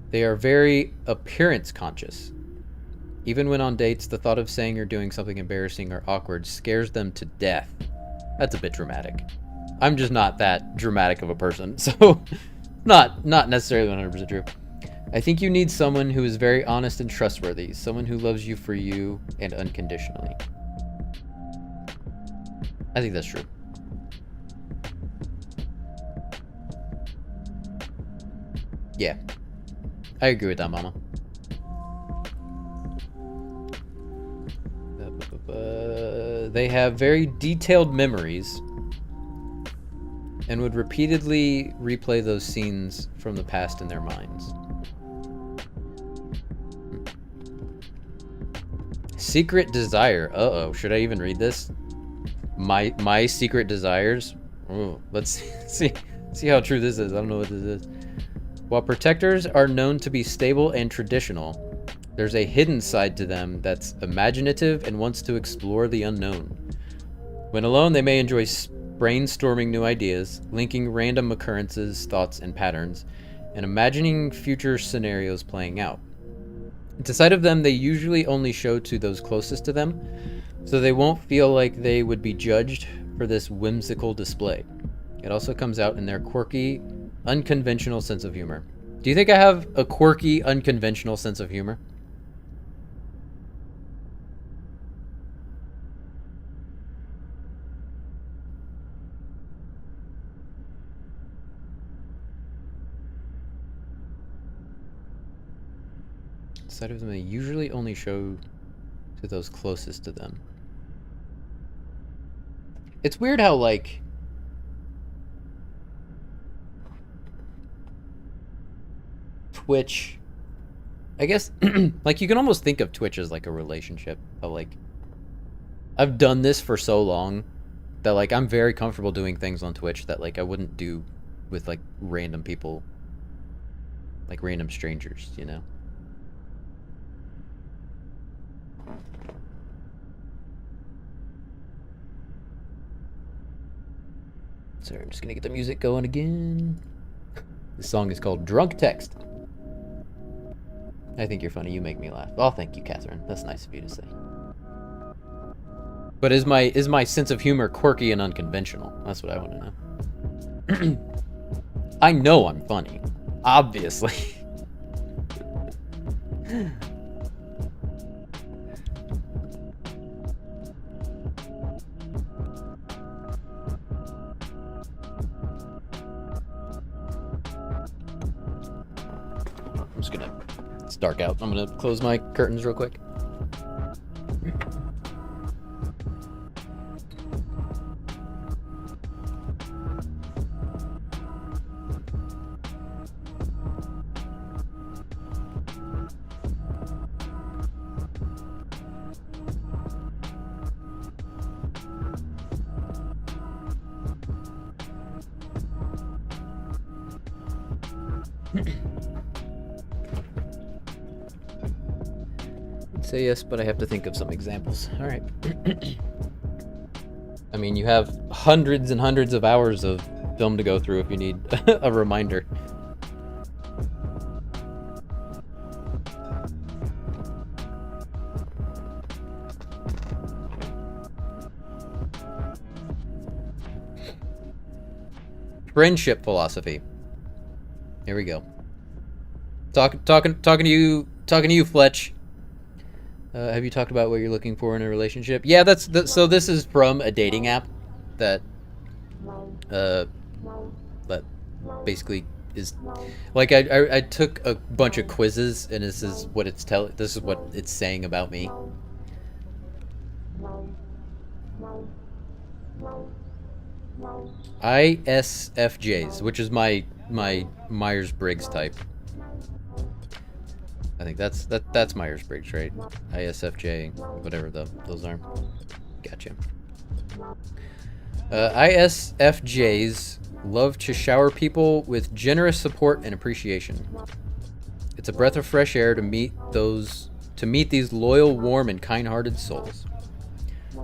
They are very appearance conscious. Even when on dates, the thought of saying or doing something embarrassing or awkward scares them to death. That's a bit dramatic. I'm just not that dramatic of a person, so not necessarily 100% true. I think you need someone who is very honest and trustworthy, someone who loves you for you and unconditionally. I think that's true. Yeah, I agree with that, Mama. They have very detailed memories and would repeatedly replay those scenes from the past in their minds. Secret desire. Uh-oh, should I even read this? My secret desires? Ooh, let's see how true this is. I don't know what this is. While protectors are known to be stable and traditional, there's a hidden side to them that's imaginative and wants to explore the unknown. When alone, they may enjoy brainstorming new ideas, linking random occurrences, thoughts, and patterns, and imagining future scenarios playing out. It's a side of them they usually only show to those closest to them, so they won't feel like they would be judged for this whimsical display. It also comes out in their quirky, unconventional sense of humor. Do you think I have a quirky, unconventional sense of humor? Side of them they usually only show to those closest to them. It's weird how, like, Twitch, I guess, like, you can almost think of Twitch as like a relationship. Of like, I've done this for so long that, like, I'm very comfortable doing things on Twitch that, like, I wouldn't do with, like, random people, like random strangers, you know? Sorry, I'm just gonna get the music going again. This song is called Drunk Text. I think you're funny. You make me laugh. Oh, thank you, Catherine. That's nice of you to say. But is my sense of humor quirky and unconventional? That's what I want to know. I know I'm funny. Obviously. It's dark out. I'm gonna close my curtains real quick. Say yes, but I have to think of some examples. All right. I mean, you have hundreds and hundreds of hours of film to go through if you need a reminder. Friendship philosophy. Here we go. Talking to you, Fletch. Have you talked about what you're looking for in a relationship? Yeah, so this is from a dating app that basically is like I took a bunch of quizzes and this is what it's saying about me. ISFJs, which is my Myers-Briggs type. I think that's Myers-Briggs, right? ISFJ, whatever those are. Gotcha. ISFJs love to shower people with generous support and appreciation. It's a breath of fresh air to meet these loyal, warm, and kind-hearted souls.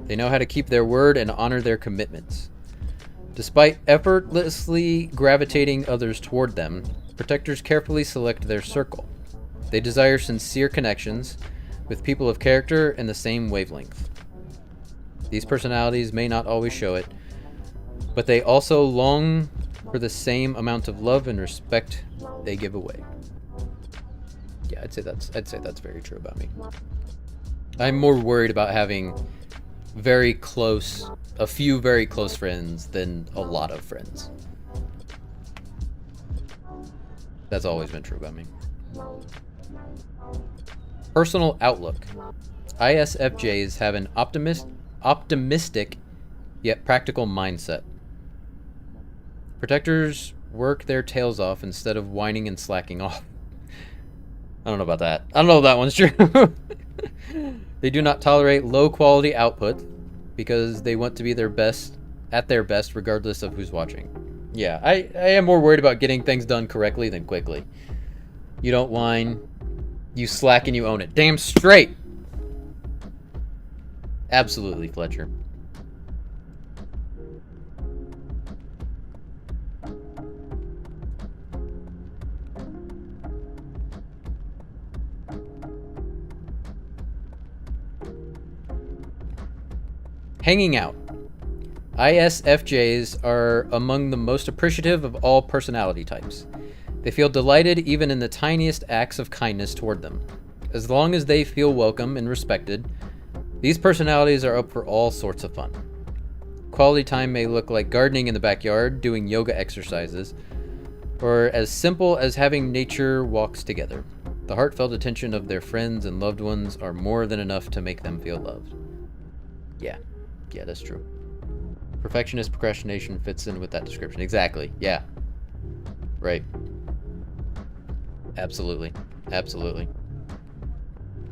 They know how to keep their word and honor their commitments. Despite effortlessly gravitating others toward them, protectors carefully select their circle. They desire sincere connections with people of character and the same wavelength. These personalities may not always show it, but they also long for the same amount of love and respect they give away. Yeah, I'd say that's very true about me. I'm more worried about having a few very close friends than a lot of friends. That's always been true about me. Personal outlook. ISFJs have an optimistic yet practical mindset. Protectors work their tails off instead of whining and slacking off. I don't know about that. I don't know if that one's true. They do not tolerate low quality output because they want to be at their best regardless of who's watching. Yeah, I am more worried about getting things done correctly than quickly. You don't whine, you slack and you own it. Damn straight! Absolutely, Fletcher. Hanging out. ISFJs are among the most appreciative of all personality types. They feel delighted even in the tiniest acts of kindness toward them. As long as they feel welcome and respected, these personalities are up for all sorts of fun. Quality time may look like gardening in the backyard, doing yoga exercises, or as simple as having nature walks together. The heartfelt attention of their friends and loved ones are more than enough to make them feel loved. Yeah, that's true. Perfectionist procrastination fits in with that description. Exactly, yeah. Right. Absolutely.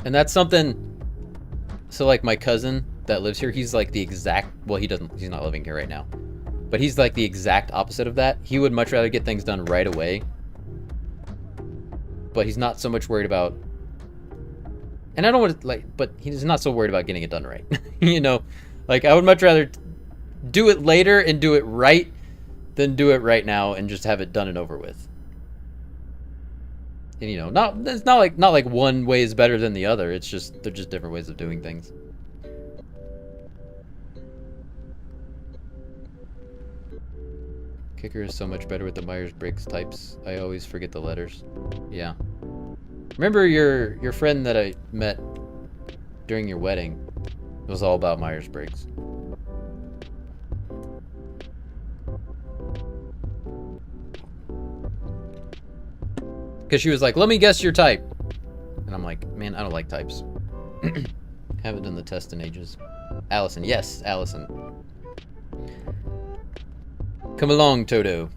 And that's something, so like my cousin that lives here, he's like the exact, well, he's not living here right now, but he's like the exact opposite of that. He would much rather get things done right away, but he's not so much worried about, and I don't want to but he's not so worried about getting it done right. You know, like I would much rather do it later and do it right than do it right now and just have it done and over with. And you know, it's not like one way is better than the other. It's just they're just different ways of doing things. Kicker is so much better with the Myers-Briggs types. I always forget the letters. Yeah. Remember your friend that I met during your wedding? It was all about Myers-Briggs. Because she was like, let me guess your type. And I'm like, man, I don't like types. Haven't done the test in ages. Allison, yes, Allison. Come along, Toto.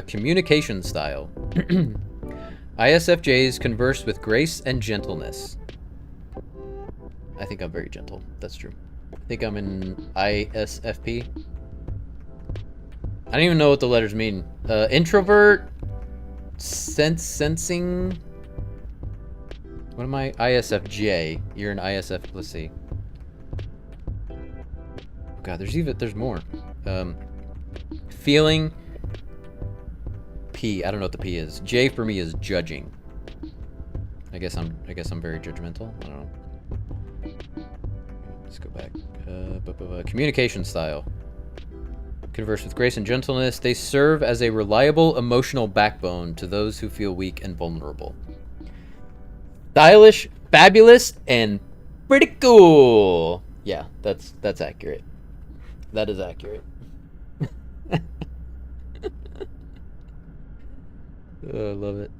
Communication style. ISFJs converse with grace and gentleness. I think I'm very gentle. That's true. I think I'm in ISFP. I don't even know what the letters mean. Introvert, sensing. What am I? ISFJ. You're an ISF. Let's see. God, there's more. Feeling. P. I don't know what the P is. J for me is judging. I guess I'm very judgmental. I don't know. Let's go back. Communication style. Converse with grace and gentleness. They serve as a reliable emotional backbone to those who feel weak and vulnerable. Stylish, fabulous, and pretty cool. Yeah, that's accurate. That is accurate. Oh, I love it.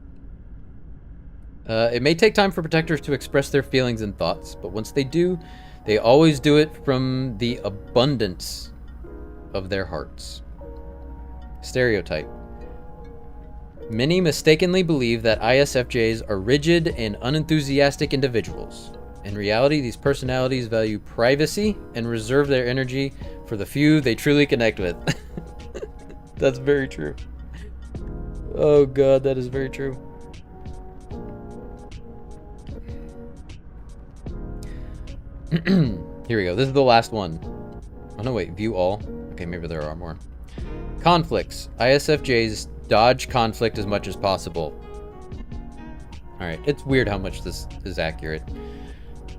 It may take time for protectors to express their feelings and thoughts, but once they do, they always do it from the abundance of their hearts. Stereotype. Many mistakenly believe that ISFJs are rigid and unenthusiastic individuals. In reality, these personalities value privacy and reserve their energy for the few they truly connect with. That's very true. Oh god, that is very true. Here we go. This is the last one. Oh no, wait. View all. Okay, maybe there are more. Conflicts. ISFJs dodge conflict as much as possible. Alright, it's weird how much this is accurate.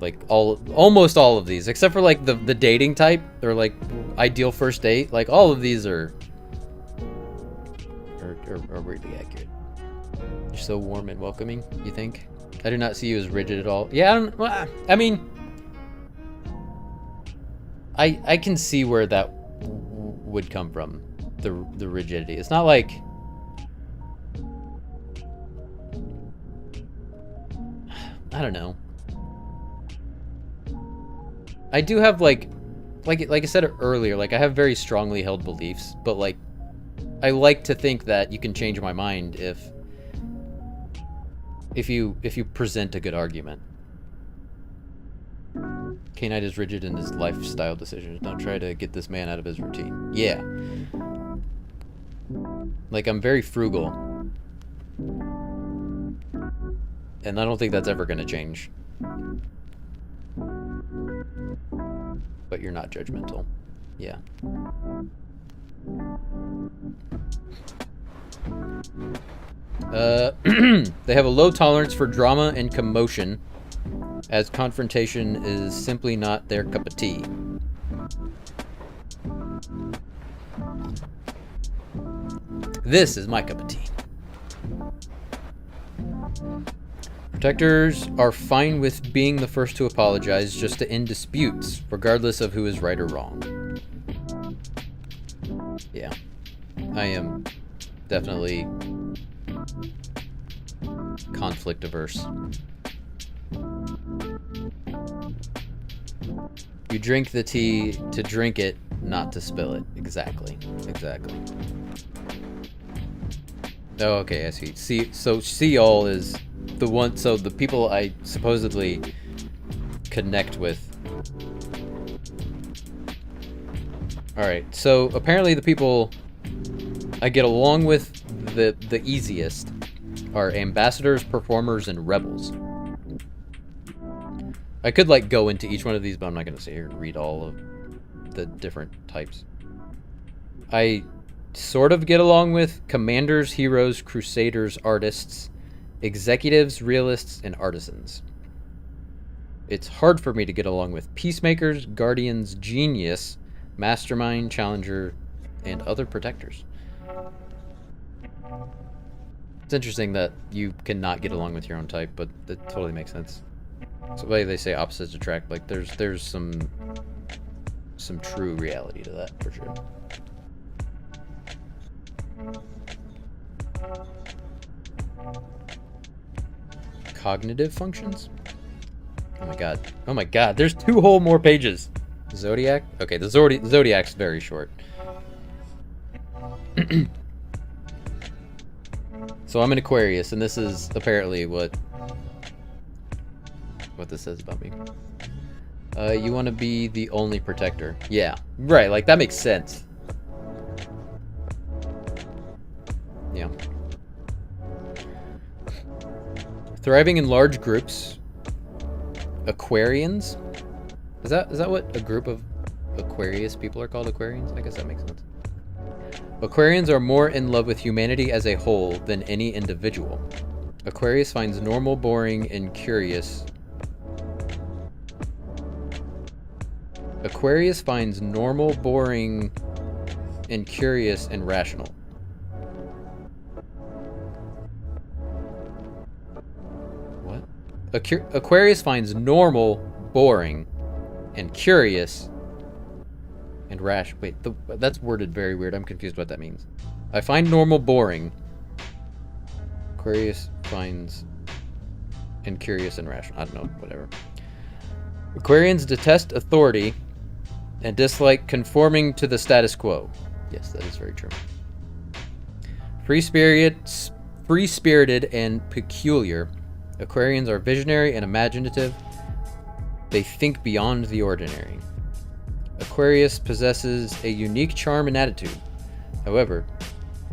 Like, almost all of these. Except for, like, the dating type. Or, like, ideal first date. Like, all of these are weirdly accurate. You're so warm and welcoming, you think? I do not see you as rigid at all. Yeah, I mean... I can see where that would come from, the rigidity. It's not like... I don't know. I do have, like I said earlier, like, I have very strongly held beliefs, but, like, I like to think that you can change my mind if you present a good argument. K-Nite is rigid in his lifestyle decisions. Don't try to get this man out of his routine. Yeah. Like, I'm very frugal. And I don't think that's ever gonna change. But you're not judgmental. Yeah. They have a low tolerance for drama and commotion, as confrontation is simply not their cup of tea. This is my cup of tea. Protectors are fine with being the first to apologize just to end disputes, regardless of who is right or wrong. Yeah. I am definitely conflict averse. You drink the tea to drink it, not to spill it. Exactly. Exactly. Oh, okay, I see. So see-all is the one, so the people I supposedly connect with. Alright, so apparently the people I get along with the easiest are ambassadors, performers, and rebels. I could, like, go into each one of these, but I'm not going to sit here and read all of the different types. I sort of get along with commanders, heroes, crusaders, artists, executives, realists, and artisans. It's hard for me to get along with peacemakers, guardians, genius, mastermind, challenger, and other protectors. It's interesting that you cannot get along with your own type, but that totally makes sense. It's the way they say opposites attract. Like, there's some true reality to that, for sure. Cognitive functions? Oh my god. Oh my god, there's 2 whole more pages. Zodiac? Okay, the Zodiac's very short. So I'm an Aquarius, and this is apparently what this says about me. You want to be the only protector. Yeah, right, like that makes sense. Yeah. Thriving in large groups. Aquarians? Is that what a group of Aquarius people are called? Aquarians? I guess that makes sense. Aquarians are more in love with humanity as a whole than any individual. Aquarius finds normal, boring, and curious. Aquarius finds normal, boring, and curious and rational. What? Aquarius finds normal, boring, and curious and rash. Wait, that's worded very weird. I'm confused what that means. I find normal boring. Aquarius finds and curious and rational. I don't know, whatever. Aquarians detest authority and dislike conforming to the status quo. Yes, that is very true. Free-spirited and peculiar. Aquarians are visionary and imaginative. They think beyond the ordinary. Aquarius possesses a unique charm and attitude. However,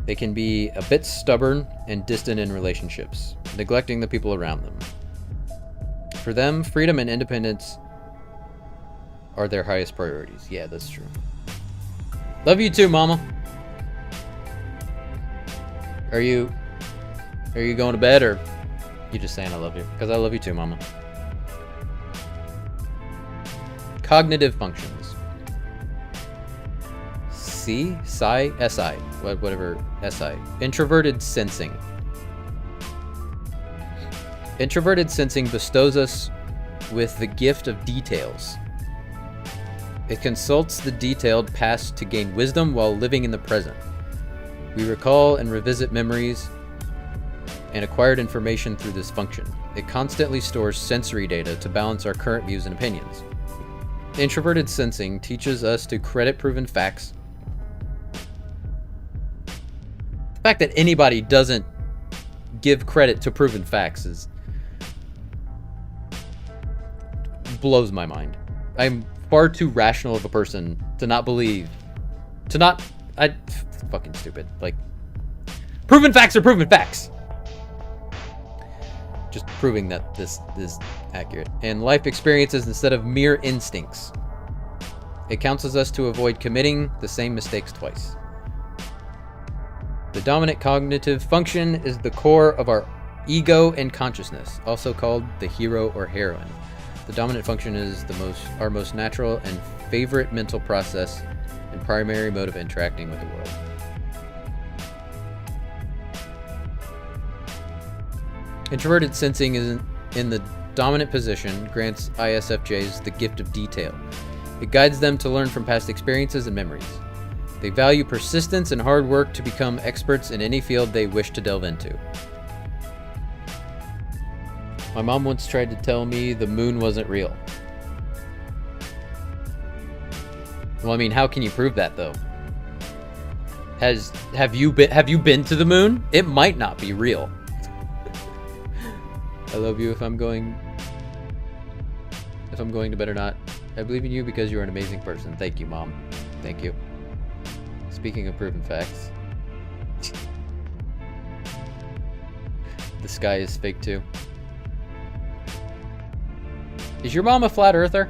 they can be a bit stubborn and distant in relationships, neglecting the people around them. For them, freedom and independence are their highest priorities. Yeah, that's true. Love you too, Mama. Are you going to bed, or you just saying I love you? Because I love you too, Mama. Cognitive functions. Whatever, SI. Introverted sensing. Introverted sensing bestows us with the gift of details. It consults the detailed past to gain wisdom while living in the present. We recall and revisit memories and acquired information through this function. It constantly stores sensory data to balance our current views and opinions. Introverted sensing teaches us to credit proven facts. The fact that anybody doesn't give credit to proven facts blows my mind. I'm far too rational of a person to not believe, fucking stupid. Like, proven facts are proven facts. Just proving that this is accurate. And life experiences instead of mere instincts. It counsels us to avoid committing the same mistakes twice. The dominant cognitive function is the core of our ego and consciousness, also called the hero or heroine. The dominant function is our most natural and favorite mental process and primary mode of interacting with the world. Introverted sensing is in the dominant position grants ISFJs the gift of detail. It guides them to learn from past experiences and memories. They value persistence and hard work to become experts in any field they wish to delve into. My mom once tried to tell me the moon wasn't real. Well, I mean, how can you prove that though? Have you been to the moon? It might not be real. I love you if I'm going to bed or not. I believe in you because you're an amazing person. Thank you, Mom. Thank you. Speaking of proven facts, the sky is fake too. Is your mom a flat earther?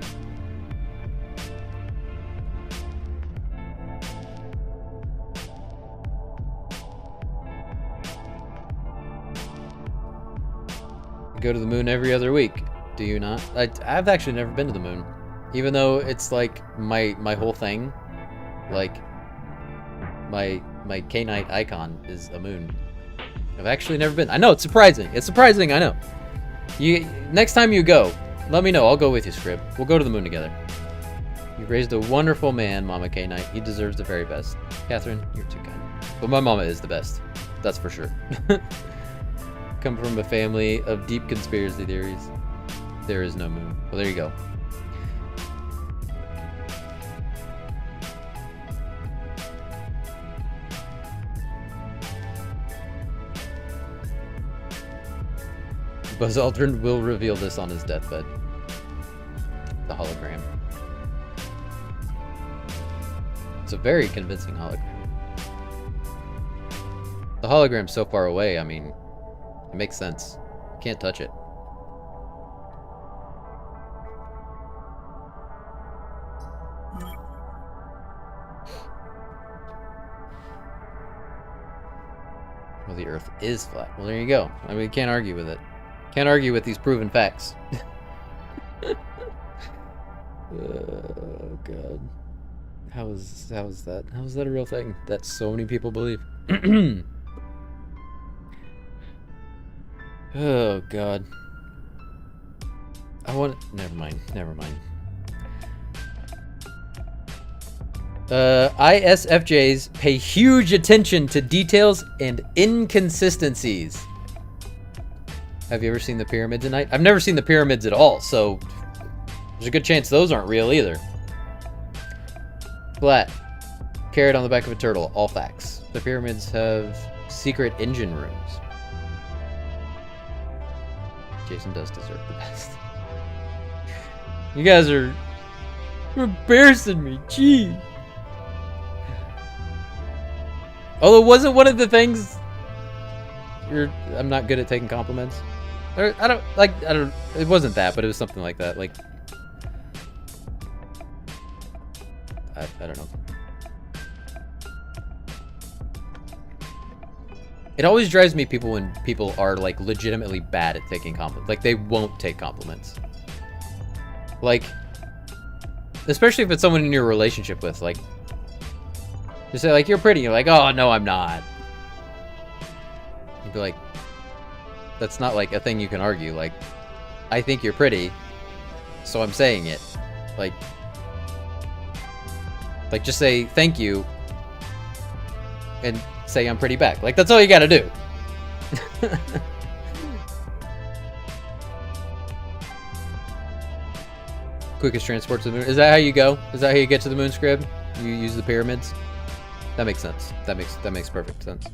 You go to the moon every other week, do you not? I've actually never been to the moon, even though it's like my whole thing. Like my K-Nite icon is a moon. I've actually never been. I know, it's surprising. It's surprising, I know. Next time you go, let me know. I'll go with you, Scrib. We'll go to the moon together. You raised a wonderful man, Mama K-Nite. He deserves the very best. Catherine, you're too kind. But my mama is the best. That's for sure. Come from a family of deep conspiracy theories. There is no moon. Well, there you go. Buzz Aldrin will reveal this on his deathbed. The hologram. It's a very convincing hologram. The hologram's so far away, I mean, it makes sense. You can't touch it. Well, the Earth is flat. Well, there you go. I mean, you can't argue with it. Can't argue with these proven facts. Oh god. How is that? How is that a real thing that so many people believe? Oh god. Never mind. ISFJs pay huge attention to details and inconsistencies. Have you ever seen the pyramids at night? I've never seen the pyramids at all, so there's a good chance those aren't real either. Flat. Carrot on the back of a turtle. All facts. The pyramids have secret engine rooms. Jason does deserve the best. You guys are embarrassing me. Gee. Although, wasn't one of the things... I'm not good at taking compliments. Or, I don't... It wasn't that, but it was something like that. Like... I don't know. It always drives me when people are, like, legitimately bad at taking compliments. Like, they won't take compliments. Like... Especially if it's someone in your relationship with, like... You say, like, you're pretty. You're like, oh, no, I'm not. You'd be like... That's not, like, a thing you can argue. Like, I think you're pretty, so I'm saying it. Like, just say thank you and say I'm pretty back. Like, that's all you gotta do. Quickest transport to the moon. Is that how you go? Is that how you get to the moon, Scrib? You use the pyramids? That makes sense. That makes perfect sense.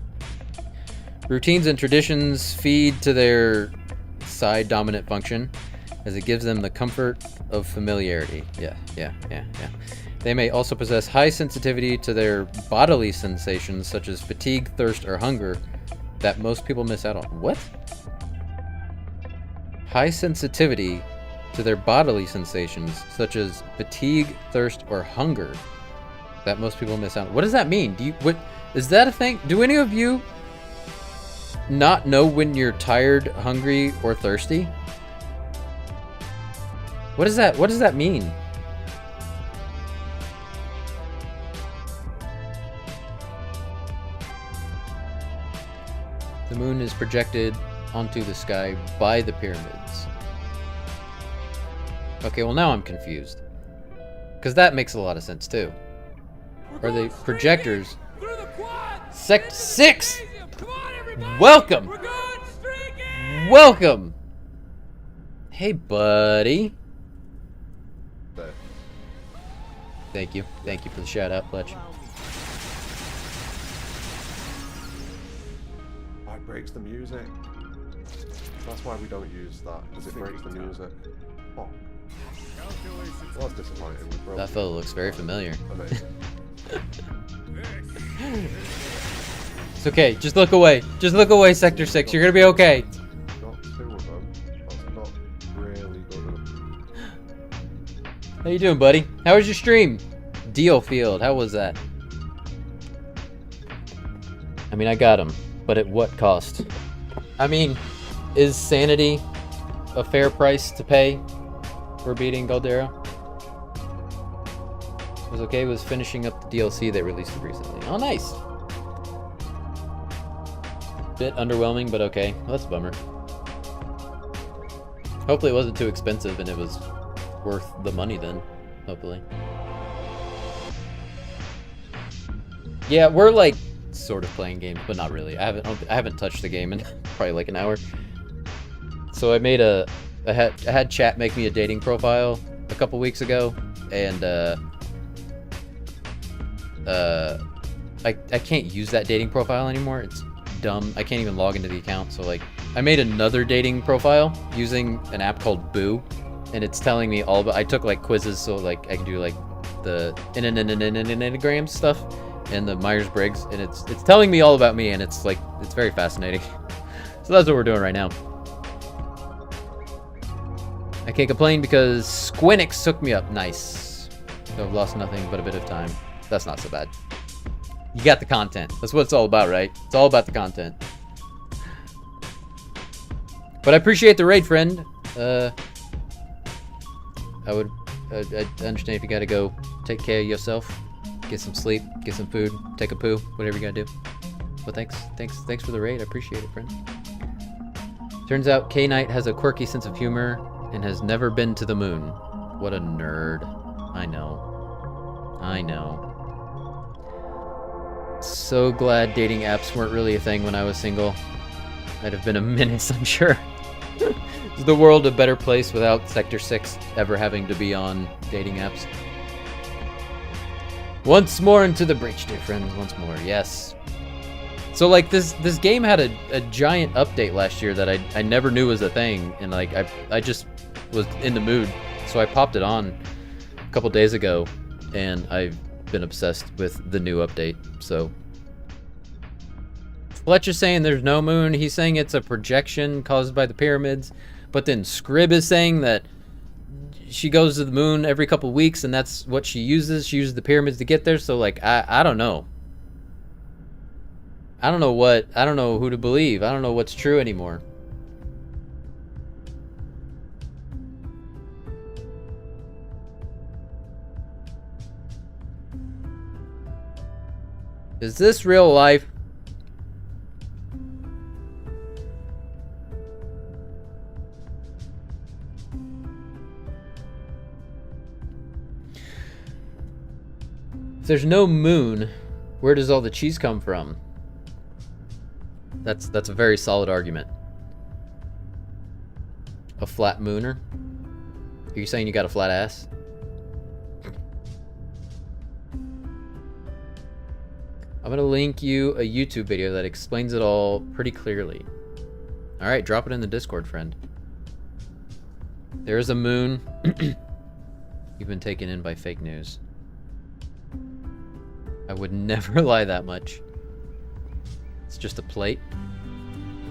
Routines and traditions feed to their side dominant function as it gives them the comfort of familiarity. Yeah. They may also possess high sensitivity to their bodily sensations such as fatigue, thirst, or hunger that most people miss out on. What? High sensitivity to their bodily sensations such as fatigue, thirst, or hunger that most people miss out on. What does that mean? What is that a thing? Do any of you not know when you're tired, hungry, or thirsty? What does that mean? The moon is projected onto the sky by the pyramids. Okay, well now I'm confused. Because that makes a lot of sense too. Are they projectors? Sect 6! Welcome! Welcome! Hey, buddy. Thank you. Thank you for the shout out, Fletch. It breaks the music. That's why we don't use that, because it breaks the music. Oh. Well, that's disappointing. That fellow looks very familiar. Amazing. It's okay. Just look away. Just look away, Sector 6. You're gonna be okay. Got two of them. That's not really good. How you doing, buddy? How was your stream? Deal Field. How was that? I mean, I got him, but at what cost? I mean, is sanity a fair price to pay for beating Goldera? Was okay with finishing up the DLC they released recently. Oh, nice. Bit underwhelming, but okay. Well, that's a bummer. Hopefully it wasn't too expensive and it was worth the money then. Hopefully. Yeah, we're like sort of playing games, but not really. I haven't touched the game in probably like an hour. So I had chat make me a dating profile a couple weeks ago, and I can't use that dating profile anymore. It's dumb. I can't even log into the account. So like, I made another dating profile using an app called Boo, and it's telling me all about. I took like quizzes, so like I can do like the enneagram stuff and the Myers-Briggs, and it's telling me all about me, and it's very fascinating. So that's what we're doing right now. I can't complain because Squinix took me up. Nice. So I've lost nothing but a bit of time. That's not so bad. You got the content. That's what it's all about, right? It's all about the content. But I appreciate the raid, friend. I'd understand if you gotta go take care of yourself, get some sleep, get some food, take a poo, whatever you gotta do. But thanks for the raid. I appreciate it, friend. Turns out K-Nite has a quirky sense of humor and has never been to the moon. What a nerd. I know. So glad dating apps weren't really a thing when I was single. I'd have been a menace, I'm sure. Is the world a better place without Sector 6 ever having to be on dating apps? Once more into the breach, dear friends. Once more, yes. So like this game had a giant update last year that I never knew was a thing, and like I just was in the mood, so I popped it on a couple days ago, and I've been obsessed with the new update. So Fletcher's saying there's no moon. He's saying it's a projection caused by the pyramids, but then Scrib is saying that she goes to the moon every couple weeks, and that's what she uses. She uses the pyramids to get there. So like I don't know. I don't know who to believe. I don't know what's true anymore. Is this real life? If there's no moon, where does all the cheese come from? That's a very solid argument. A flat mooner? Are you saying you got a flat ass? I'm gonna link you a YouTube video that explains it all pretty clearly. Alright, drop it in the Discord, friend. There is a moon. You've been taken in by fake news. I would never lie that much. It's just a plate.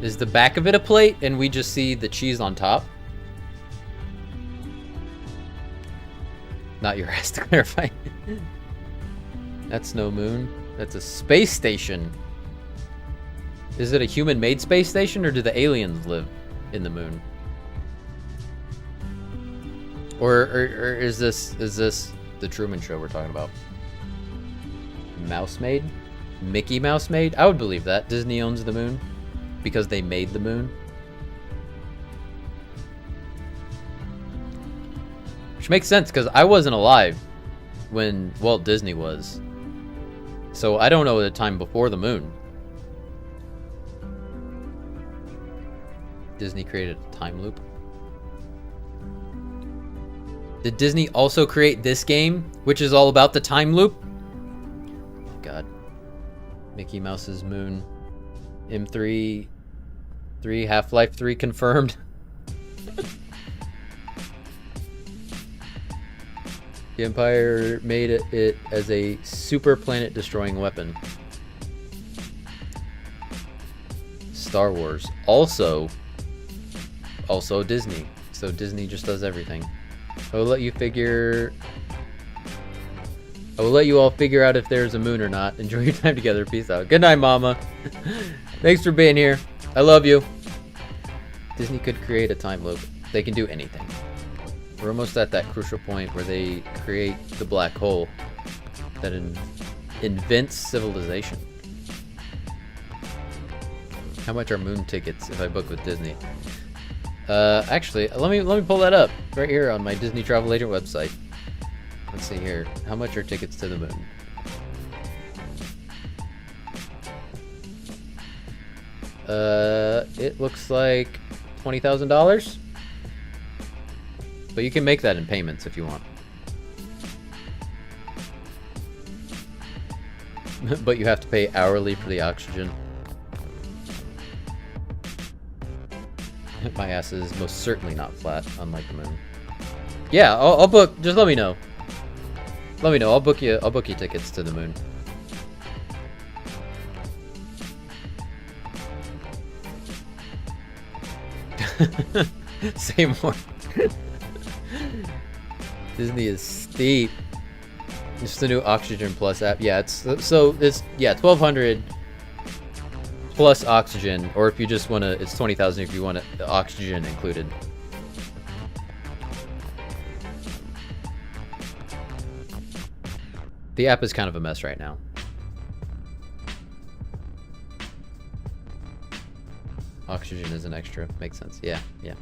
Is the back of it a plate and we just see the cheese on top? Not your ass to clarify. That's no moon. That's a space station. Is it a human-made space station, or do the aliens live in the moon? Or is this the Truman Show we're talking about? Mouse-made? Mickey Mouse made? I would believe that. Disney owns the moon because they made the moon. Which makes sense because I wasn't alive when Walt Disney was. So I don't know the time before the moon. Disney created a time loop. Did Disney also create this game, which is all about the time loop? Oh God. Mickey Mouse's moon. M3 Half-Life 3 confirmed. The Empire made it as a super planet destroying weapon. Star Wars. Also Disney. So Disney just does everything. I will let you all figure out if there's a moon or not. Enjoy your time together. Peace out. Good night, Mama. Thanks for being here. I love you. Disney could create a time loop. They can do anything. We're almost at that crucial point where they create the black hole that invents civilization. How much are moon tickets if I book with Disney? Actually, let me pull that up right here on my Disney Travel Agent website. Let's see here. How much are tickets to the moon? It looks like $20,000. But you can make that in payments if you want. But you have to pay hourly for the oxygen. My ass is most certainly not flat, unlike the moon. Yeah, I'll book. Just let me know. Let me know. I'll book you tickets to the moon. Say more. Disney is steep. It's the new Oxygen Plus app. Yeah, it's 1,200 plus oxygen, or if you just want to, it's 20,000 if you want the oxygen included. The app is kind of a mess right now. Oxygen is an extra. Makes sense. Yeah, yeah.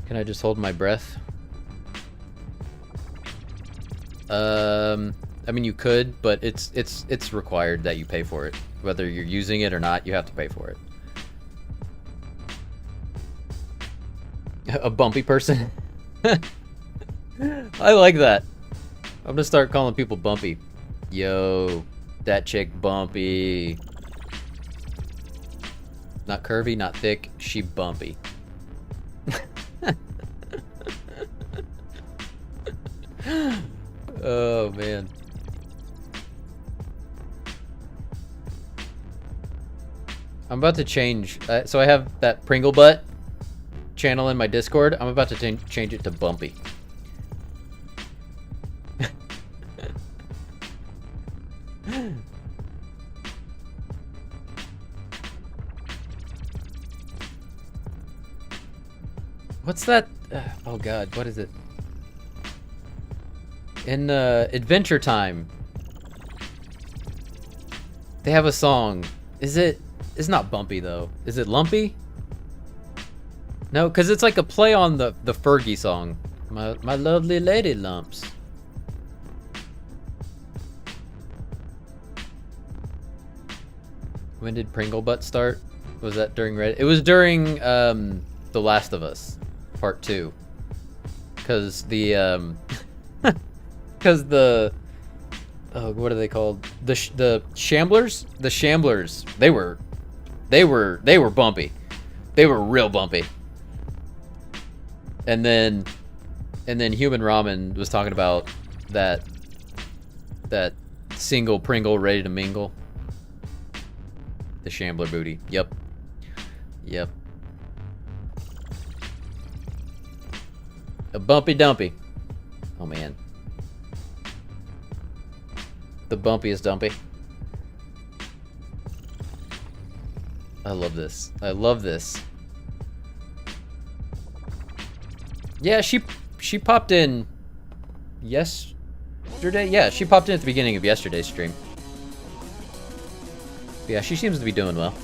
Can I just hold my breath? I mean, you could, but it's required that you pay for it. Whether you're using it or not, you have to pay for it. A bumpy person? I like that. I'm gonna start calling people bumpy. Yo, that chick bumpy. Not curvy, not thick, she bumpy. Oh man. I'm about to change. So I have that Pringle Butt channel in my Discord. I'm about to change it to Bumpy. What's that? Oh god, what is it? In Adventure Time, they have a song. It's not Bumpy though. Is it Lumpy? No, because it's like a play on the Fergie song. My lovely lady lumps. When did Pringle Butt start? Was that during Reddit? It was during The Last of Us Part 2. Because the what are they called? The Shamblers? The Shamblers. They were bumpy. They were real bumpy. And then Human Ramen was talking about that single Pringle ready to mingle. The Shambler booty. Yep. Yep. A bumpy dumpy. Oh man. The bumpiest dumpy. I love this. I love this. Yeah, she popped in yesterday. Yeah, she popped in at the beginning of yesterday's stream. Yeah, she seems to be doing well.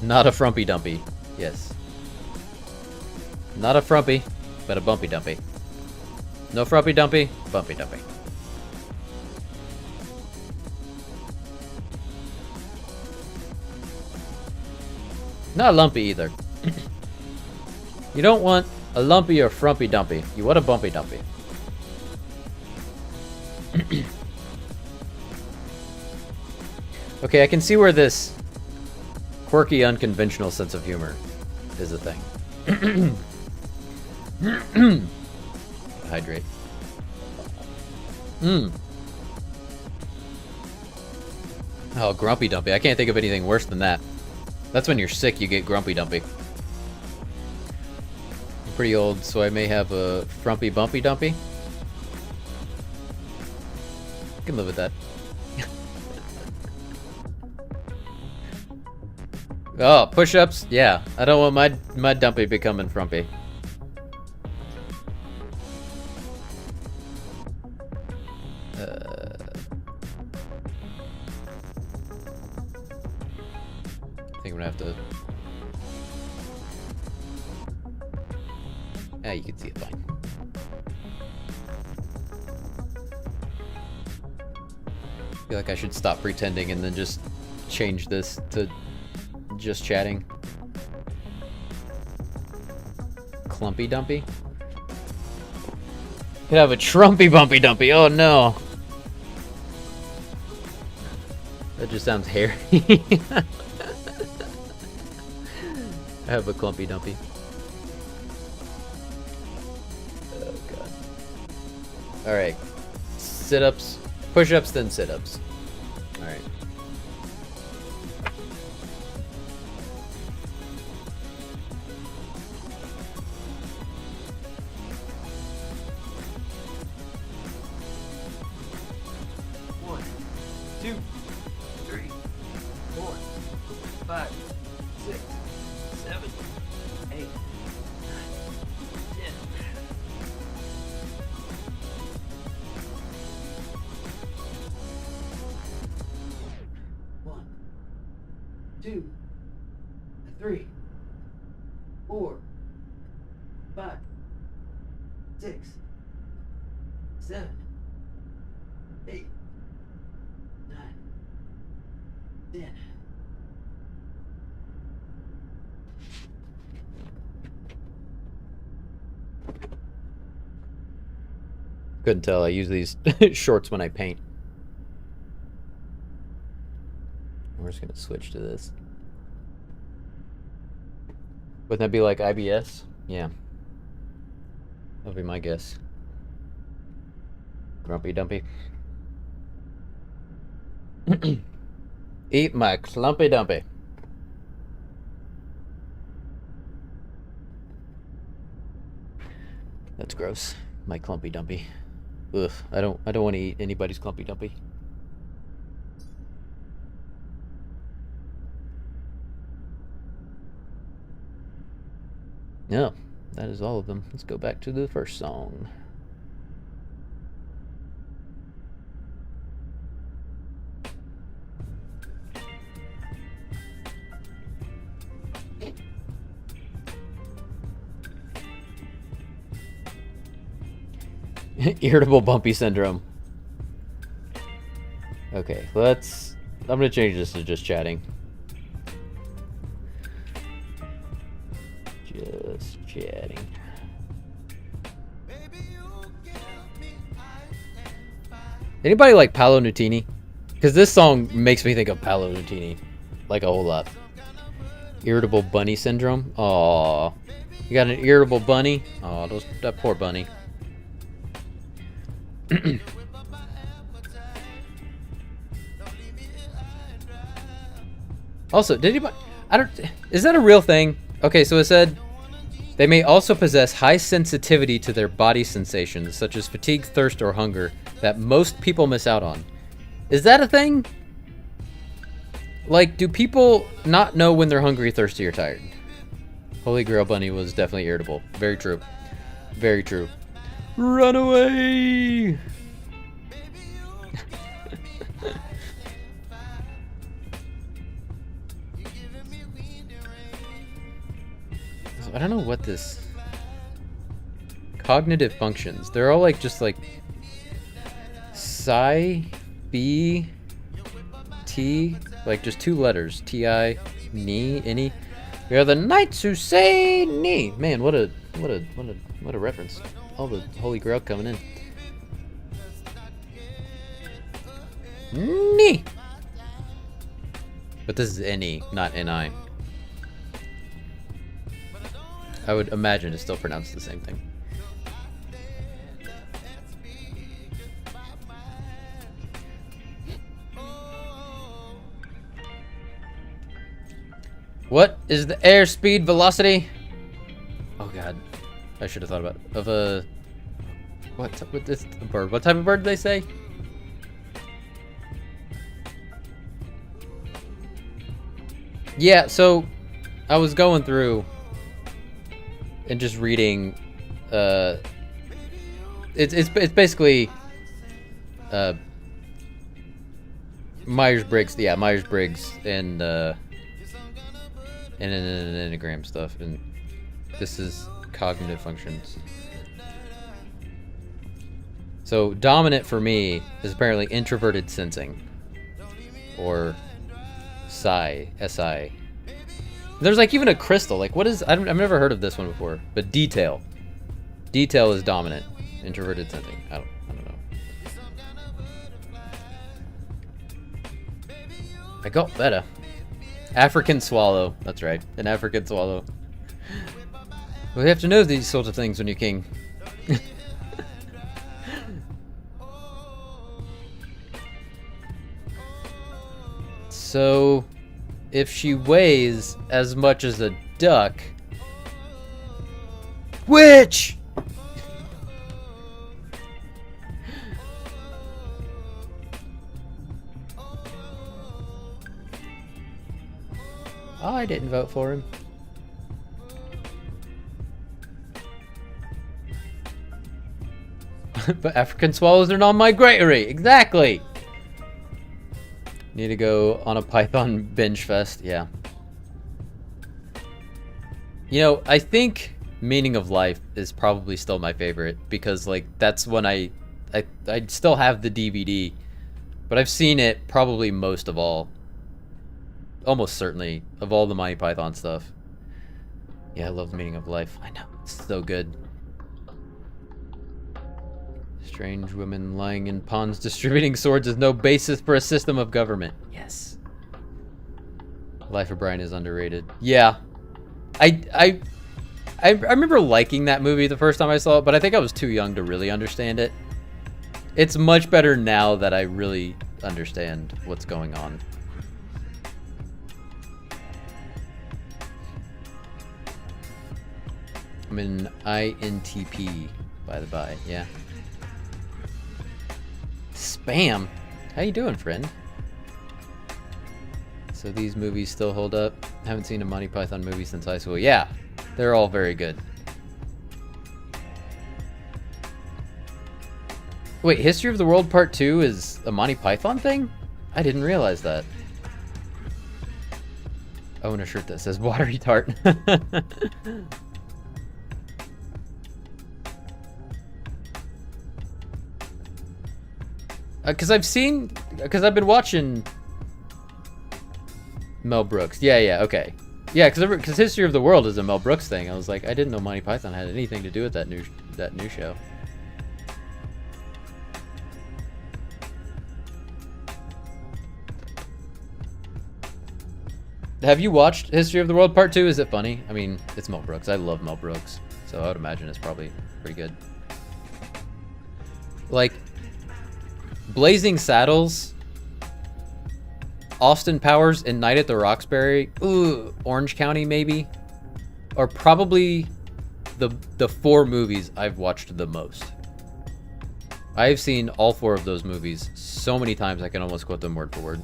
Not a frumpy dumpy. Yes. Not a frumpy, but a bumpy dumpy. No frumpy dumpy, bumpy dumpy. Not lumpy either. You don't want a lumpy or frumpy dumpy. You want a bumpy dumpy. Okay, I can see where this quirky, unconventional sense of humor is a thing. Hydrate. Oh, grumpy dumpy. I can't think of anything worse than that. That's when you're sick, you get grumpy dumpy. I'm pretty old, so I may have a frumpy bumpy dumpy. I can live with that. Oh, push-ups? Yeah. I don't want my dumpy becoming frumpy. I think I'm gonna have to Yeah, you can see it fine. I feel like I should stop pretending and then just change this to just chatting. Clumpy Dumpy? Could have a Trumpy Bumpy Dumpy. Oh no. That just sounds hairy. I have a Clumpy Dumpy. Oh god. Alright. Sit-ups. Push-ups, then sit-ups. Alright. One, two, three, 4, 5, 6, 7, 8, 9, 10. One, 2, 3, 4, 5, 6, 7, 8, 9, 10. Couldn't tell. I use these shorts when I paint. We're just gonna switch to this. Wouldn't that be like IBS? Yeah. That'll be my guess. Grumpy Dumpy. Eat my clumpy dumpy. That's gross. My clumpy dumpy. Ugh, I don't want to eat anybody's clumpy dumpy. No, that is all of them. Let's go back to the first song. Irritable bumpy syndrome. Okay, I'm gonna change this to just chatting. Just chatting. Anybody like Paolo Nutini? Because this song makes me think of Paolo Nutini, like a whole lot. Irritable bunny syndrome. Aw, you got an irritable bunny. Aw, that poor bunny. Also, did anybody? Is that a real thing? Okay, so it said they may also possess high sensitivity to their body sensations, such as fatigue, thirst, or hunger, that most people miss out on. Is that a thing? Like, do people not know when they're hungry, thirsty, or tired? Holy Grail Bunny was definitely irritable. Very true. Very true. Run away! I don't know what this... Cognitive functions. They're all like, just like... Psi, B, T, like just 2 letters. T-I, ni, any. We are the knights who say ni. Man, what a reference. All the Holy Grail coming in. Ni. But this is N-E, not N-I. I would imagine it's still pronounced the same thing. What is the airspeed velocity? Oh god, I should have thought about it. Of a what this a bird? What type of bird did they say? Yeah, so I was going through and just reading. It's basically Myers-Briggs. Yeah, Myers-Briggs and an enneagram stuff, and This is cognitive functions. So dominant for me is apparently introverted sensing, or psi, SI. There's like even a crystal. Like what is? I've never heard of this one before. But detail. Detail is dominant. Introverted sensing. I don't know. I got better. African swallow. That's right. An African swallow. Well, you have to know these sorts of things when you're king. So, if she weighs as much as a duck... Which? Oh, I didn't vote for him. But African swallows are non-migratory. Exactly. Need to go on a Python binge fest. Yeah. You know, I think Meaning of Life is probably still my favorite because, like, that's when I still have the DVD, but I've seen it probably most of all. Almost certainly of all the Monty Python stuff. Yeah, I love Meaning of Life. I know, it's so good. Strange women lying in ponds distributing swords is no basis for a system of government. Yes. Life of Brian is underrated. Yeah. I remember liking that movie the first time I saw it, but I think I was too young to really understand it. It's much better now that I really understand what's going on. I'm in INTP, by the by, yeah. Spam? How you doing, friend? So these movies still hold up? Haven't seen a Monty Python movie since high school. Yeah, they're all very good. Wait, History of the World Part 2 is a Monty Python thing? I didn't realize that. I own a shirt that says watery tart. Because I've been watching Mel Brooks. Yeah, okay. Yeah, because History of the World is a Mel Brooks thing. I was like, I didn't know Monty Python had anything to do with that new show. Have you watched History of the World Part 2? Is it funny? I mean, it's Mel Brooks. I love Mel Brooks. So I would imagine it's probably pretty good. Like, Blazing Saddles, Austin Powers, and Night at the Roxbury, Orange County maybe, are probably the 4 movies I've watched the most. I've seen all 4 of those movies so many times I can almost quote them word for word.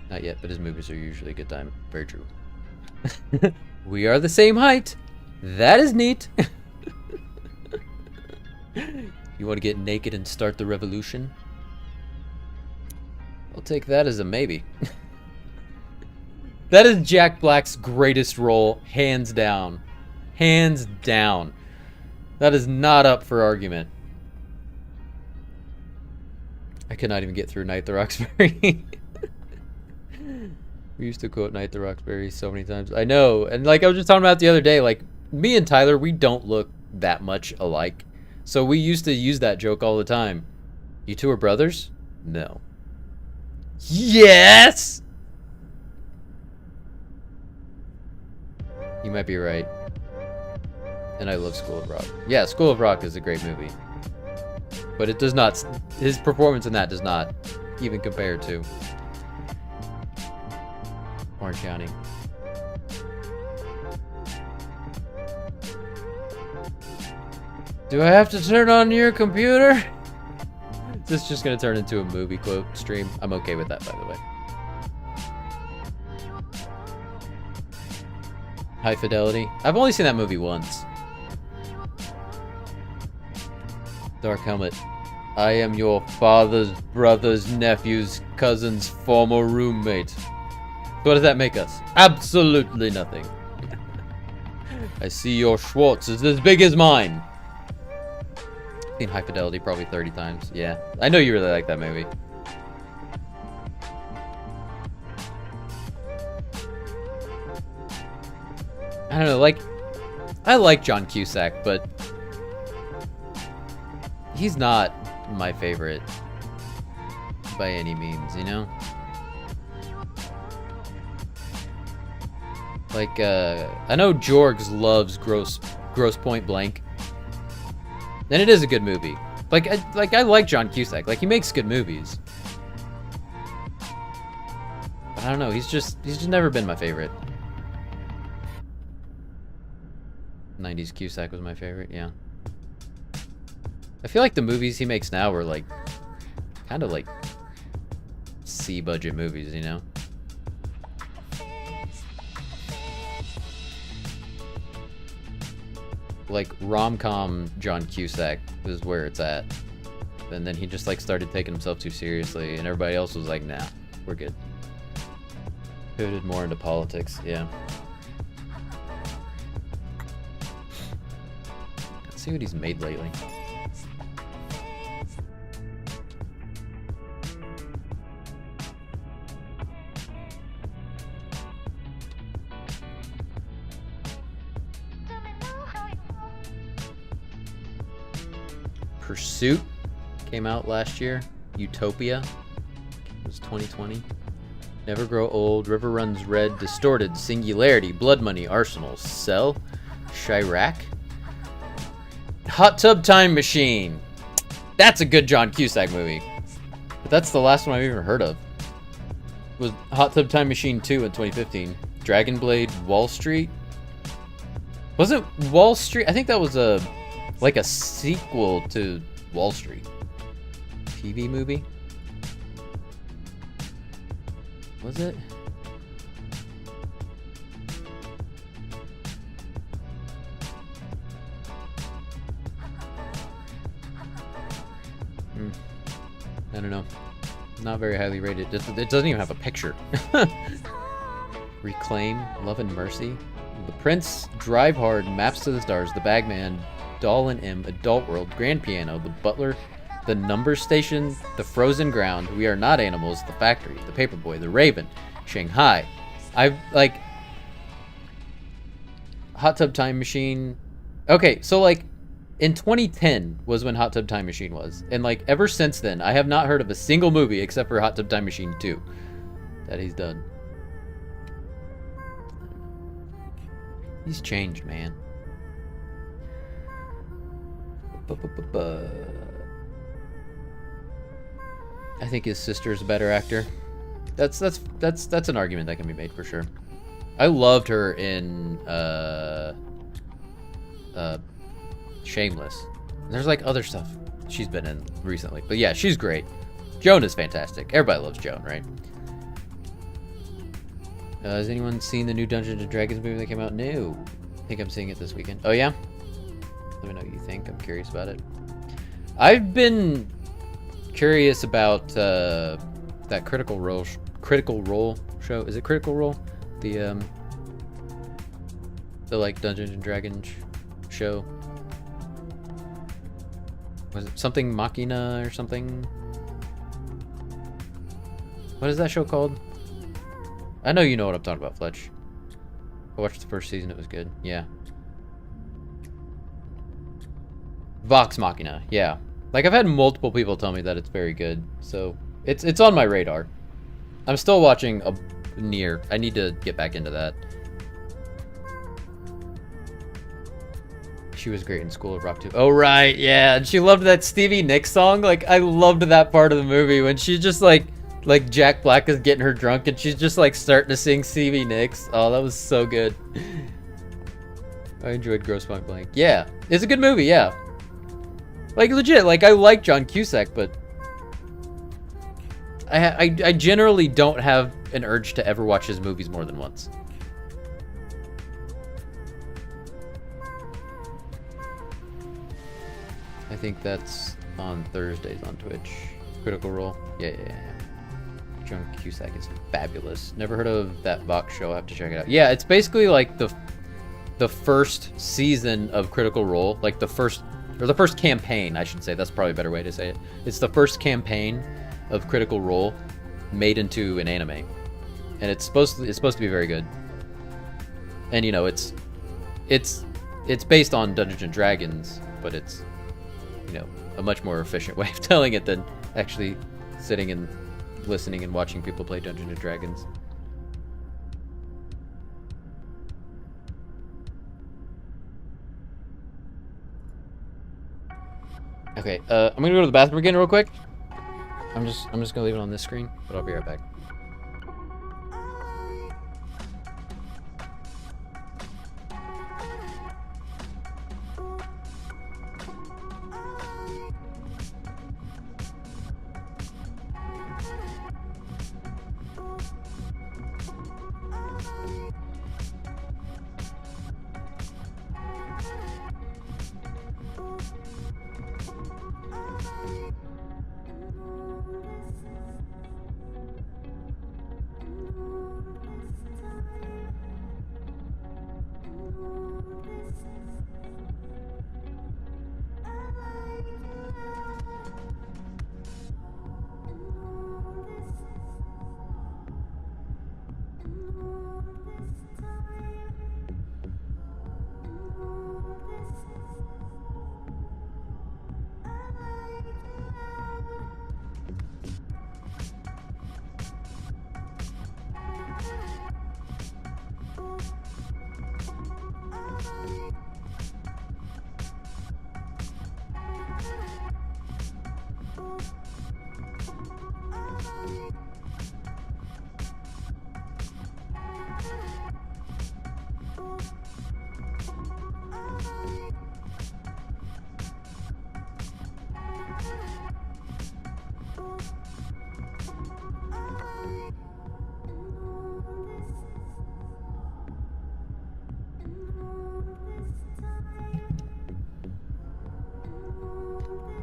Not yet, but his movies are usually a good time. Very true. We are the same height. That is neat. You want to get naked and start the revolution? I'll take that as a maybe. That is Jack Black's greatest role, hands down. Hands down. That is not up for argument. I could not even get through Night at the Roxbury. We used to quote Night at the Roxbury so many times. I know, and like I was just talking about the other day, like me and Tyler, we don't look that much alike. So we used to use that joke all the time. You two are brothers? No. Yes! You might be right. And I love School of Rock. Yeah, School of Rock is a great movie. But it does not... His performance in that does not even compare to Orange County. Do I have to turn on your computer? Is this just gonna turn into a movie quote stream? I'm okay with that, by the way. High Fidelity. I've only seen that movie once. Dark Helmet. I am your father's brother's nephew's cousin's former roommate. What does that make us? Absolutely nothing. I see your Schwartz is as big as mine. Seen High Fidelity probably 30 times. Yeah, I know you really like that movie. I don't know, like, I like John Cusack, but he's not my favorite by any means, you know? Like, I know Jorgs loves Gross Point Blank, and it is a good movie. Like, I like John Cusack. Like, he makes good movies. But I don't know. He's just never been my favorite. 90s Cusack was my favorite. Yeah. I feel like the movies he makes now are like, kind of like C-budget movies, you know? Like rom-com John Cusack is where it's at, and then he just like started taking himself too seriously, and everybody else was like, nah, we're good. Pivoted more into politics. Yeah. Let's see what he's made lately. Pursuit came out last year. Utopia was 2020. Never Grow Old, River Runs Red, Distorted, Singularity, Blood Money, Arsenal, Cell, Chirac, Hot Tub Time Machine. That's a good John Cusack movie. But that's the last one I've even heard of. Was Hot Tub Time Machine 2 in 2015. Dragon Blade, Wall Street. Was it Wall Street? I think that was a like a sequel to Wall Street. TV movie? Was it? I don't know. Not very highly rated. It doesn't even have a picture. Reclaim, Love and Mercy, The Prince, Drive Hard, Maps to the Stars, The Bagman, Doll and M, Adult World, Grand Piano, The Butler, The Number Station, The Frozen Ground, We Are Not Animals, The Factory, The Paperboy, The Raven, Shanghai. I like Hot Tub Time Machine. Okay, so like in 2010 was when Hot Tub Time Machine was. And like ever since then, I have not heard of a single movie except for Hot Tub Time Machine 2 that he's done. He's changed, man. I think his sister's a better actor. That's an argument that can be made for sure. I loved her in Shameless. There's like other stuff she's been in recently, but yeah, she's great. Joan is fantastic. Everybody loves Joan, right? Has anyone seen the new Dungeons and Dragons movie that came out? No. I think I'm seeing it this weekend. Oh yeah? Let me know what you think. I'm curious about it. I've been curious about that Critical Role show. Is it Critical Role? The like Dungeons and Dragons show. Was it something Machina or something? What is that show called? I know you know what I'm talking about, Fletch. I watched the first season, it was good. Yeah. Vox Machina, yeah. Like I've had multiple people tell me that it's very good, so it's on my radar. I'm still watching Nier. I need to get back into that. She was great in School of Rock too. Oh right, yeah. And she loved that Stevie Nicks song. Like I loved that part of the movie when she's just like Jack Black is getting her drunk and she's just like starting to sing Stevie Nicks. Oh, that was so good. I enjoyed Grosse Pointe Blank. Yeah, it's a good movie. Yeah, like legit. Like I like John Cusack, but I generally don't have an urge to ever watch his movies more than once. I think that's on Thursdays on Twitch. Critical Role. Yeah. Joan Cusack is fabulous. Never heard of that Vox show. I have to check it out. Yeah, it's basically like the first season of Critical Role, like the first campaign, I should say. That's probably a better way to say it. It's the first campaign of Critical Role made into an anime, and it's supposed to be very good. And you know, it's based on Dungeons and Dragons, but it's, you know, a much more efficient way of telling it than actually sitting and listening and watching people play Dungeons and Dragons. Okay, I'm gonna go to the bathroom again real quick. I'm just gonna leave it on this screen, but I'll be right back.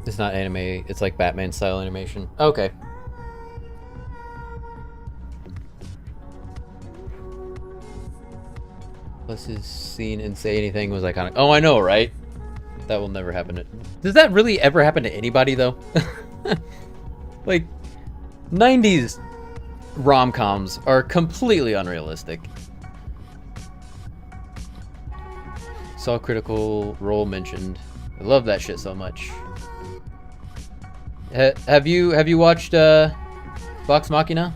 It's not anime, it's like Batman style animation. Okay. Plus his scene and say anything was iconic. Oh, I know, right? That will never happen. Does that really ever happen to anybody, though? Like, 90s rom-coms are completely unrealistic. Saw Critical Role mentioned. I love that shit so much. Have you watched Vox Machina?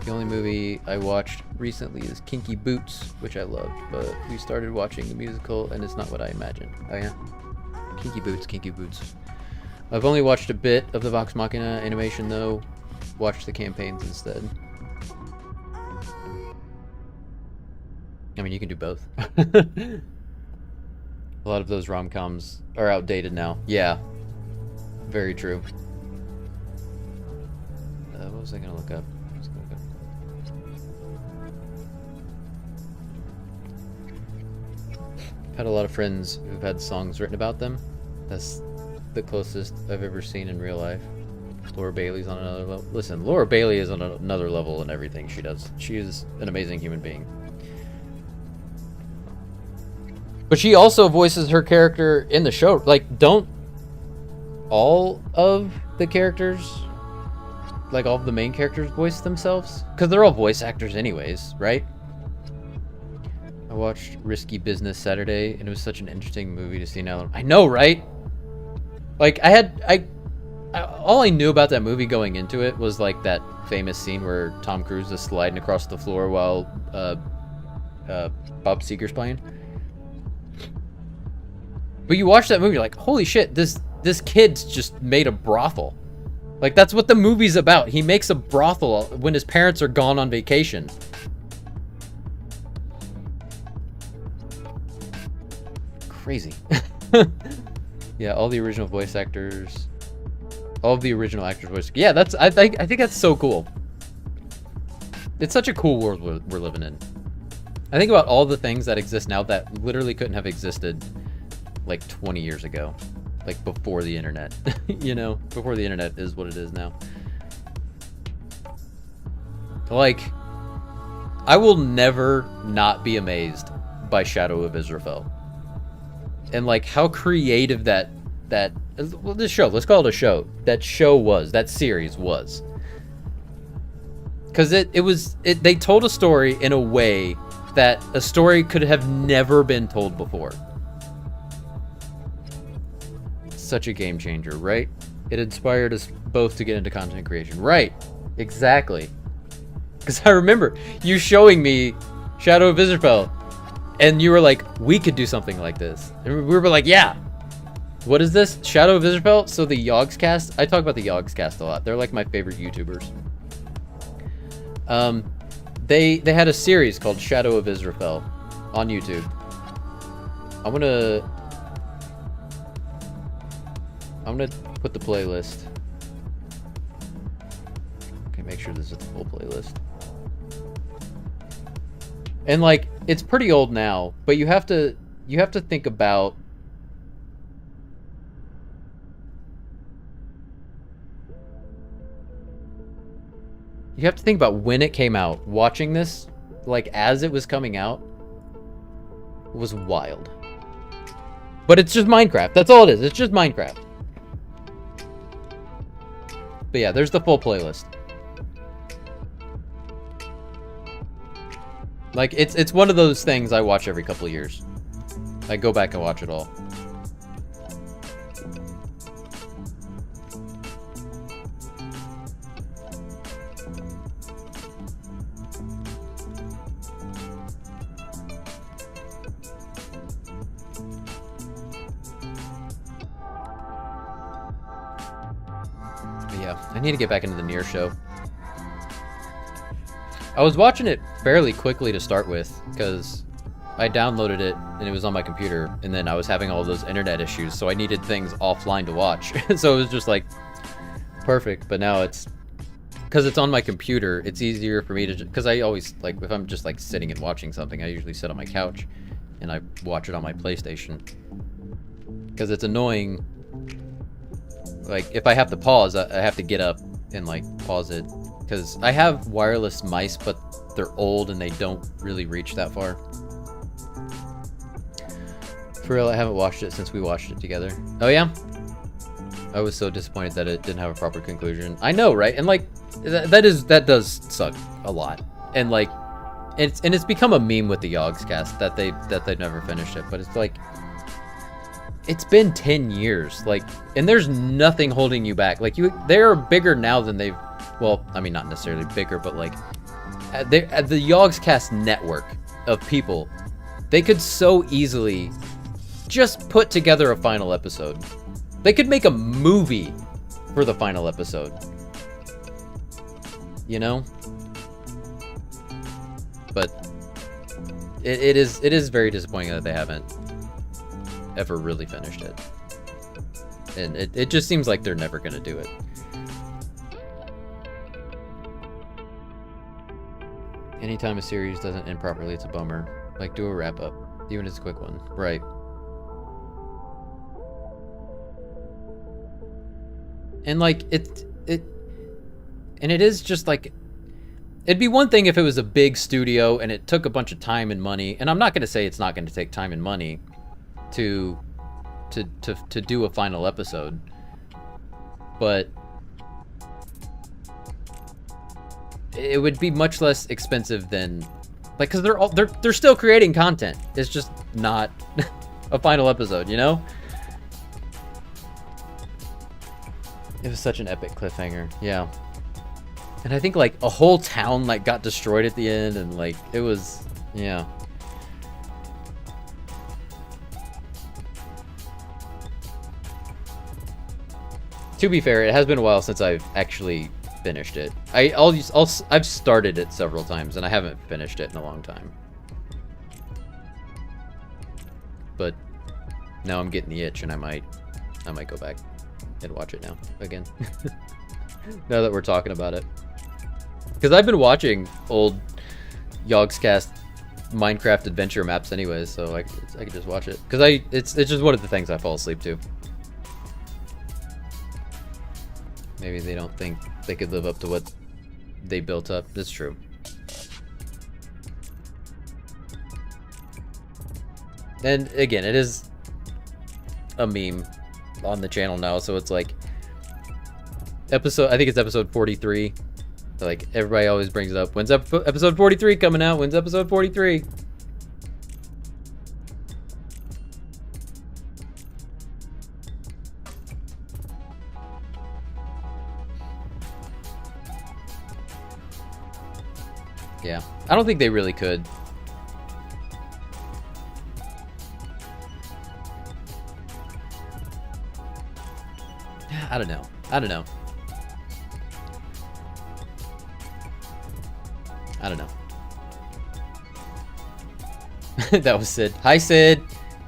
The only movie I watched recently is Kinky Boots, which I loved, but we started watching the musical and it's not what I imagined. Oh yeah? Kinky Boots. I've only watched a bit of the Vox Machina animation though. Watched the campaigns instead. I mean, you can do both. A lot of those rom-coms are outdated now. Yeah. Very true. What was I gonna look up? Had a lot of friends who've had songs written about them. That's the closest I've ever seen in real life. Laura Bailey's on another level. Listen, Laura Bailey is on another level in everything she does. She is an amazing human being. But she also voices her character in the show. Like, don't all of the characters, like all of the main characters, voice themselves? Because they're all voice actors anyways, right? I watched Risky Business Saturday, and it was such an interesting movie to see now. I know, right? Like, all I knew about that movie going into it was like that famous scene where Tom Cruise is sliding across the floor while Bob Seger's playing. But you watch that movie, you're like, holy shit, this kid's just made a brothel. Like, that's what the movie's about. He makes a brothel when his parents are gone on vacation. Crazy. Yeah, all the original voice actors. All of the original actors voice. Yeah, I think that's so cool. It's such a cool world we're living in. I think about all the things that exist now that literally couldn't have existed like 20 years ago. like before the internet. You know, before the internet is what it is now. Like, I will never not be amazed by Shadow of Israfel. And like how creative that well, this show, let's call it a show. That series was. Cause they told a story in a way that a story could have never been told before. Such a game changer, right? It inspired us both to get into content creation. Right, exactly. Because I remember you showing me Shadow of Israfel, and you were like, we could do something like this. And we were like, yeah. What is this? Shadow of Israfel? So the Yogscast, I talk about the Yogscast a lot. They're like my favorite YouTubers. They had a series called Shadow of Israfel on YouTube. I'm gonna put the playlist. Okay, make sure this is the full playlist. And like, it's pretty old now, but you have to think about when it came out. Watching this, like as it was coming out, was wild. But it's just Minecraft. That's all it is. It's just Minecraft. But yeah, there's the full playlist. Like, it's one of those things I watch every couple of years. I go back and watch it all. But yeah, I need to get back into the Nier show. I was watching it fairly quickly to start with, because I downloaded it and it was on my computer, and then I was having all those internet issues, so I needed things offline to watch. So it was just like perfect. But now it's because it's on my computer, it's easier for me to, because I always, like, if I'm just like sitting and watching something, I usually sit on my couch and I watch it on my PlayStation, because it's annoying. Like, if I have to pause, I have to get up and like pause it. Because I have wireless mice, but they're old and they don't really reach that far. For real, I haven't watched it since we watched it together. Oh yeah? I was so disappointed that it didn't have a proper conclusion. I know, right? And like, that does suck a lot. And like, it's become a meme with the Yogscast that they've never finished it. But it's like, it's been 10 years, like, and there's nothing holding you back. Like, they're bigger now than they've. Well, I mean, not necessarily bigger, but like, at the Yogscast network of people, they could so easily just put together a final episode. They could make a movie for the final episode. You know? But it is very disappointing that they haven't ever really finished it. And it just seems like they're never gonna do it. Anytime a series doesn't end properly, it's a bummer. Like, do a wrap-up. Even if it's a quick one. Right. And, like, it is just, like... It'd be one thing if it was a big studio and it took a bunch of time and money. And I'm not going to say it's not going to take time and money to do a final episode. But... it would be much less expensive than, like, because they're still creating content. It's just not a final episode, you know? It was such an epic cliffhanger, yeah. And I think like a whole town like got destroyed at the end, and like it was, yeah. To be fair, it has been a while since I've actually finished it. I've started it several times and I haven't finished it in a long time. But now I'm getting the itch, and I might go back and watch it now again. Now that we're talking about it, because I've been watching old Yogscast Minecraft adventure maps anyways, so I could just watch it, because it's just one of the things I fall asleep to. Maybe they don't think they could live up to what they built up. That's true. And again, it is a meme on the channel now, so it's like I think it's episode 43. Like, everybody always brings it up. When's episode 43 coming out? When's episode 43? Yeah, I don't think they really could. I don't know. I don't know. I don't know. That was Sid. Hi, Sid.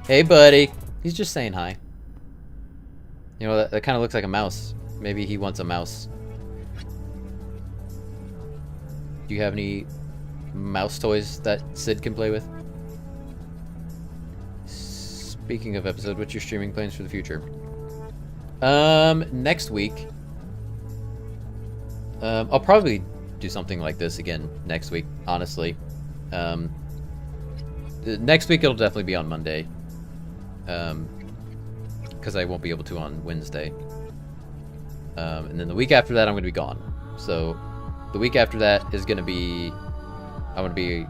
Hey, buddy. He's just saying hi. You know, that kind of looks like a mouse. Maybe he wants a mouse. Do you have any mouse toys that Sid can play with? Speaking of episode, what's your streaming plans for the future? Next week. I'll probably do something like this again next week, honestly. Next week it'll definitely be on Monday. Because I won't be able to on Wednesday. And then the week after that I'm going to be gone. So the week after that is going to be... I'm going to be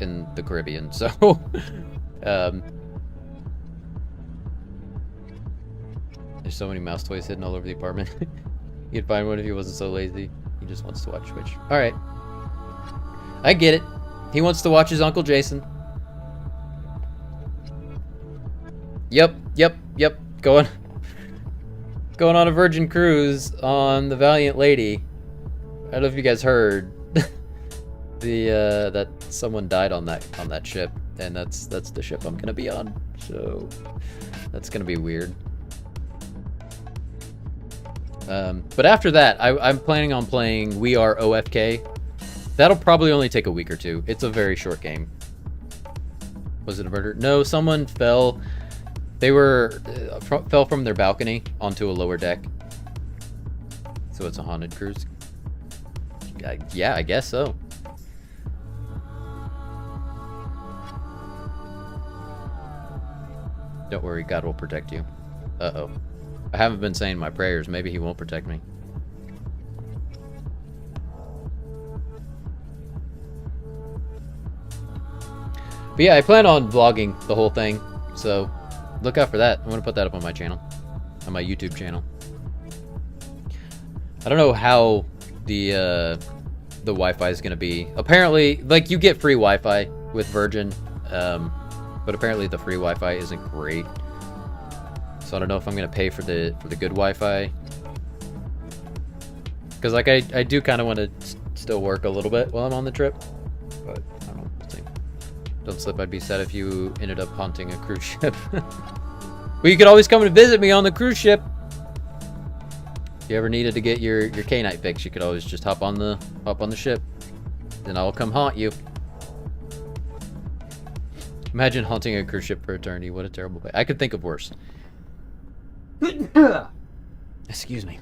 in the Caribbean, so... There's so many mouse toys hidden all over the apartment. You'd find one if he wasn't so lazy. He just wants to watch Twitch. Alright. I get it. He wants to watch his Uncle Jason. Yep. Going on a Virgin cruise on the Valiant Lady. I don't know if you guys heard that someone died on that ship, and that's the ship I'm gonna be on. So that's gonna be weird. But after that, I'm planning on playing We Are OFK. That'll probably only take a week or two. It's a very short game. Was it a murder? No, someone fell. They fell from their balcony onto a lower deck. So it's a haunted cruise. Yeah, I guess so. Don't worry, God will protect you. Uh-oh. I haven't been saying my prayers. Maybe he won't protect me. But yeah, I plan on vlogging the whole thing. So look out for that. I'm going to put that up on my channel. On my YouTube channel. I don't know how the Wi-Fi is going to be. Apparently, like, you get free Wi-Fi with Virgin. But apparently the free Wi-Fi isn't great. So I don't know if I'm gonna pay for the good Wi-Fi, because like I do kind of want to still work a little bit while I'm on the trip. But I don't know. We'll see. Don't slip. I'd be sad if you ended up haunting a cruise ship. Well, you could always come and visit me on the cruise ship. If you ever needed to get your K-Nite fix, you could always just hop on the ship. Then I'll come haunt you. Imagine haunting a cruise ship for eternity. What a terrible way. I could think of worse. Excuse me.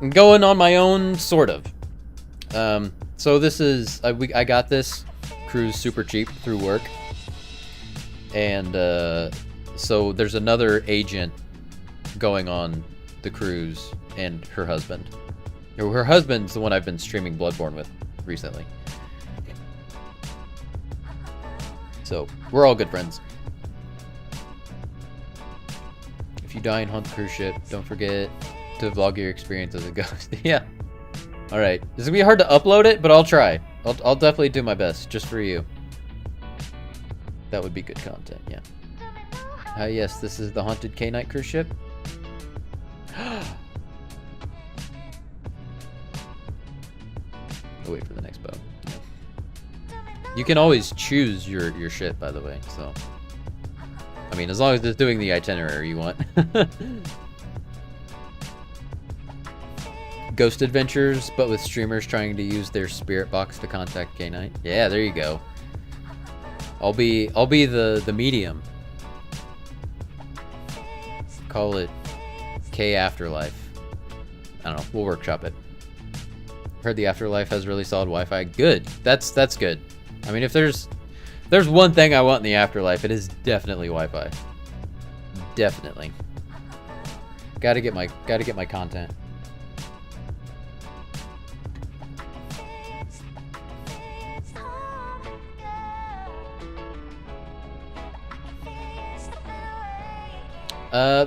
I'm going on my own, sort of. So this is... I got this cruise super cheap through work. And so there's another agent going on the cruise, and her husband. Her husband's the one I've been streaming Bloodborne with recently. So we're all good friends. If you die and haunt the cruise ship, don't forget to vlog your experience as a ghost. Yeah. Alright. This is gonna be hard to upload it, but I'll try. I'll definitely do my best, just for you. That would be good content, yeah. Yes, this is the haunted K-Nite cruise ship. I'll wait for the next bow. You can always choose your ship, by the way, so... I mean, as long as it's doing the itinerary you want. Ghost Adventures, but with streamers trying to use their spirit box to contact K-Nite. Yeah, there you go. I'll be the medium. Call it K Afterlife. I don't know. We'll workshop it. Heard the Afterlife has really solid Wi-Fi. Good. That's good. I mean, if there's one thing I want in the Afterlife, it is definitely Wi-Fi. Definitely. Gotta get my content.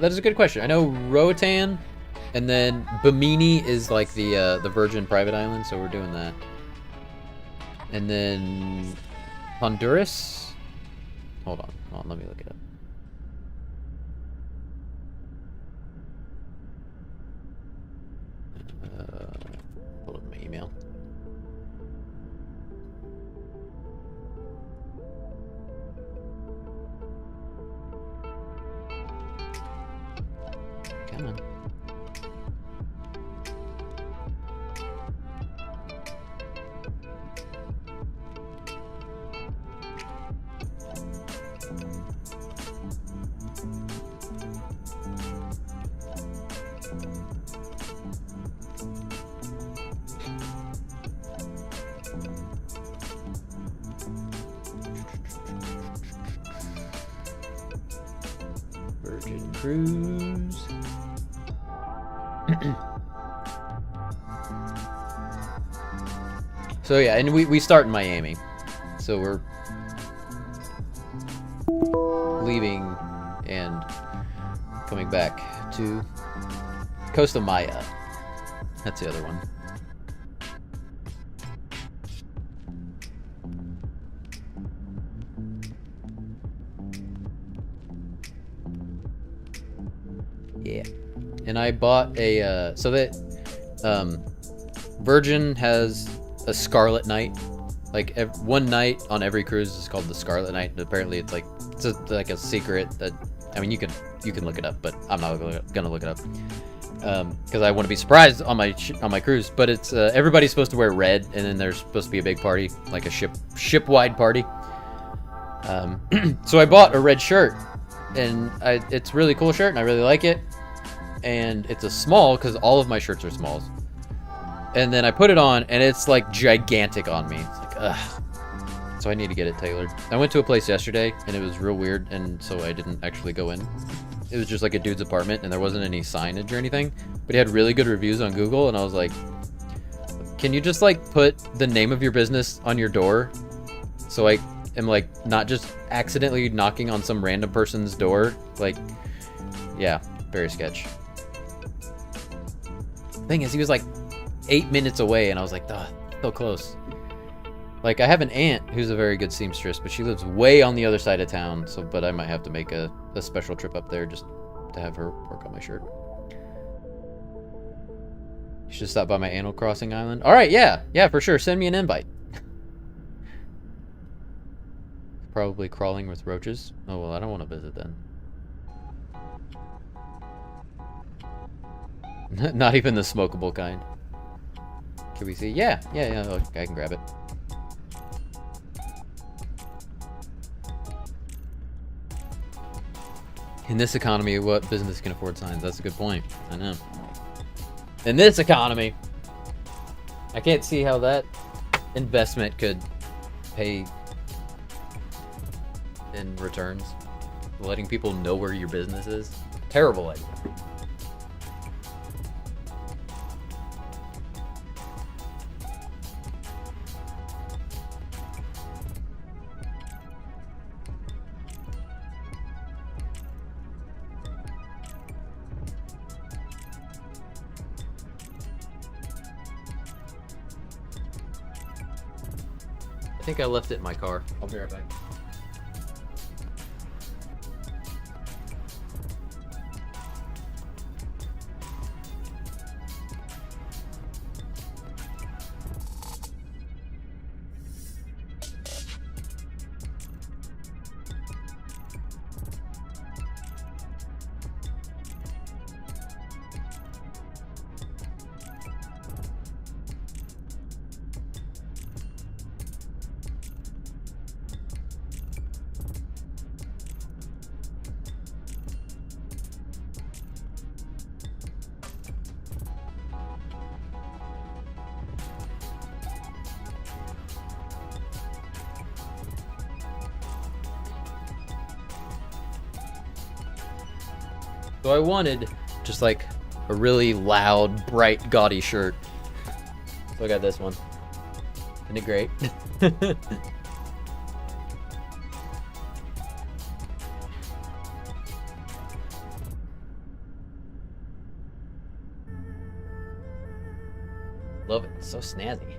That is a good question. I know Roatan, and then Bimini is like the Virgin private island, so we're doing that. And then Honduras. Hold on, let me look it up. Hold up my email. Come on. Virgin Cruise. So yeah, and we start in Miami. So we're leaving and coming back to Costa Maya. That's the other one. Yeah. And I bought a, so that, Virgin has a Scarlet Night. Like, one night on every cruise is called the Scarlet Night. And apparently it's like, like a secret that, I mean, you can look it up, but I'm not gonna look it up. Because I want to be surprised on my cruise. But it's, everybody's supposed to wear red, and then there's supposed to be a big party, like a ship-wide party. So I bought a red shirt, and it's a really cool shirt, and I really like it. And it's a small, because all of my shirts are smalls. And then I put it on, and it's like gigantic on me. It's like, ugh. So I need to get it tailored. I went to a place yesterday, and it was real weird, and so I didn't actually go in. It was just like a dude's apartment, and there wasn't any signage or anything. But he had really good reviews on Google, and I was like, can you just like put the name of your business on your door? So I am like not just accidentally knocking on some random person's door. Like, yeah, very sketch. Thing is, he was like 8 minutes away, and I was like, ugh, so close. Like, I have an aunt who's a very good seamstress, but she lives way on the other side of town, so, but I might have to make a special trip up there just to have her work on my shirt. You should stop by my Animal Crossing island. Alright, yeah, for sure, send me an invite. Probably crawling with roaches. Oh, well, I don't want to visit then. Not even the smokable kind. Can we see? Yeah, I can grab it. In this economy, what business can afford signs? That's a good point. I know. In this economy, I can't see how that investment could pay in returns. Letting people know where your business is. Terrible idea. I think I left it in my car. I'll be right back. So I wanted just like a really loud, bright, gaudy shirt. So I got this one. Isn't it great? Love it. It's so snazzy.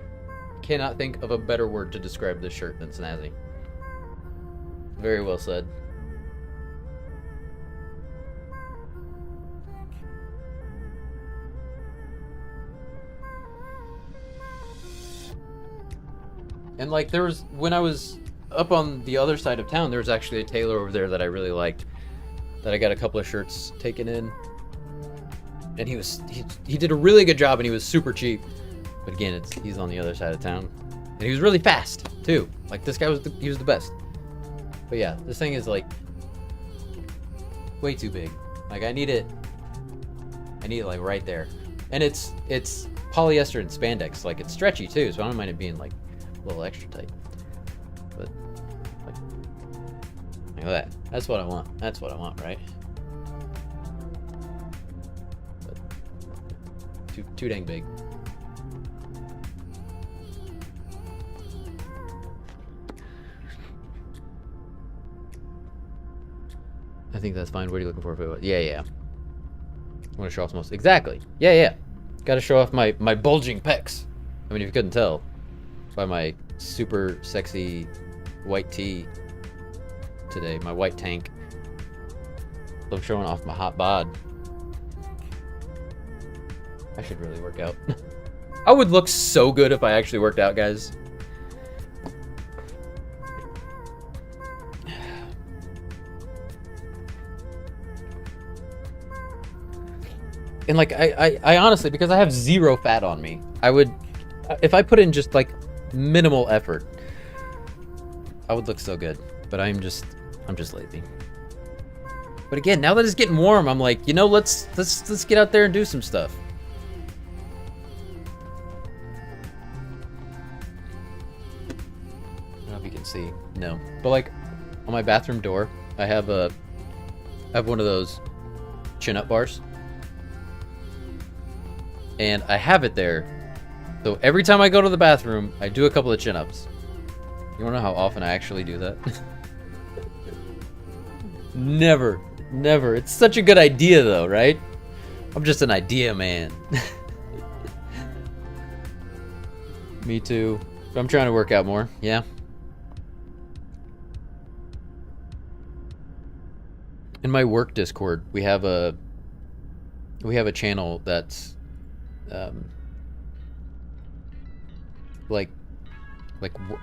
Cannot think of a better word to describe this shirt than snazzy. Very well said. And like there was, when I was up on the other side of town, there was actually a tailor over there that I really liked, that I got a couple of shirts taken in. And he did a really good job, and he was super cheap. But again, he's on the other side of town. And he was really fast too. Like this guy was he was the best. But yeah, this thing is like way too big. Like I need it like right there. And it's polyester and spandex. Like it's stretchy too, so I don't mind it being like a little extra tight. But like that. That's what I want. That's what I want, right? But too dang big. I think that's fine. What are you looking for? Yeah. I want to show off most. Exactly. Yeah. Got to show off my bulging pecs. I mean, if you couldn't tell by my super sexy white tee today, my white tank. I'm showing off my hot bod. I should really work out. I would look so good if I actually worked out, guys. And like I honestly, because I have zero fat on me, I would, if I put in just like minimal effort, I would look so good. But I'm just lazy. But again, now that it's getting warm, I'm like, you know, let's get out there and do some stuff. I don't know if you can see. No, but like on my bathroom door, I have one of those chin-up bars. And I have it there, so every time I go to the bathroom, I do a couple of chin-ups. You wanna know how often I actually do that? Never. It's such a good idea though, right? I'm just an idea man. Me too. I'm trying to work out more, yeah. In my work Discord, we have a channel that's like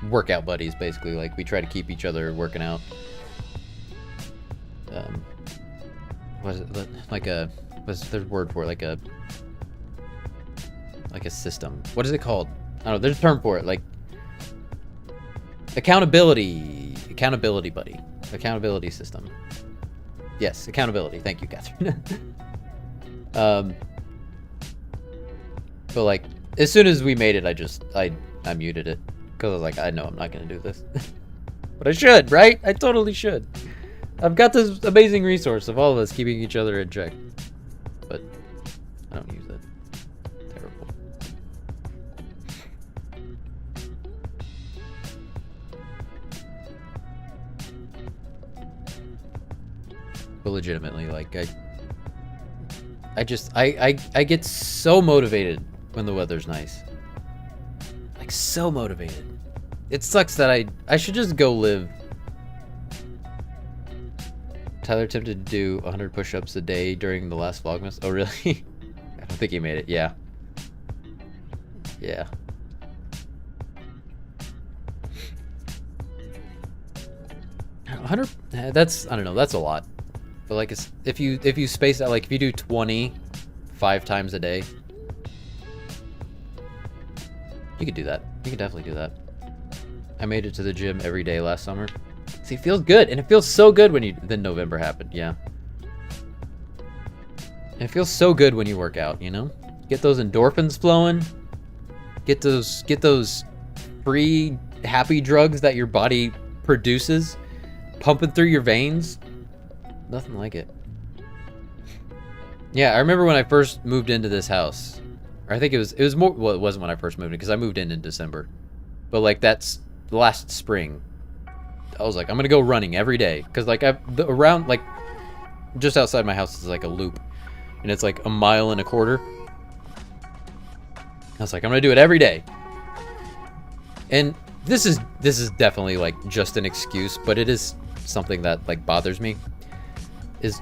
workout buddies, basically. Like we try to keep each other working out. What is it? Like a, what's the word for it? Like a system. What is it called? I don't know. There's a term for it. Like accountability buddy. Accountability system. Yes, accountability. Thank you, Catherine. But like, as soon as we made it, I muted it. Because I was like, I know I'm not going to do this. But I should, right? I totally should. I've got this amazing resource of all of us keeping each other in check. But I don't use it. Terrible. But legitimately, like, I get so motivated when the weather's nice. Like, so motivated. It sucks that I should just go live. Tyler attempted to do 100 push-ups a day during the last Vlogmas. Oh, really? I don't think he made it. Yeah. 100. That's, I don't know. That's a lot. But like, it's, if you space out, like if you do 20 5 times a day, you could do that. You could definitely do that. I made it to the gym every day last summer. See, it feels good, and it feels so good when then November happened. Yeah. And it feels so good when you work out, you know? Get those endorphins flowing. Get those free happy drugs that your body produces pumping through your veins. Nothing like it. Yeah, I remember when I first moved into this house. Or I think it was more, well, it wasn't when I first moved in, because I moved in December. But like that's last spring. I was like, I'm gonna go running every day. Because like around, like, just outside my house is like a loop. And it's like 1.25 miles. I was like, I'm gonna do it every day. And this is definitely like just an excuse, but it is something that like bothers me. Is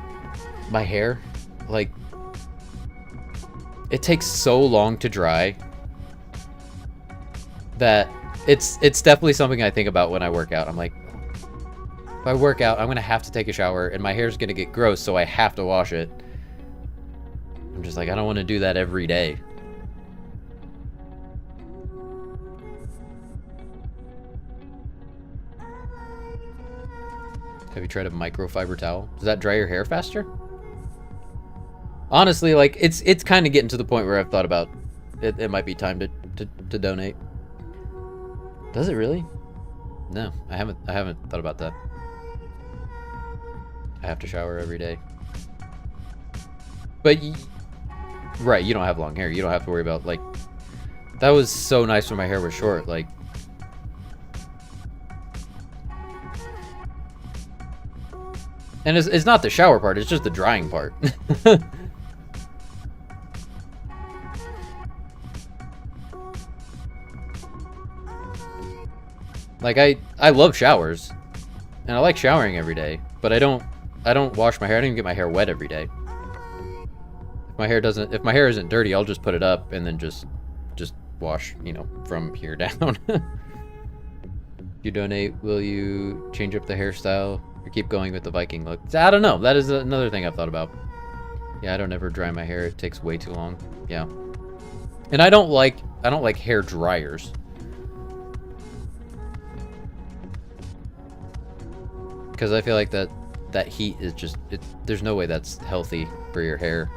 my hair, like, it takes so long to dry that it's definitely something I think about when I work out. I'm like, if I work out, I'm gonna have to take a shower and my hair's gonna get gross, so I have to wash it. I'm just like, I don't want to do that every day. Have you tried a microfiber towel? Does that dry your hair faster? Honestly, like, it's kind of getting to the point where I've thought about it might be time to donate. Does it really? No, I haven't thought about that. I have to shower every day. But right, you don't have long hair. You don't have to worry about, like, that was so nice when my hair was short, like. And it's not the shower part, it's just the drying part. Like, I love showers. And I like showering every day, but I don't wash my hair. I don't even get my hair wet every day. If my hair isn't dirty, I'll just put it up and then just wash, you know, from here down. If you donate, will you change up the hairstyle or keep going with the Viking look? I don't know. That is another thing I've thought about. Yeah, I don't ever dry my hair. It takes way too long. Yeah. And I don't like hair dryers. Because I feel like that heat is just, there's no way that's healthy for your hair.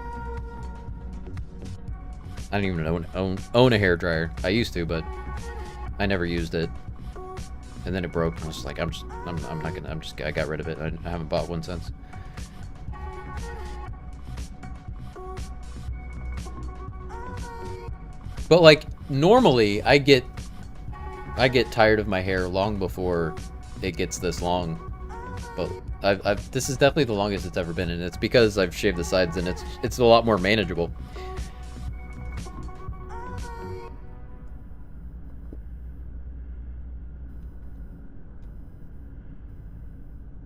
I don't even own a hair dryer. I used to, but I never used it. And then it broke. And I was just like, I got rid of it. I haven't bought one since. But like normally, I get tired of my hair long before it gets this long. But this is definitely the longest it's ever been, and it's because I've shaved the sides, and it's a lot more manageable.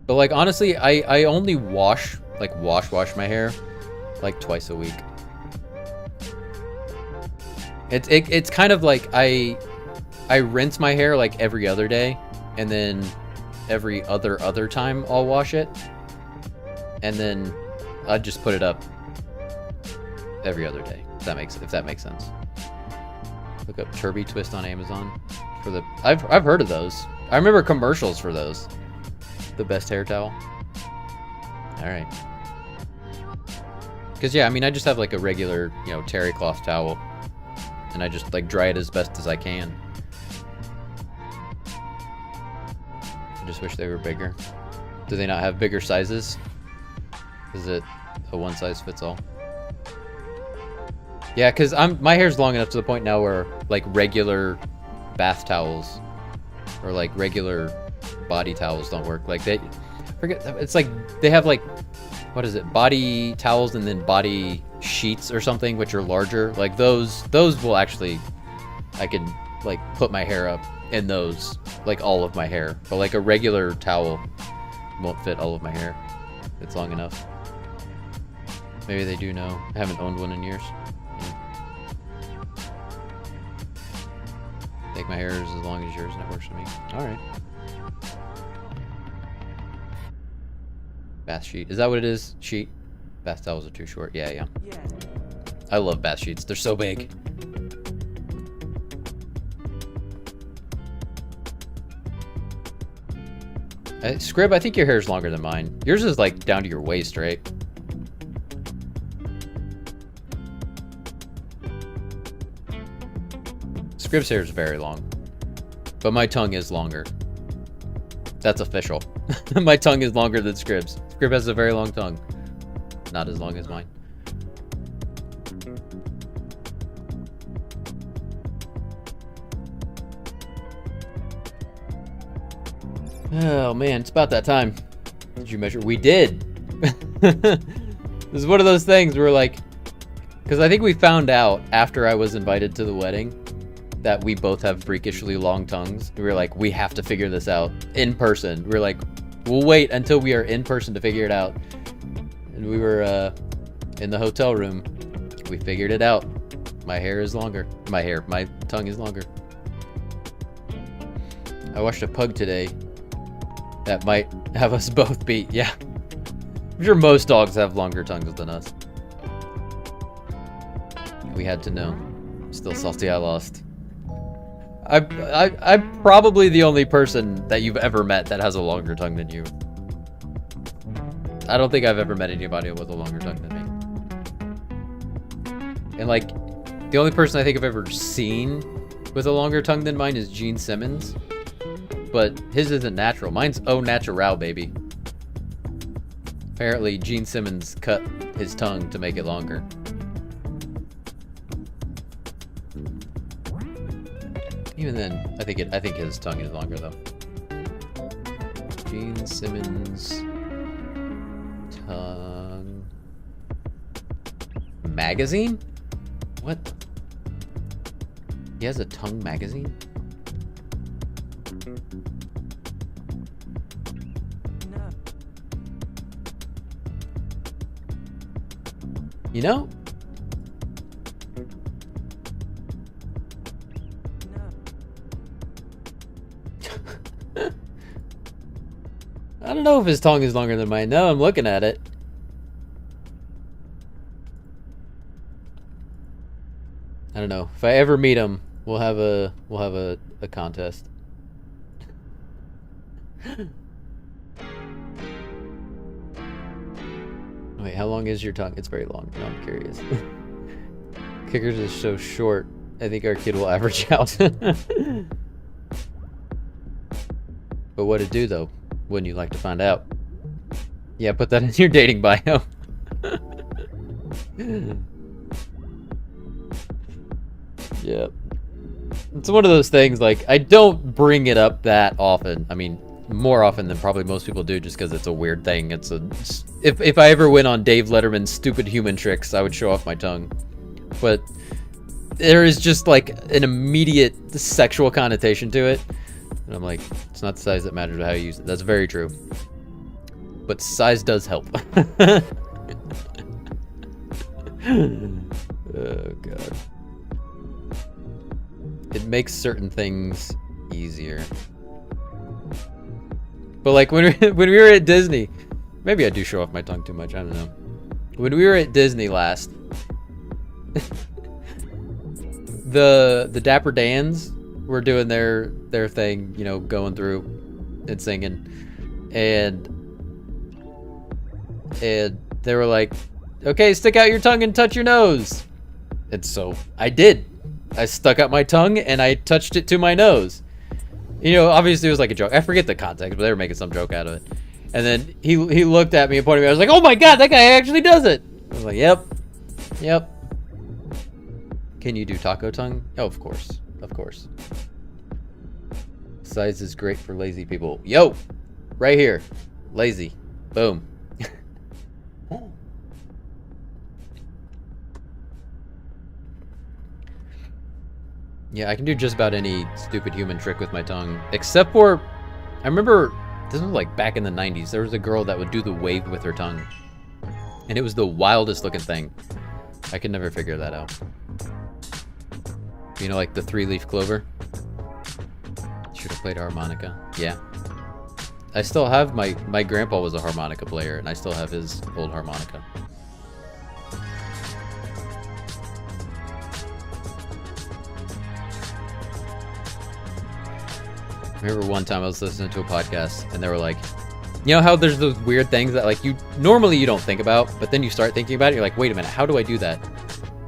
But like honestly, I only wash my hair like twice a week. It's kind of like I rinse my hair like every other day, and then every other time I'll wash it, and then I just put it up every other day. If that makes sense. Look up Turby Twist on Amazon for the. I've heard of those. I remember commercials for those. The best hair towel. All right. Because yeah, I mean, I just have like a regular, you know, terry cloth towel, and I just like dry it as best as I can. I just wish they were bigger. Do they not have bigger sizes? Is it a one size fits all? Yeah, because my hair's long enough to the point now where like regular bath towels or like regular body towels don't work. Like it's like they have like, what is it, body towels and then body sheets or something, which are larger. Like those will actually, I can like put my hair up in those, like all of my hair. But like a regular towel won't fit all of my hair. It's long enough. Maybe they do know. I haven't owned one in years. I think my hair is as long as yours and it works for me. Alright. Bath sheet. Is that what it is? Sheet? Bath towels are too short. Yeah. I love bath sheets. They're so big. Scrib, I think your hair is longer than mine. Yours is like down to your waist, right? Scrib's hair is very long. But my tongue is longer. That's official. My tongue is longer than Scrib's. Scrib has a very long tongue. Not as long as mine. Oh man, it's about that time. Did you measure? We did. This is one of those things where like, because I think we found out after I was invited to the wedding that we both have freakishly long tongues. We were like, we have to figure this out in person. We were like, we'll wait until we are in person to figure it out. And we were in the hotel room. We figured it out. My hair is longer. My tongue is longer. I watched a pug today that might have us both beat. Yeah. I'm sure most dogs have longer tongues than us. We had to know. Still salty I lost. I'm probably the only person that you've ever met that has a longer tongue than you. I don't think I've ever met anybody with a longer tongue than me. And like, the only person I think I've ever seen with a longer tongue than mine is Gene Simmons. But his isn't natural. Mine's au natural, baby. Apparently, Gene Simmons cut his tongue to make it longer. Even then, I think his tongue is longer though. Gene Simmons tongue magazine? What? He has a tongue magazine? You know? I don't know if his tongue is longer than mine. No, I'm looking at it. I don't know. If I ever meet him, we'll have a contest. Wait, how long is your tongue? It's very long. No, I'm curious. Kickers is so short. I think our kid will average out. But what'd it do though? Wouldn't you like to find out? Yeah, put that in your dating bio. Yeah. It's one of those things, like, I don't bring it up that often. I mean, more often than probably most people do, just because it's a weird thing. If I ever went on Dave Letterman's Stupid Human Tricks, I would show off my tongue. But there is just like an immediate sexual connotation to it. And I'm like, it's not the size that matters, but how you use it. That's very true. But size does help. Oh god. It makes certain things easier. But like when we were at Disney, maybe I do show off my tongue too much, I don't know. When we were at Disney last, the Dapper Dans were doing their thing, you know, going through and singing, and they were like, okay, stick out your tongue and touch your nose. And so I did. I stuck out my tongue and I touched it to my nose. You know, obviously it was like a joke. I forget the context, but they were making some joke out of it. And then he looked at me and pointed at me. I was like, oh my god, that guy actually does it. I was like, yep. Can you do taco tongue? Oh, of course. Of course. Size is great for lazy people. Yo! Right here. Lazy. Boom. Yeah, I can do just about any stupid human trick with my tongue. Except for... I remember... This was like back in the 90s. There was a girl that would do the wave with her tongue. And it was the wildest looking thing. I could never figure that out. You know, like the 3-leaf clover? Should have played harmonica. Yeah. I still have my grandpa was a harmonica player, and I still have his old harmonica. I remember one time I was listening to a podcast, and they were like, you know how there's those weird things that like normally you don't think about, but then you start thinking about it, you're like, wait a minute, how do I do that?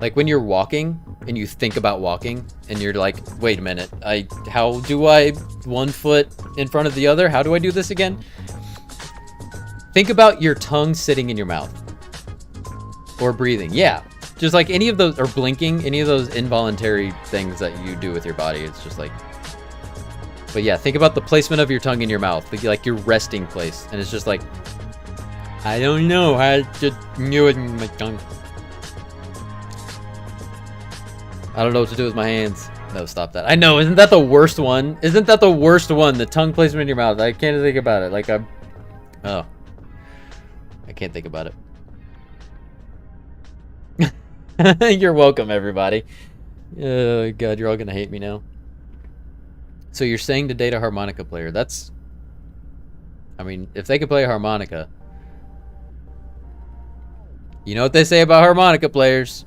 Like when you're walking and you think about walking and you're like, wait a minute, how do I 1 foot in front of the other? How do I do this again? Think about your tongue sitting in your mouth or breathing. Yeah. Just like any of those, or blinking, any of those involuntary things that you do with your body. It's just like, But yeah, think about the placement of your tongue in your mouth, like your resting place, and it's just like, I don't know how to do it in my tongue. I don't know what to do with my hands. No, stop that. I know, isn't that the worst one? Isn't that the worst one? The tongue placement in your mouth. I can't think about it. Like oh, I can't think about it. You're welcome, everybody. Oh God, you're all gonna hate me now. So you're saying to date a harmonica player? That's, I mean, if they could play a harmonica, you know what they say about harmonica players.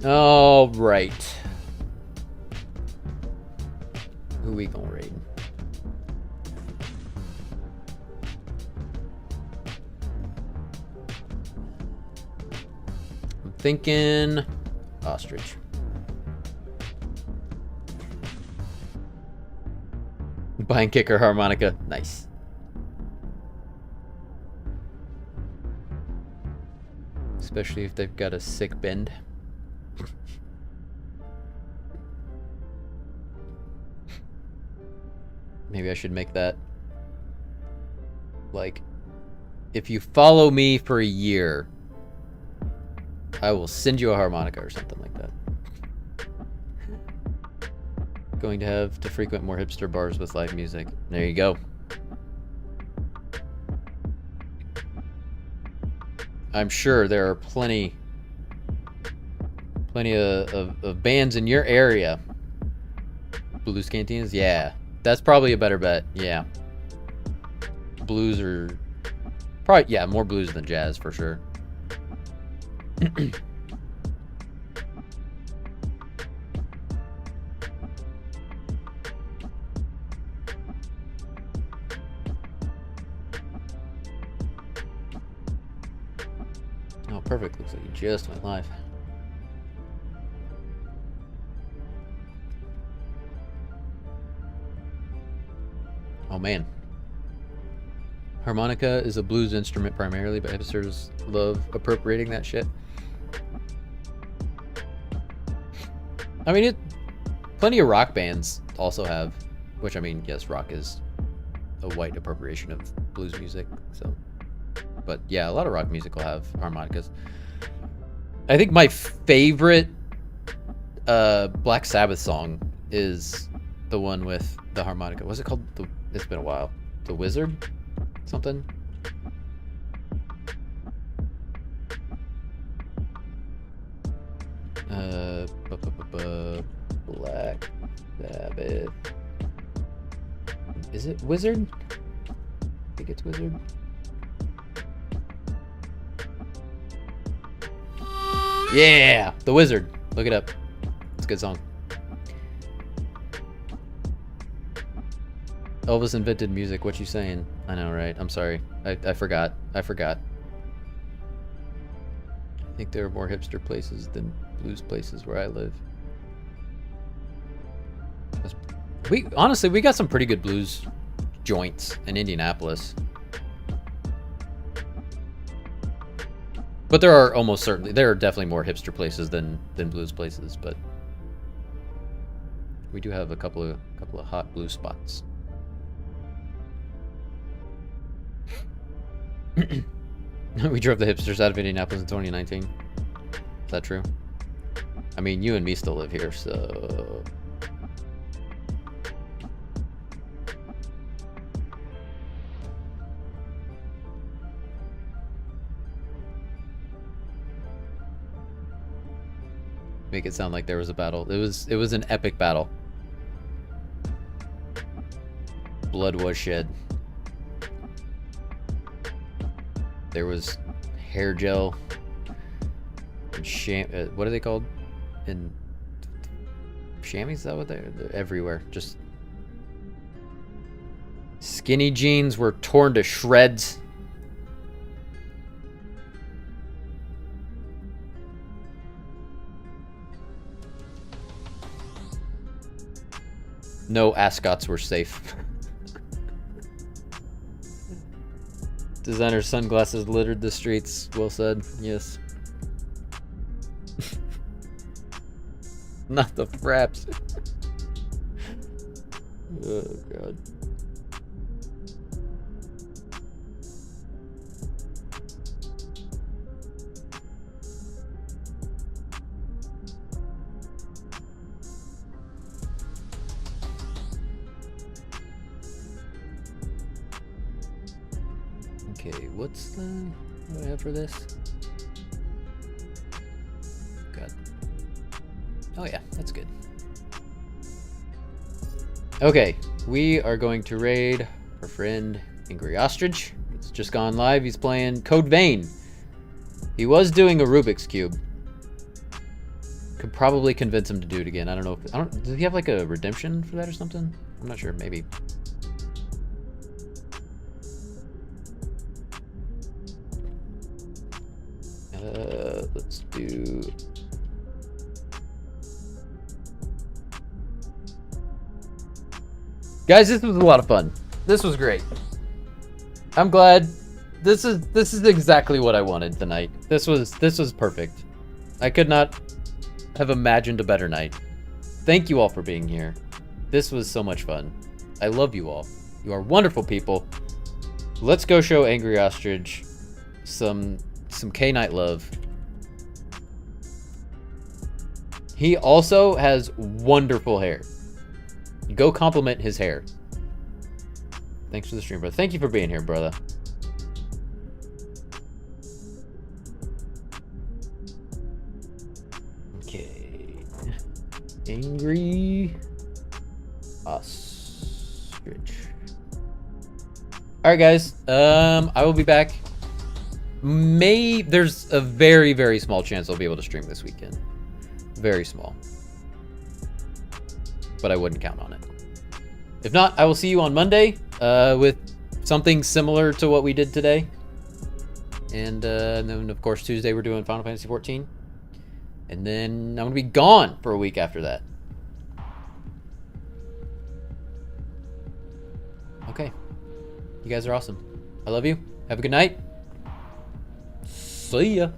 All right. Who we gonna raid? I'm thinking ostrich. Bind kicker harmonica. Nice. Especially if they've got a sick bend. Maybe I should make that, like, if you follow me for a year, I will send you a harmonica or something like that. Going to have to frequent more hipster bars with live music. There you go. I'm sure there are plenty of bands in your area. Blues cantinas? Yeah. That's probably a better bet. Yeah. Blues are probably, yeah, more blues than jazz for sure. Oh, perfect. Looks like you just went live. Oh man. Harmonica is a blues instrument primarily, but hipsters love appropriating that shit. I mean, plenty of rock bands also have, which, I mean, yes, rock is a white appropriation of blues music, so. But yeah, a lot of rock music will have harmonicas. I think my favorite Black Sabbath song is the one with the harmonica. What's it called? It's been a while. The Wizard? Something? Black Sabbath. Is it Wizard? I think it's Wizard. Yeah! The Wizard. Look it up. It's a good song. Elvis invented music. What you saying? I know, right? I'm sorry. I forgot. I think there are more hipster places than blues places where I live. Honestly, we got some pretty good blues joints in Indianapolis. But there are definitely more hipster places than blues places, but we do have a couple of hot blues spots. We drove the hipsters out of Indianapolis in 2019. Is that true? I mean, you and me still live here, so... Make it sound like there was a battle. It was an epic battle. Blood was shed. There was hair gel and what are they called? And chamois, is that what they're everywhere? Just skinny jeans were torn to shreds. No ascots were safe. Designer sunglasses littered the streets. Well said. Yes. Not the fraps. Oh god. Okay, what do I have for this? God. Oh yeah, that's good. Okay, we are going to raid our friend Angry Ostrich. It's just gone live. He's playing Code Vein. He was doing a Rubik's Cube. Could probably convince him to do it again. I don't know. Does he have like a redemption for that or something? I'm not sure. Maybe. Let's do. Guys, this was a lot of fun. This was great. I'm glad. This is exactly what I wanted tonight. This was perfect. I could not have imagined a better night. Thank you all for being here. This was so much fun. I love you all. You are wonderful people. Let's go show Angry Ostrich some K-Nite love. He also has wonderful hair. Go compliment his hair. Thanks for the stream, brother. Thank you for being here, brother. Okay. Angry Ostrich. Alright, guys. I will be back. There's a very, very small chance I'll be able to stream this weekend. Very small. But I wouldn't count on it. If not, I will see you on Monday with something similar to what we did today. And then, of course, Tuesday we're doing Final Fantasy XIV. And then I'm going to be gone for a week after that. Okay. You guys are awesome. I love you. Have a good night. See ya.